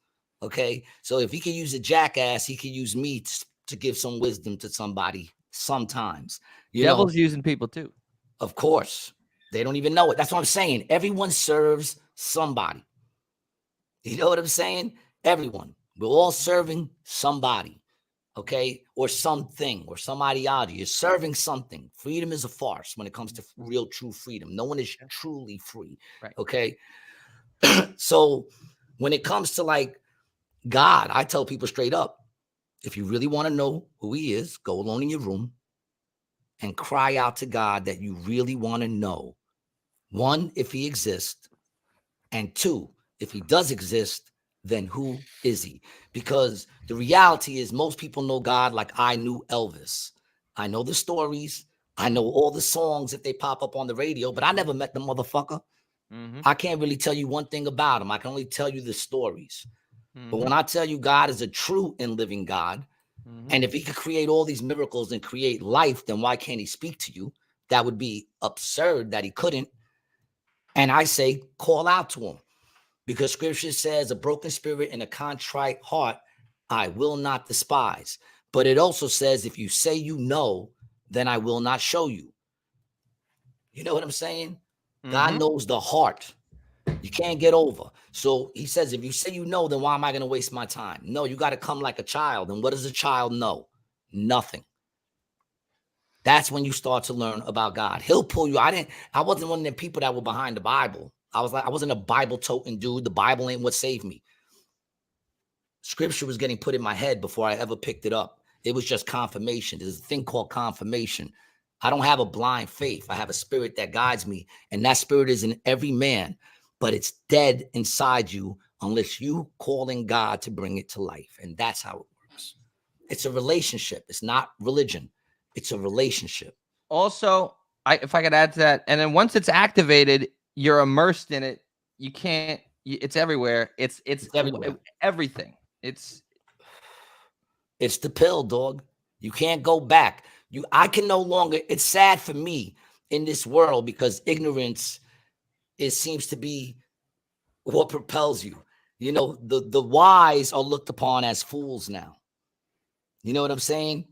Okay? So if he can use a jackass, he can use me to give some wisdom to somebody sometimes. Devil's using people too. Of course. They don't even know it. That's what I'm saying. Everyone serves somebody. You know what I'm saying? Everyone. We're all serving somebody, okay? Or something, or some ideology. You're serving something. Freedom is a farce when it comes to real, true freedom. No one is truly free, okay? So when it comes to like God, I tell people straight up, if you really want to know who he is, go alone in your room and cry out to God that you really want to know. One, if he exists, and two, if he does exist, then who is he? Because the reality is most people know God like I knew Elvis. I know the stories. I know all the songs if they pop up on the radio, but I never met the motherfucker. I can't really tell you one thing about him. I can only tell you the stories. But when I tell you God is a true and living God, and if he could create all these miracles and create life, then why can't he speak to you? That would be absurd that he couldn't. And I say, call out to him. Because scripture says a broken spirit and a contrite heart, I will not despise. But it also says, if you say you know, then I will not show you. You know what I'm saying? God knows the heart. You can't get over. So he says, if you say you know, then why am I going to waste my time? No, you got to come like a child. And what does a child know? Nothing. That's when you start to learn about God. He'll pull you. I wasn't one of the people that were behind the Bible. I wasn't a Bible toting dude. The Bible ain't what saved me. Scripture was getting put in my head before I ever picked it up. It was just confirmation. There's a thing called confirmation. I don't have a blind faith. I have a spirit that guides me. And that spirit is in every man, but it's dead inside you unless you calling God to bring it to life. And that's how it works. It's a relationship. It's not religion. It's a relationship. Also, if I could add to that, and then once it's activated, you're immersed in it. You can't. It's everywhere. It's everywhere. Everything. It's the pill, dog. You can't go back. I can no longer. It's sad for me in this world because ignorance seems to be what propels you. You know, the wise are looked upon as fools now. You know what I'm saying?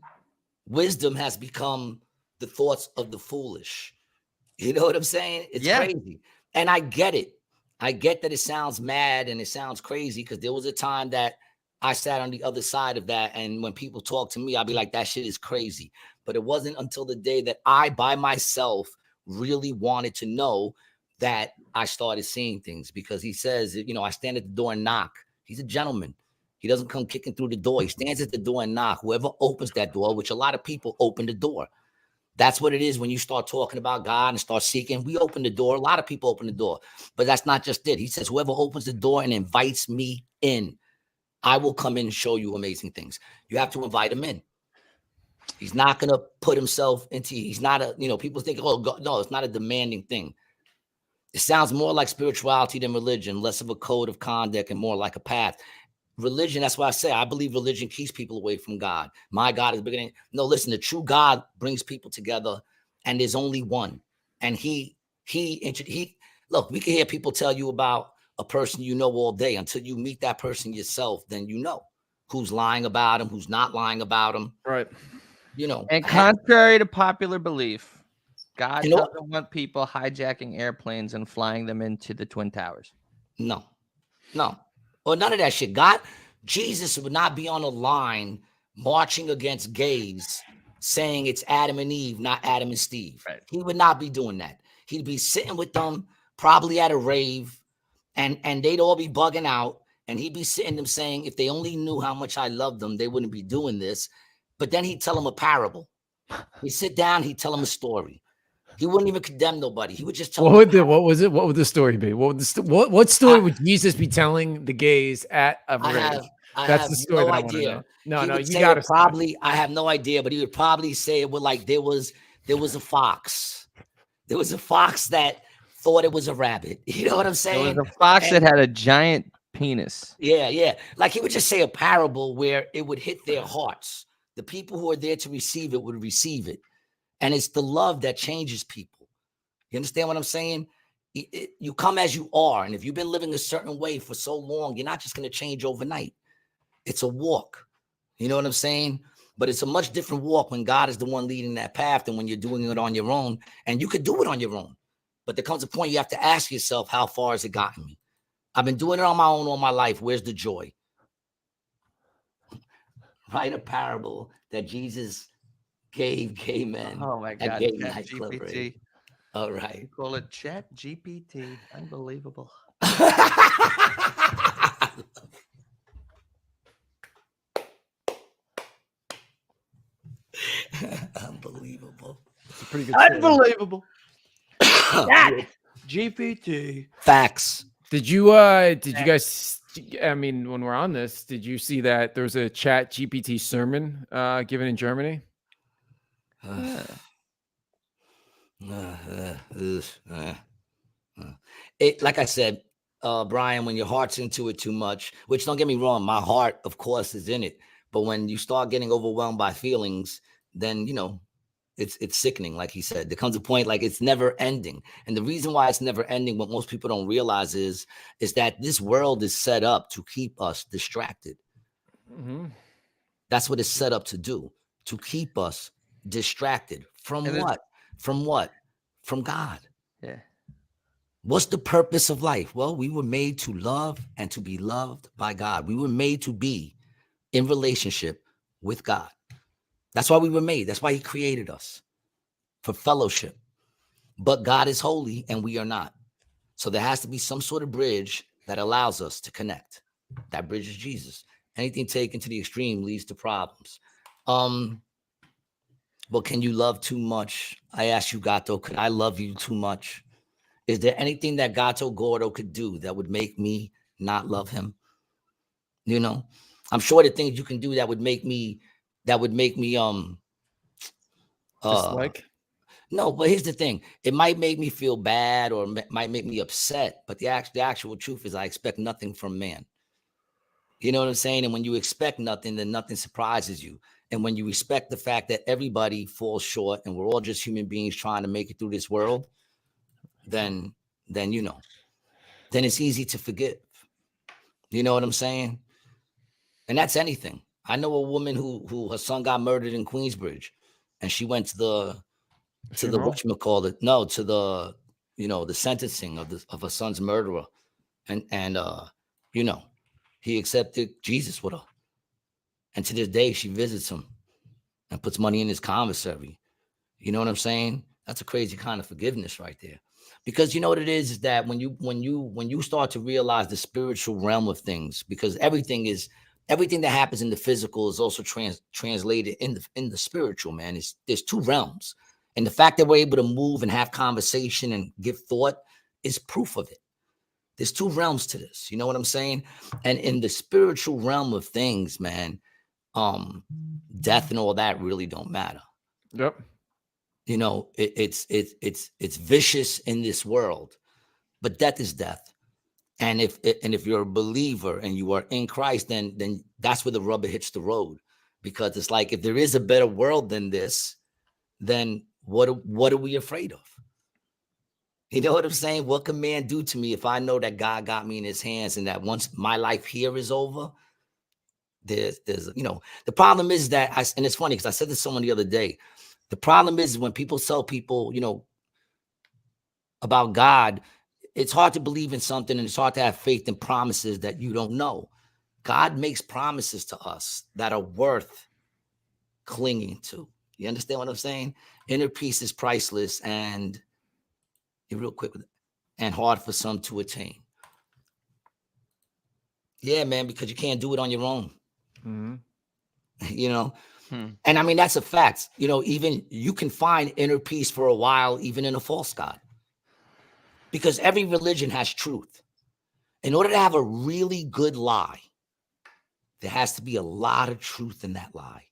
Wisdom has become the thoughts of the foolish. You know what I'm saying? It's crazy. And I get it. I get that it sounds mad and it sounds crazy because there was a time that I sat on the other side of that. And when people talk to me, I'll be like, that shit is crazy. But it wasn't until the day that I, by myself, really wanted to know that I started seeing things. Because he says, you know, I stand at the door and knock. He's a gentleman. He doesn't come kicking through the door. He stands at the door and knock. Whoever opens that door, which a lot of people open the door. That's what it is when you start talking about God and start seeking. We open the door. A lot of people open the door. But that's not just it. He says, whoever opens the door and invites me in, I will come in and show you amazing things. You have to invite him in. He's not going to put himself into, he's not a, you know, people think, oh, God, no, it's not a demanding thing. It sounds more like spirituality than religion, less of a code of conduct and more like a path. religion, that's why I say I believe religion keeps people away from God. My God is bigger than. No, listen, the true God brings people together, and there's only one. And he look, we can hear people tell you about a person you know all day until you meet that person yourself, then you know who's lying about him, who's not lying about him. Right. You know, And contrary to popular belief, God You know doesn't want people hijacking airplanes and flying them into the Twin Towers. no, or none of that shit. God, Jesus would not be on a line marching against gays saying it's Adam and Eve, not Adam and Steve. Right. He would not be doing that. He'd be sitting with them, probably at a rave, and they'd all be bugging out. And he'd be sitting them saying, if they only knew how much I love them, they wouldn't be doing this. But then he'd tell them a parable. He'd sit down, he'd tell them a story. He wouldn't even condemn nobody. He would just tell them. What was it? What would the story be? What would what story would Jesus be telling the gays at a rave? That's the story that I want to know. No, you got to probably. I have no idea, but he would probably say it would like there was a fox. There was a fox that thought it was a rabbit. You know what I'm saying? There was a fox that had a giant penis. Yeah. Like he would just say a parable where it would hit their hearts. The people who are there to receive it would receive it. And it's the love that changes people. You understand what I'm saying? You come as you are. And if you've been living a certain way for so long, you're not just going to change overnight. It's a walk. You know what I'm saying? But it's a much different walk when God is the one leading that path than when you're doing it on your own. And you could do it on your own. But there comes a point you have to ask yourself, how far has it gotten me? I've been doing it on my own all my life. Where's the joy? Write a parable that Jesus gave gay men. Oh my God. Chat GPT. All right. You call it Chat GPT. Unbelievable. Unbelievable. It's a pretty good Unbelievable. Chat GPT. Facts. Did you guys, I mean, when we're on this, did you see that there's a Chat GPT sermon given in Germany? Like I said, Brian, when your heart's into it too much, which don't get me wrong, my heart, of course, is in it. But when you start getting overwhelmed by feelings, then, you know, it's sickening. Like he said, there comes a point like it's never ending. And the reason why it's never ending, what most people don't realize is that this world is set up to keep us distracted. Mm-hmm. That's what it's set up to do, to keep us distracted. From what? From what? From God. Yeah. What's the purpose of life? Well, we were made to love and to be loved by God. We were made to be in relationship with God. That's why we were made. That's why he created us, for fellowship. But God is holy and we are not. So there has to be some sort of bridge that allows us to connect. That bridge is Jesus. Anything taken to the extreme leads to problems. But can you love too much? I ask you, Gato, could I love you too much? Is there anything that Gato Gordo could do that would make me not love him? You know, I'm sure the things you can do that would make me Dislike? No, but here's the thing. It might make me feel bad or might make me upset. But the actual truth is I expect nothing from man. You know what I'm saying? And when you expect nothing, then nothing surprises you. And when you respect the fact that everybody falls short and we're all just human beings trying to make it through this world, then you know, then it's easy to forgive. You know what I'm saying? And that's anything. I know a woman who her son got murdered in Queensbridge, and she went to the whatchamacallit, no, to the, you know, the sentencing of her son's murderer. And you know, he accepted Jesus with her. And to this day, she visits him and puts money in his commissary. You know what I'm saying? That's a crazy kind of forgiveness right there. Because you know what it is that when you start to realize the spiritual realm of things, because everything that happens in the physical is also translated in the spiritual, man. There's two realms. And the fact that we're able to move and have conversation and give thought is proof of it. There's two realms to this. You know what I'm saying? And in the spiritual realm of things, man, death and all that really don't matter. Yep. You know, it's vicious in this world, but death is death. And if you're a believer and you are in Christ, then that's where the rubber hits the road, because it's like, if there is a better world than this, then what are we afraid of? You know what I'm saying? What can man do to me if I know that God got me in his hands, and that once my life here is over, there's the problem is that and it's funny because I said this to someone the other day. The problem is when people tell people, about God, it's hard to believe in something, and it's hard to have faith in promises that you don't know. God makes promises to us that are worth clinging to. You understand what I'm saying? Inner peace is priceless and real quick with it, and hard for some to attain. Yeah, man, because you can't do it on your own. And I mean, that's a fact. Even you can find inner peace for a while, even in a false God, because every religion has truth. In order to have a really good lie, there has to be a lot of truth in that lie.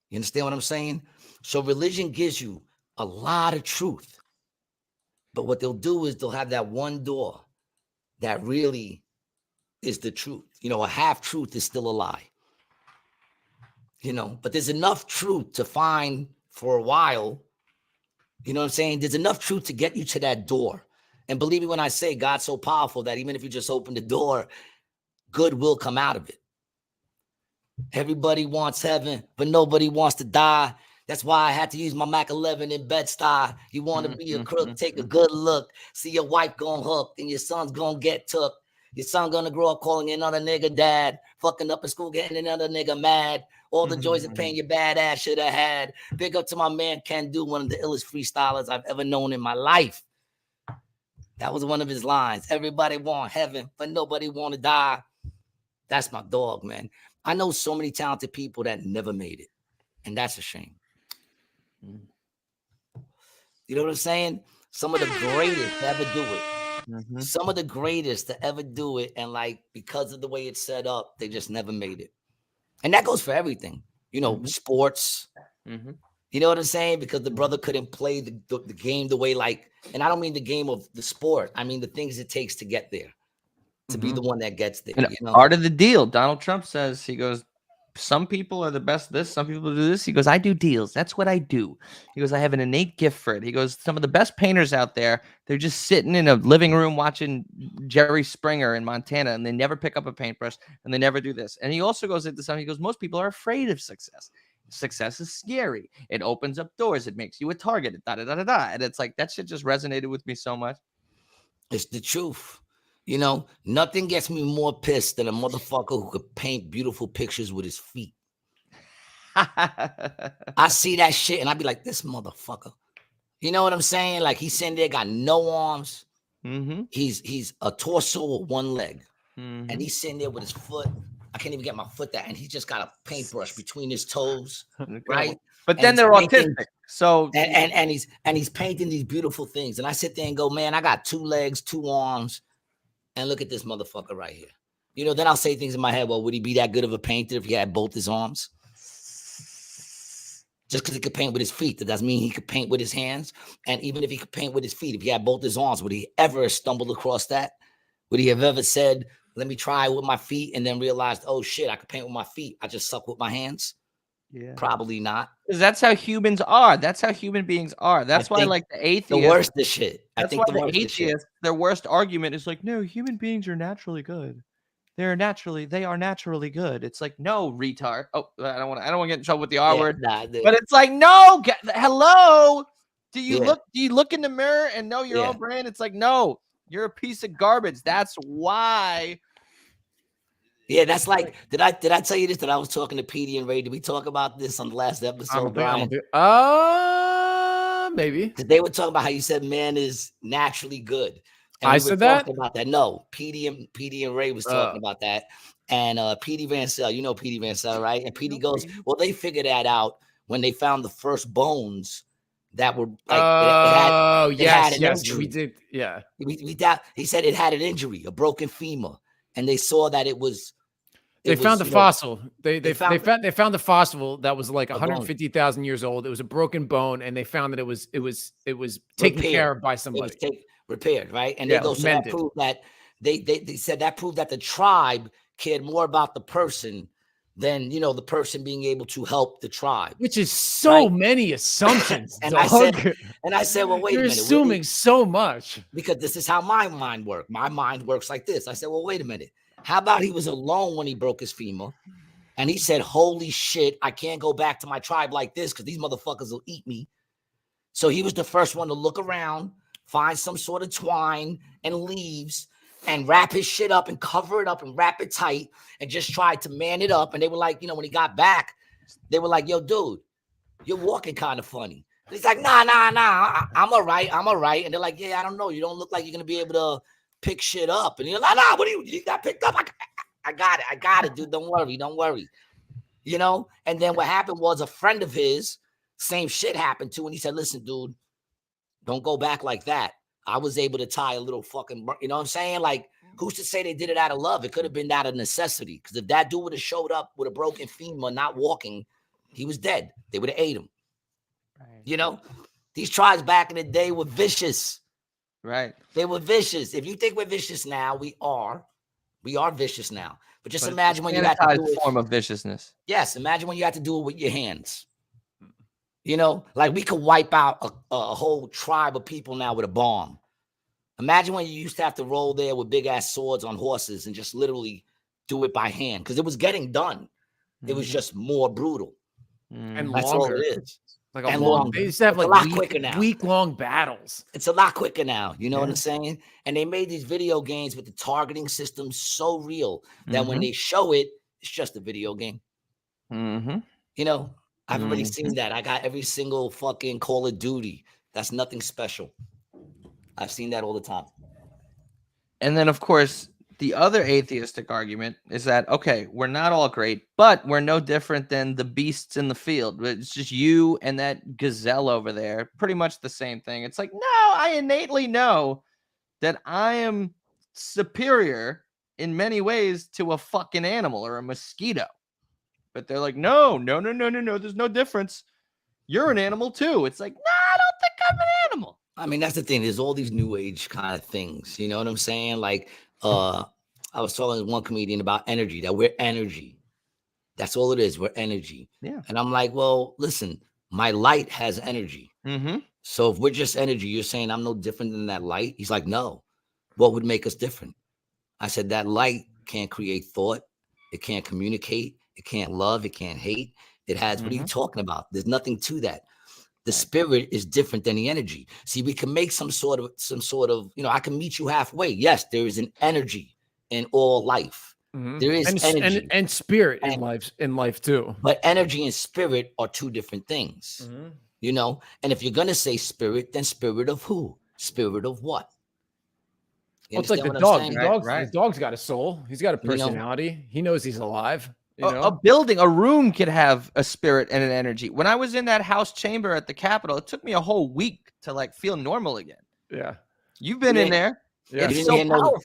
You understand what I'm saying? So religion gives you a lot of truth, but what they'll do is they'll have that one door that really is the truth. A half truth is still a lie. But there's enough truth to find for a while. You know what I'm saying? There's enough truth to get you to that door. And believe me when I say God's so powerful that even if you just open the door, good will come out of it. Everybody wants heaven, but nobody wants to die. That's why I had to use my Mac 11 in Bed-Stuy. You want to be a crook, take a good look. See your wife going hooked, and your son's going to get took. Your son going to grow up calling another nigga dad, fucking up in school, getting another nigga mad. All the joys of pain your bad ass should have had. Big up to my man Can Do, one of the illest freestylers I've ever known in my life. That was one of his lines. Everybody want heaven, but nobody want to die. That's my dog, man. I know so many talented people that never made it, and that's a shame. You know what I'm saying? Some of the greatest to ever do it. Some of the greatest to ever do it, and because of the way it's set up, they just never made it. And that goes for everything. Sports. You know what I'm saying? Because the brother couldn't play the game the way and I don't mean the game of the sport. I mean the things it takes to get there, to be the one that gets there. And part of the deal, Donald Trump says, he goes, some people are the best at this, some people do this. He goes, I do deals. That's what I do. He goes, I have an innate gift for it. He goes, some of the best painters out there, they're just sitting in a living room watching Jerry Springer in Montana, and they never pick up a paintbrush, and they never do this. And he also goes into something, he goes, most people are afraid of success. Success is scary. It opens up doors. It makes you a target. And it's like, that shit just resonated with me so much. It's the truth. Nothing gets me more pissed than a motherfucker who could paint beautiful pictures with his feet. I see that shit and I be like, this motherfucker. You know what I'm saying? Like, he's sitting there, got no arms. He's a torso with one leg. And he's sitting there with his foot. I can't even get my foot that. And he just got a paintbrush between his toes. Right? But then they're autistic. So and he's painting these beautiful things. And I sit there and go, man, I got 2 legs, 2 arms. And look at this motherfucker right here. Then I'll say things in my head. Well, would he be that good of a painter if he had both his arms? Just because he could paint with his feet, that doesn't mean he could paint with his hands. And even if he could paint with his feet, if he had both his arms, would he ever stumble across that? Would he have ever said, let me try with my feet, and then realized, oh shit, I could paint with my feet. I just suck with my hands? Yeah. Probably not. Because that's how humans are. That's how human beings are. That's why, like, the atheists, the worst of shit. That's why the atheists, their worst argument is like, no, human beings are naturally good. They are naturally good. It's like, no, retard. Oh, I don't want to get in trouble with the R word. But it's like, no, hello. Do you look in the mirror and know your own brain? It's like, no, you're a piece of garbage. That's why. Yeah, that's like, did I tell you this, that I was talking to Petey and Ray? Did we talk about this on the last episode, Brian? Maybe. They were talking about how you said man is naturally good. And I said that? About that. No, Petey and Ray was talking about that. And Petey Vancell, you know Petey Vancell, right? And Petey goes, well, they figured that out when they found the first bones that were like, yes, we did. Yeah. He said it had an injury, a broken femur. And they saw that it was. They found the fossil. They found the fossil that was like 150,000 years old. It was a broken bone, and they found that it was taken care of by somebody. It was repaired, right? And they go, so that proved that they said that proved that the tribe cared more about the person than, you know, the person being able to help the tribe. Which is so right? many assumptions, and dog. I said, well, wait You're a minute. assuming really? so much. Because this is how my mind works. My mind works like this. I said, well, wait a minute. How about he was alone when he broke his femur? And he said, holy shit, I can't go back to my tribe like this because these motherfuckers will eat me. So he was the first one to look around, find some sort of twine and leaves and wrap his shit up and cover it up and wrap it tight and just try to man it up. And they were like, you know, when he got back, they were like, yo, dude, you're walking kind of funny. And he's like, nah, I'm all right. And they're like, yeah, I don't know. You don't look like you're going to be able to pick shit up. And you're like, nah, what do you got picked up? I got it, dude. Don't worry. You know? And then what happened was a friend of his, same shit happened to, and he said, listen, dude, don't go back like that. I was able to tie a little fucking, you know what I'm saying? Like, who's to say they did it out of love? It could have been out of necessity. Because if that dude would have showed up with a broken femur, not walking, he was dead. They would have ate him. Right. You know? These tribes back in the day were vicious. Right. They were vicious. If you think we're vicious now, we are vicious now. But just But imagine when you had to do it. Form of viciousness. Yes, imagine when you had to do it with your hands. You know, like we could wipe out a whole tribe of people now with a bomb. Imagine when you used to have to roll there with big ass swords on horses and just literally do it by hand because it was getting done. It was just more brutal. And that's longer. all it is. Like and long, they used to have it's like week-long battles. It's a lot quicker now. You know what I'm saying? And they made these video games with the targeting system so real that when they show it, it's just a video game. You know, I've already seen that. I got every single fucking Call of Duty. That's nothing special. I've seen that all the time. And then, of course, the other atheistic argument is that, okay, we're not all great, but we're no different than the beasts in the field. It's just you and that gazelle over there. Pretty much the same thing. It's like, no, I innately know that I am superior in many ways to a fucking animal or a mosquito. But they're like, no, there's no difference. You're an animal too. It's like, no, I don't think I'm an animal. I mean, that's the thing. There's all these new age kind of things. You know what I'm saying? Like, I was talking to one comedian about energy, that we're energy. That's all it is. We're energy. Yeah. And I'm like, well, listen, my light has energy. So if we're just energy, you're saying I'm no different than that light? He's like, no. What would make us different? I said, that light can't create thought. It can't communicate. It can't love. It can't hate. It has, what are you talking about? There's nothing to that. The spirit is different than the energy. See, we can make some sort of, you know, I can meet you halfway. Yes, there is an energy in all life. There is energy and spirit in life too. But energy and spirit are two different things. You know, and if you're gonna say spirit, then spirit of who? Spirit of what? Well, it's like the dog. The dog's got a soul. He's got a personality. You know? He knows he's alive. You know? A building, a room could have a spirit and an energy. When I was in that house chamber at the Capitol, it took me a whole week to like feel normal again. Yeah. You've been in there. Yeah. It's so powerful.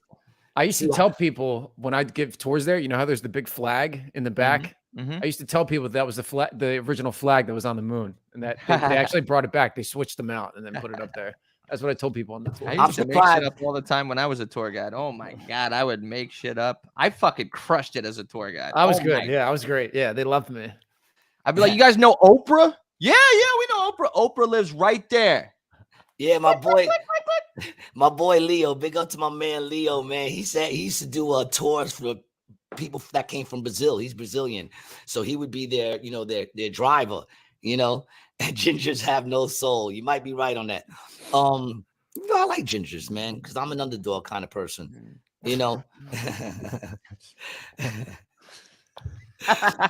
I used to tell people when I'd give tours there, you know how there's the big flag in the back? I used to tell people that was the original flag that was on the moon, and that they actually brought it back. They switched them out and then put it up there. That's what I told people on the tour. I used to make shit up all the time when I was a tour guide. Oh my God, I would make shit up. I fucking crushed it as a tour guide. I was good. Yeah, I was great. Yeah, they loved me. I'd be like, you guys know Oprah? Yeah, we know Oprah. Oprah lives right there. Yeah, my boy Leo. Big up to my man Leo, man. He said he used to do tours for people that came from Brazil. He's Brazilian, so he would be their, you know, their driver. You know, and gingers have no soul. You might be right on that. I like gingers, man, because I'm an underdog kind of person. You know.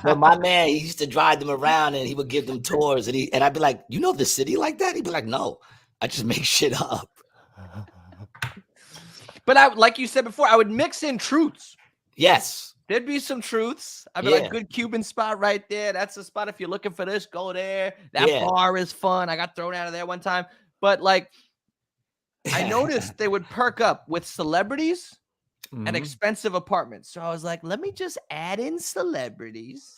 But my man, he used to drive them around and he would give them tours, and I'd be like, you know the city like that? He'd be like, no, I just make shit up. But like you said before, I would mix in truths. Yes. There'd be some truths. I'd be like, good Cuban spot right there. That's the spot. If you're looking for this, go there. That bar is fun. I got thrown out of there one time. But like, I noticed they would perk up with celebrities and expensive apartments. So I was like, let me just add in celebrities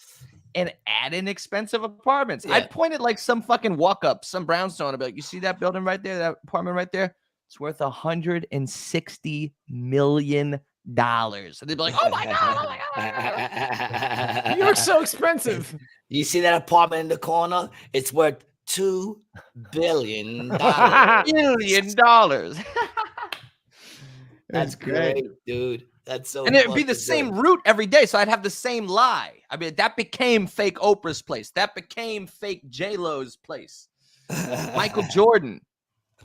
and add in expensive apartments. I'd point at like some fucking walk up, some brownstone. I'd be like, you see that building right there, that apartment right there? It's worth $160 million. And they'd be like, oh my God. New York's so expensive. You see that apartment in the corner? It's worth $2 billion. $1 billion. That's great, dude. That's so. And it'd be the same route every day. So I'd have the same lie. I mean, that became fake Oprah's place. That became fake J-Lo's place. Michael Jordan.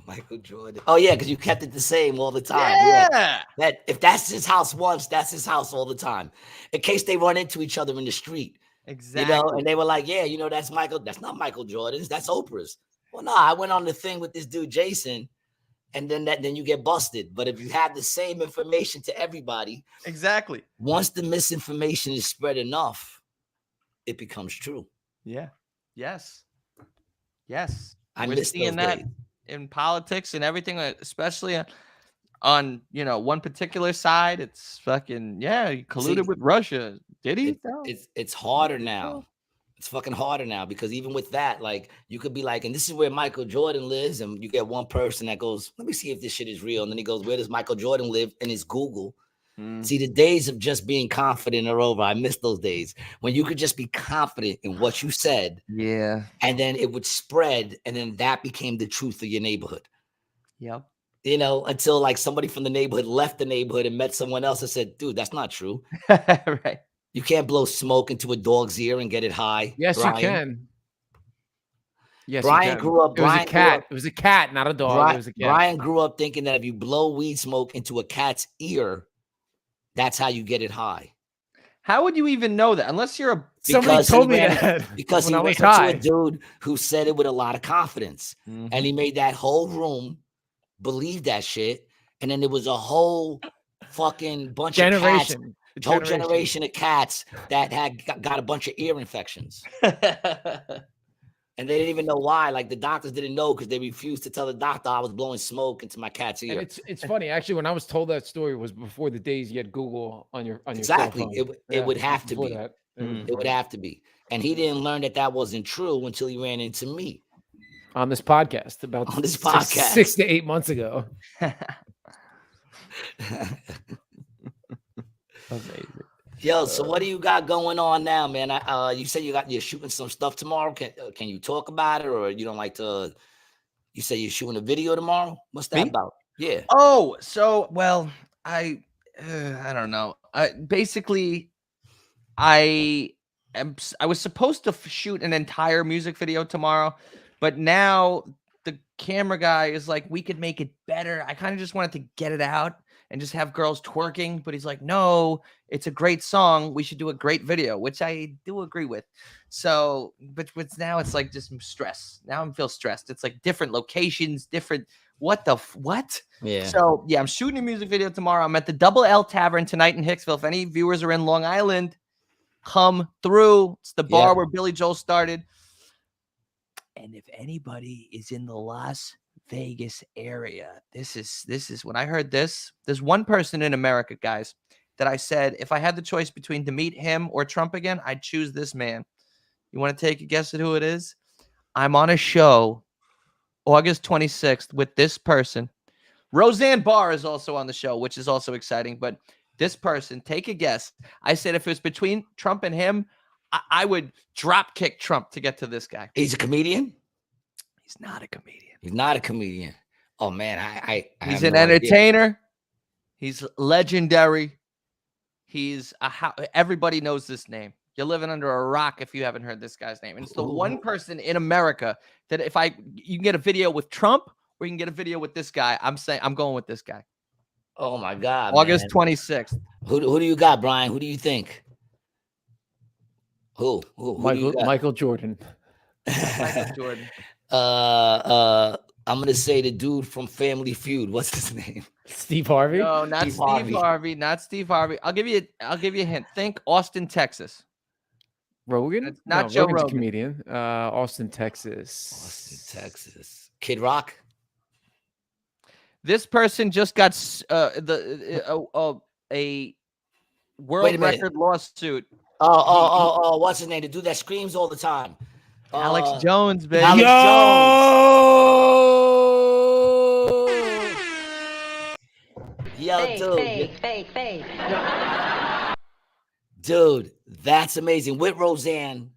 Michael Jordan. Oh yeah, because you kept it the same all the time. Yeah. That if that's his house once, that's his house all the time. In case they run into each other in the street. Exactly. You know, and they were like, yeah, you know, that's Michael. That's not Michael Jordan's. That's Oprah's. Well, no, I went on the thing with this dude, Jason. And then you get busted. But if you have the same information to everybody, exactly. Once the misinformation is spread enough, it becomes true. Yeah. Yes. Yes. I We're miss seeing those that days. in politics and everything, especially on one particular side. It's fucking he colluded with Russia. Did he? It's harder now. It's fucking harder now because even with that, like you could be like, and this is where Michael Jordan lives, and you get one person that goes, let me see if this shit is real. And then he goes, where does Michael Jordan live? And it's Google. See, the days of just being confident are over. I miss those days when you could just be confident in what you said. Yeah. And then it would spread, and then that became the truth of your neighborhood. Yep. You know, until like somebody from the neighborhood left the neighborhood and met someone else and said, dude, that's not true. Right. You can't blow smoke into a dog's ear and get it high. Yes, Brian. you can. Yes, Brian grew up. It was a cat. It was a cat, not a dog. It was a cat. Brian grew up thinking that if you blow weed smoke into a cat's ear, that's how you get it high. How would you even know that? Unless you're a somebody told me that because he ran into a dude who said it with a lot of confidence, and he made that whole room believe that shit, and then there was a whole fucking bunch of cats. Whole generation of cats that had got a bunch of ear infections. And they didn't even know why. Like the doctors didn't know because they refused to tell the doctor I was blowing smoke into my cat's ear. And it's funny. Actually, when I was told that story, it was before the days you had Google on your exactly. Your cell phone. It would have to be. It would have to be. And he didn't learn that wasn't true until he ran into me. On this podcast. About on this podcast. 6 to 8 months ago. Amazing. Yo, so what do you got going on now, man? You said you're shooting some stuff tomorrow. Can you talk about it, or you don't like to? You say you're shooting a video tomorrow. What's that about? Yeah. Oh, so well, I don't know. Basically, I was supposed to shoot an entire music video tomorrow, but now the camera guy is like, we could make it better. I kind of just wanted to get it out and just have girls twerking, but he's like, no, it's a great song. We should do a great video, which I do agree with. So, but now it's like just stress. Now I feel stressed. It's like different locations, different, what? Yeah. So yeah, I'm shooting a music video tomorrow. I'm at the Double L Tavern tonight in Hicksville. If any viewers are in Long Island, come through. It's the bar where Billy Joel started. And if anybody is in the Las Vegas area, this is when I heard this. There's one person in America, guys, that I said if I had the choice between to meet him or Trump again, I'd choose this man. You want to take a guess at who it is? I'm on a show August 26th with this person. Roseanne Barr is also on the show, which is also exciting. But this person, take a guess. I said if it was between Trump and him, I would drop kick Trump to get to this guy. He's a comedian? He's not a comedian. He's not a comedian. Oh man, he's an entertainer. Idea. He's legendary. He's everybody knows this name. You're living under a rock if you haven't heard this guy's name. And it's the one person in America that you can get a video with Trump or you can get a video with this guy. I'm going with this guy. Oh my God. August 26th. Who do you got, Brian? Who do you think? Who Michael Jordan. Michael Jordan. I'm gonna say the dude from Family Feud. What's his name? Steve Harvey? No, not Steve Harvey. Not Steve Harvey. I'll give you a hint. Think Austin, Texas. Rogan? It's not Joe Rogan's Rogan. A comedian. Austin, Texas. Austin, Texas. Kid Rock. This person just got a world record lawsuit. Oh, what's his name? The dude that screams all the time. Alex Jones, baby. Alex Jones. Yo, dude, that's amazing. With Roseanne.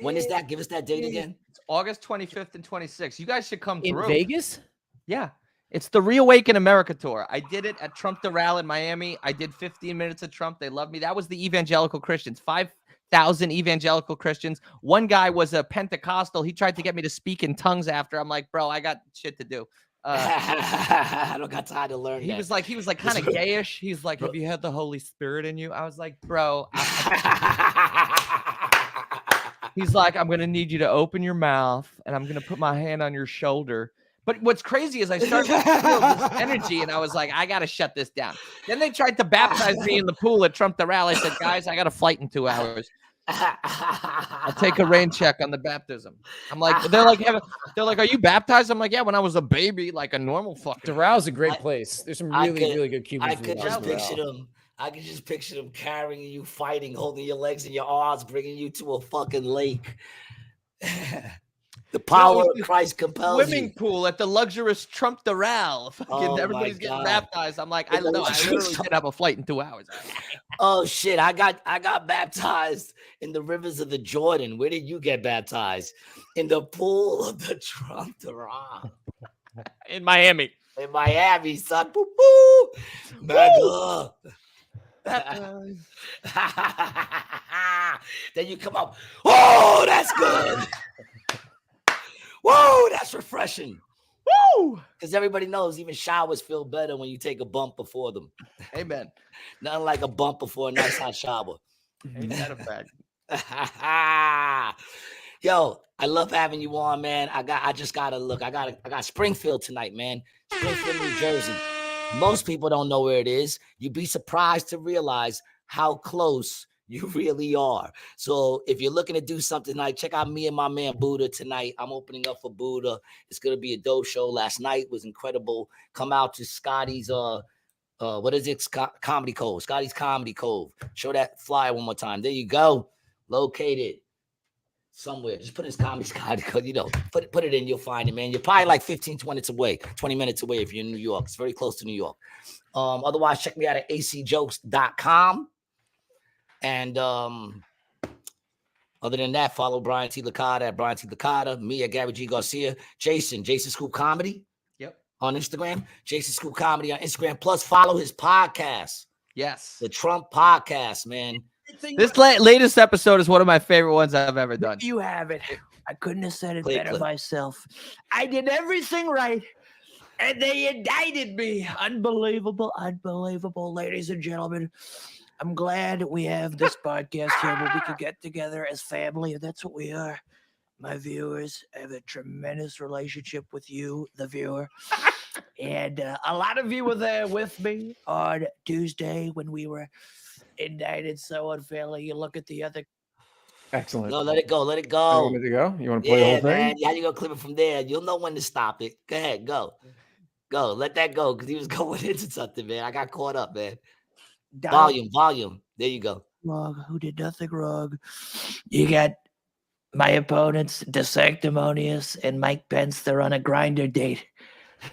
When is that? Give us that date again. It's August 25th and 26th. You guys should come In through. Vegas? Yeah. It's the Reawaken America tour. I did it at Trump the Rally in Miami. I did 15 minutes of Trump. They loved me. That was the evangelical Christians. 5,000 evangelical Christians. One guy was a Pentecostal. He tried to get me to speak in tongues after. I'm like, bro, I got shit to do. I don't got time to learn. He was like kind of gayish. He's like, have you had the Holy Spirit in you? I was like, bro. He's like, I'm gonna need you to open your mouth, and I'm gonna put my hand on your shoulder. But what's crazy is I started to feel this energy, and I was like, I gotta shut this down. Then they tried to baptize me in the pool at Trump the Rally. I said, guys, I got a flight in 2 hours. I'll take a rain check on the baptism. I'm like, they're like, are you baptized? I'm like, yeah, when I was a baby, like a normal fucker. Doral a great place. There's some really good Cuban food. I could just picture them. I can just picture them carrying you, fighting, holding your legs in your arms, bringing you to a fucking lake. The power of Christ compels you. Swimming pool at the luxurious Trump the Rally. Fucking everybody's getting baptized. I'm like, I don't know. I literally did have a flight in 2 hours. Oh shit! I got baptized in the rivers of the Jordan. Where did you get baptized? In the pool of the Trump the Rally. In Miami. In Miami, son. Boo boo. Back up. Then you come up. Oh, that's good. Whoa, that's refreshing. Woo! Because everybody knows even showers feel better when you take a bump before them. Amen. Nothing like a bump before a nice hot shower. Ain't that a fact? Yo, I love having you on, man. I just gotta look. I got Springfield tonight, man. Springfield, New Jersey. Most people don't know where it is. You'd be surprised to realize how close you really are. So if you're looking to do something tonight, check out me and my man Buddha tonight. I'm opening up for Buddha. It's gonna be a dope show. Last night was incredible. Come out to Scotty's what is it? Comedy Cove. Scotty's Comedy Cove. Show that flyer one more time. There you go. Located somewhere. Just put in Comedy Cove. You know, put it in, you'll find it, man. You're probably like 20 minutes away if you're in New York. It's very close to New York. Otherwise, check me out at acjokes.com. And other than that, follow Brian T. Licata at Brian T. Licata, me at Gary G. Garcia, Jason Scoop Comedy. Yep. On Instagram, Jason Scoop Comedy on Instagram. Plus, follow his podcast. Yes. The Trump Podcast, man. This latest episode is one of my favorite ones I've ever done. You have it. I couldn't have said it better myself. I did everything right, and they indicted me. Unbelievable, ladies and gentlemen. I'm glad we have this podcast here where we can get together as family, and that's what we are. My viewers, I have a tremendous relationship with you, the viewer. And a lot of you were there with me on Tuesday when we were indicted so unfairly. You look at the other. Excellent. No, let it go. You want it to go? You want to play the whole thing? Man. Yeah, you gonna clip it from there. You'll know when to stop it. Go ahead, go. Let that go, because he was going into something, man. I got caught up, man. Volume. There you go. Wrong. Who did nothing wrong? You got my opponents, DeSanctimonious and Mike Pence. They're on a grinder date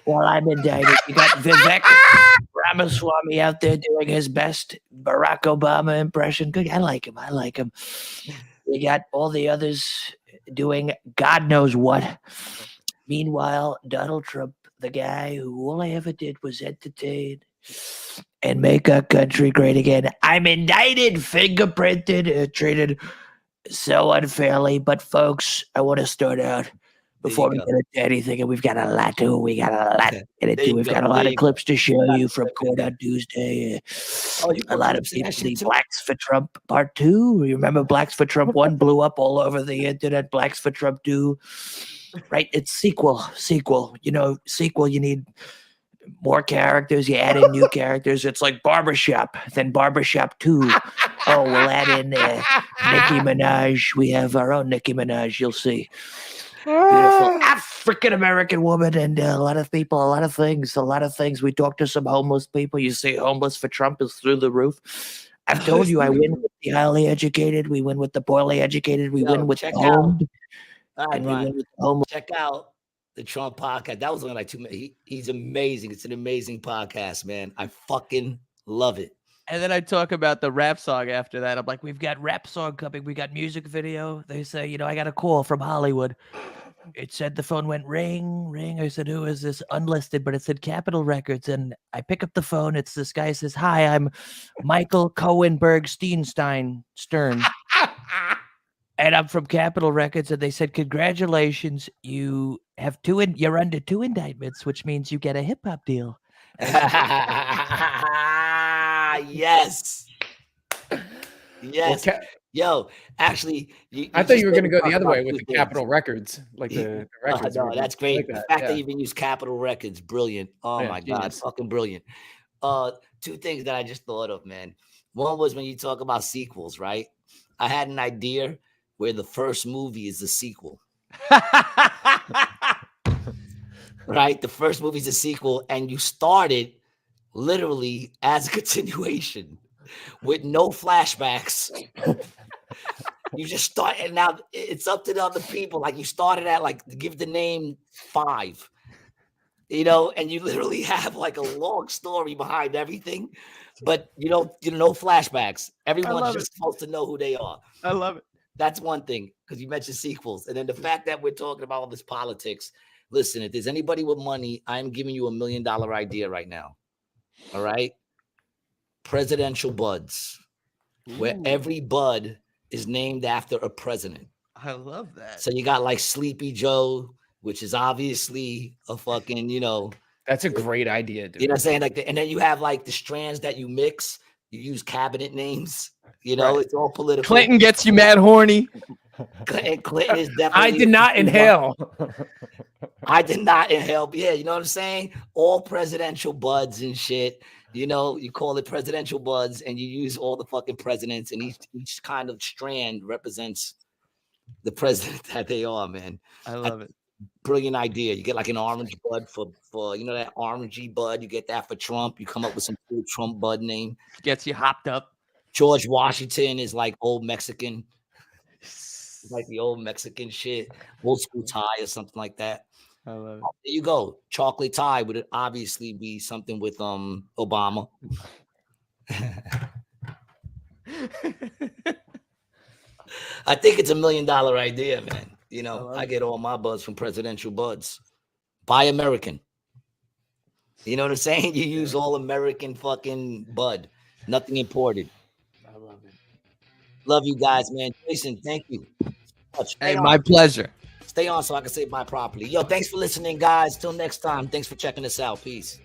while I'm indicted. You got Vivek Ramaswamy out there doing his best Barack Obama impression. Good. I like him. You got all the others doing God knows what. Meanwhile, Donald Trump, the guy who all I ever did was entertain and make our country great again. I'm indicted, fingerprinted, treated so unfairly. But folks, I want to start out before we get into anything, and we've got a lot to get into. We've got a lot of clips to show you from court on Tuesday. A lot of people need Blacks for Trump Part 2. You remember Blacks for Trump 1 blew up all over the internet. Blacks for Trump 2, right? It's sequel. You know, sequel, you need more characters, you add in new characters. It's like Barbershop, then Barbershop 2. Oh, we'll add in Nicki Minaj. We have our own Nicki Minaj, you'll see. Beautiful African-American woman, and a lot of people, a lot of things. We talk to some homeless people. You see homeless for Trump is through the roof. I've told you I win with the highly educated. We win with the poorly educated. We win with the homed. All right, Brian. Check out The Trump podcast. That was only like 2 minutes. He's amazing. It's an amazing podcast, man. I fucking love it. And then I talk about the rap song after that. I'm like, we've got rap song coming. We got music video. They say, you know, I got a call from Hollywood. It said the phone went ring, ring. I said, who is this? Unlisted, but it said Capitol Records. And I pick up the phone. It's this guy says, hi, I'm Michael Cohenberg Stern. And I'm from Capitol Records, and they said, congratulations, you have you're under 2 indictments, which means you get a hip hop deal. Yes. Yes. Well, Yo, actually, I thought you were going to go the other way with the Capitol Records, like the records. No, that's great. Like the fact that you even use Capitol Records, brilliant. Oh Yeah, my genius. God, fucking brilliant. 2 things that I just thought of, man. One was when you talk about sequels, right? I had an idea where the first movie is a sequel. Right? The first movie is a sequel, and you started literally as a continuation with no flashbacks. You just start, and now it's up to the other people. Like you started at like give the name 5, you know, and you literally have like a long story behind everything, but no flashbacks. Everyone's just supposed to know who they are. I love it. That's one thing, because you mentioned sequels. And then the fact that we're talking about all this politics. Listen, if there's anybody with money, I'm giving you $1 million idea right now. All right. Presidential buds, where every bud is named after a president. I love that. So you got like Sleepy Joe, which is obviously a fucking, That's a great idea, dude. You know what I'm saying? Like, and then you have like the strands that you mix. You use cabinet names. Right. It's all political. Clinton gets you mad horny. Clinton is definitely. I did not inhale. I did not inhale. Yeah, you know what I'm saying? All presidential buds and shit. You call it presidential buds, and you use all the fucking presidents, and each kind of strand represents the president that they are, man. I love it. Brilliant idea. You get like an orange bud for that orangey bud. You get that for Trump. You come up with some cool Trump bud name. Gets you hopped up. George Washington is like old Mexican. Like the old Mexican shit. Old school tie or something like that. I love it. There you go. Chocolate tie would obviously be something with Obama. I think it's $1 million idea, man. I get all my buds from presidential buds. Buy American. You know what I'm saying? You use all American fucking bud. Nothing imported. I love it. Love you guys, man. Jason, thank you. Hey, my pleasure. Stay on so I can say bye properly. Yo, thanks for listening, guys. Till next time. Thanks for checking us out. Peace.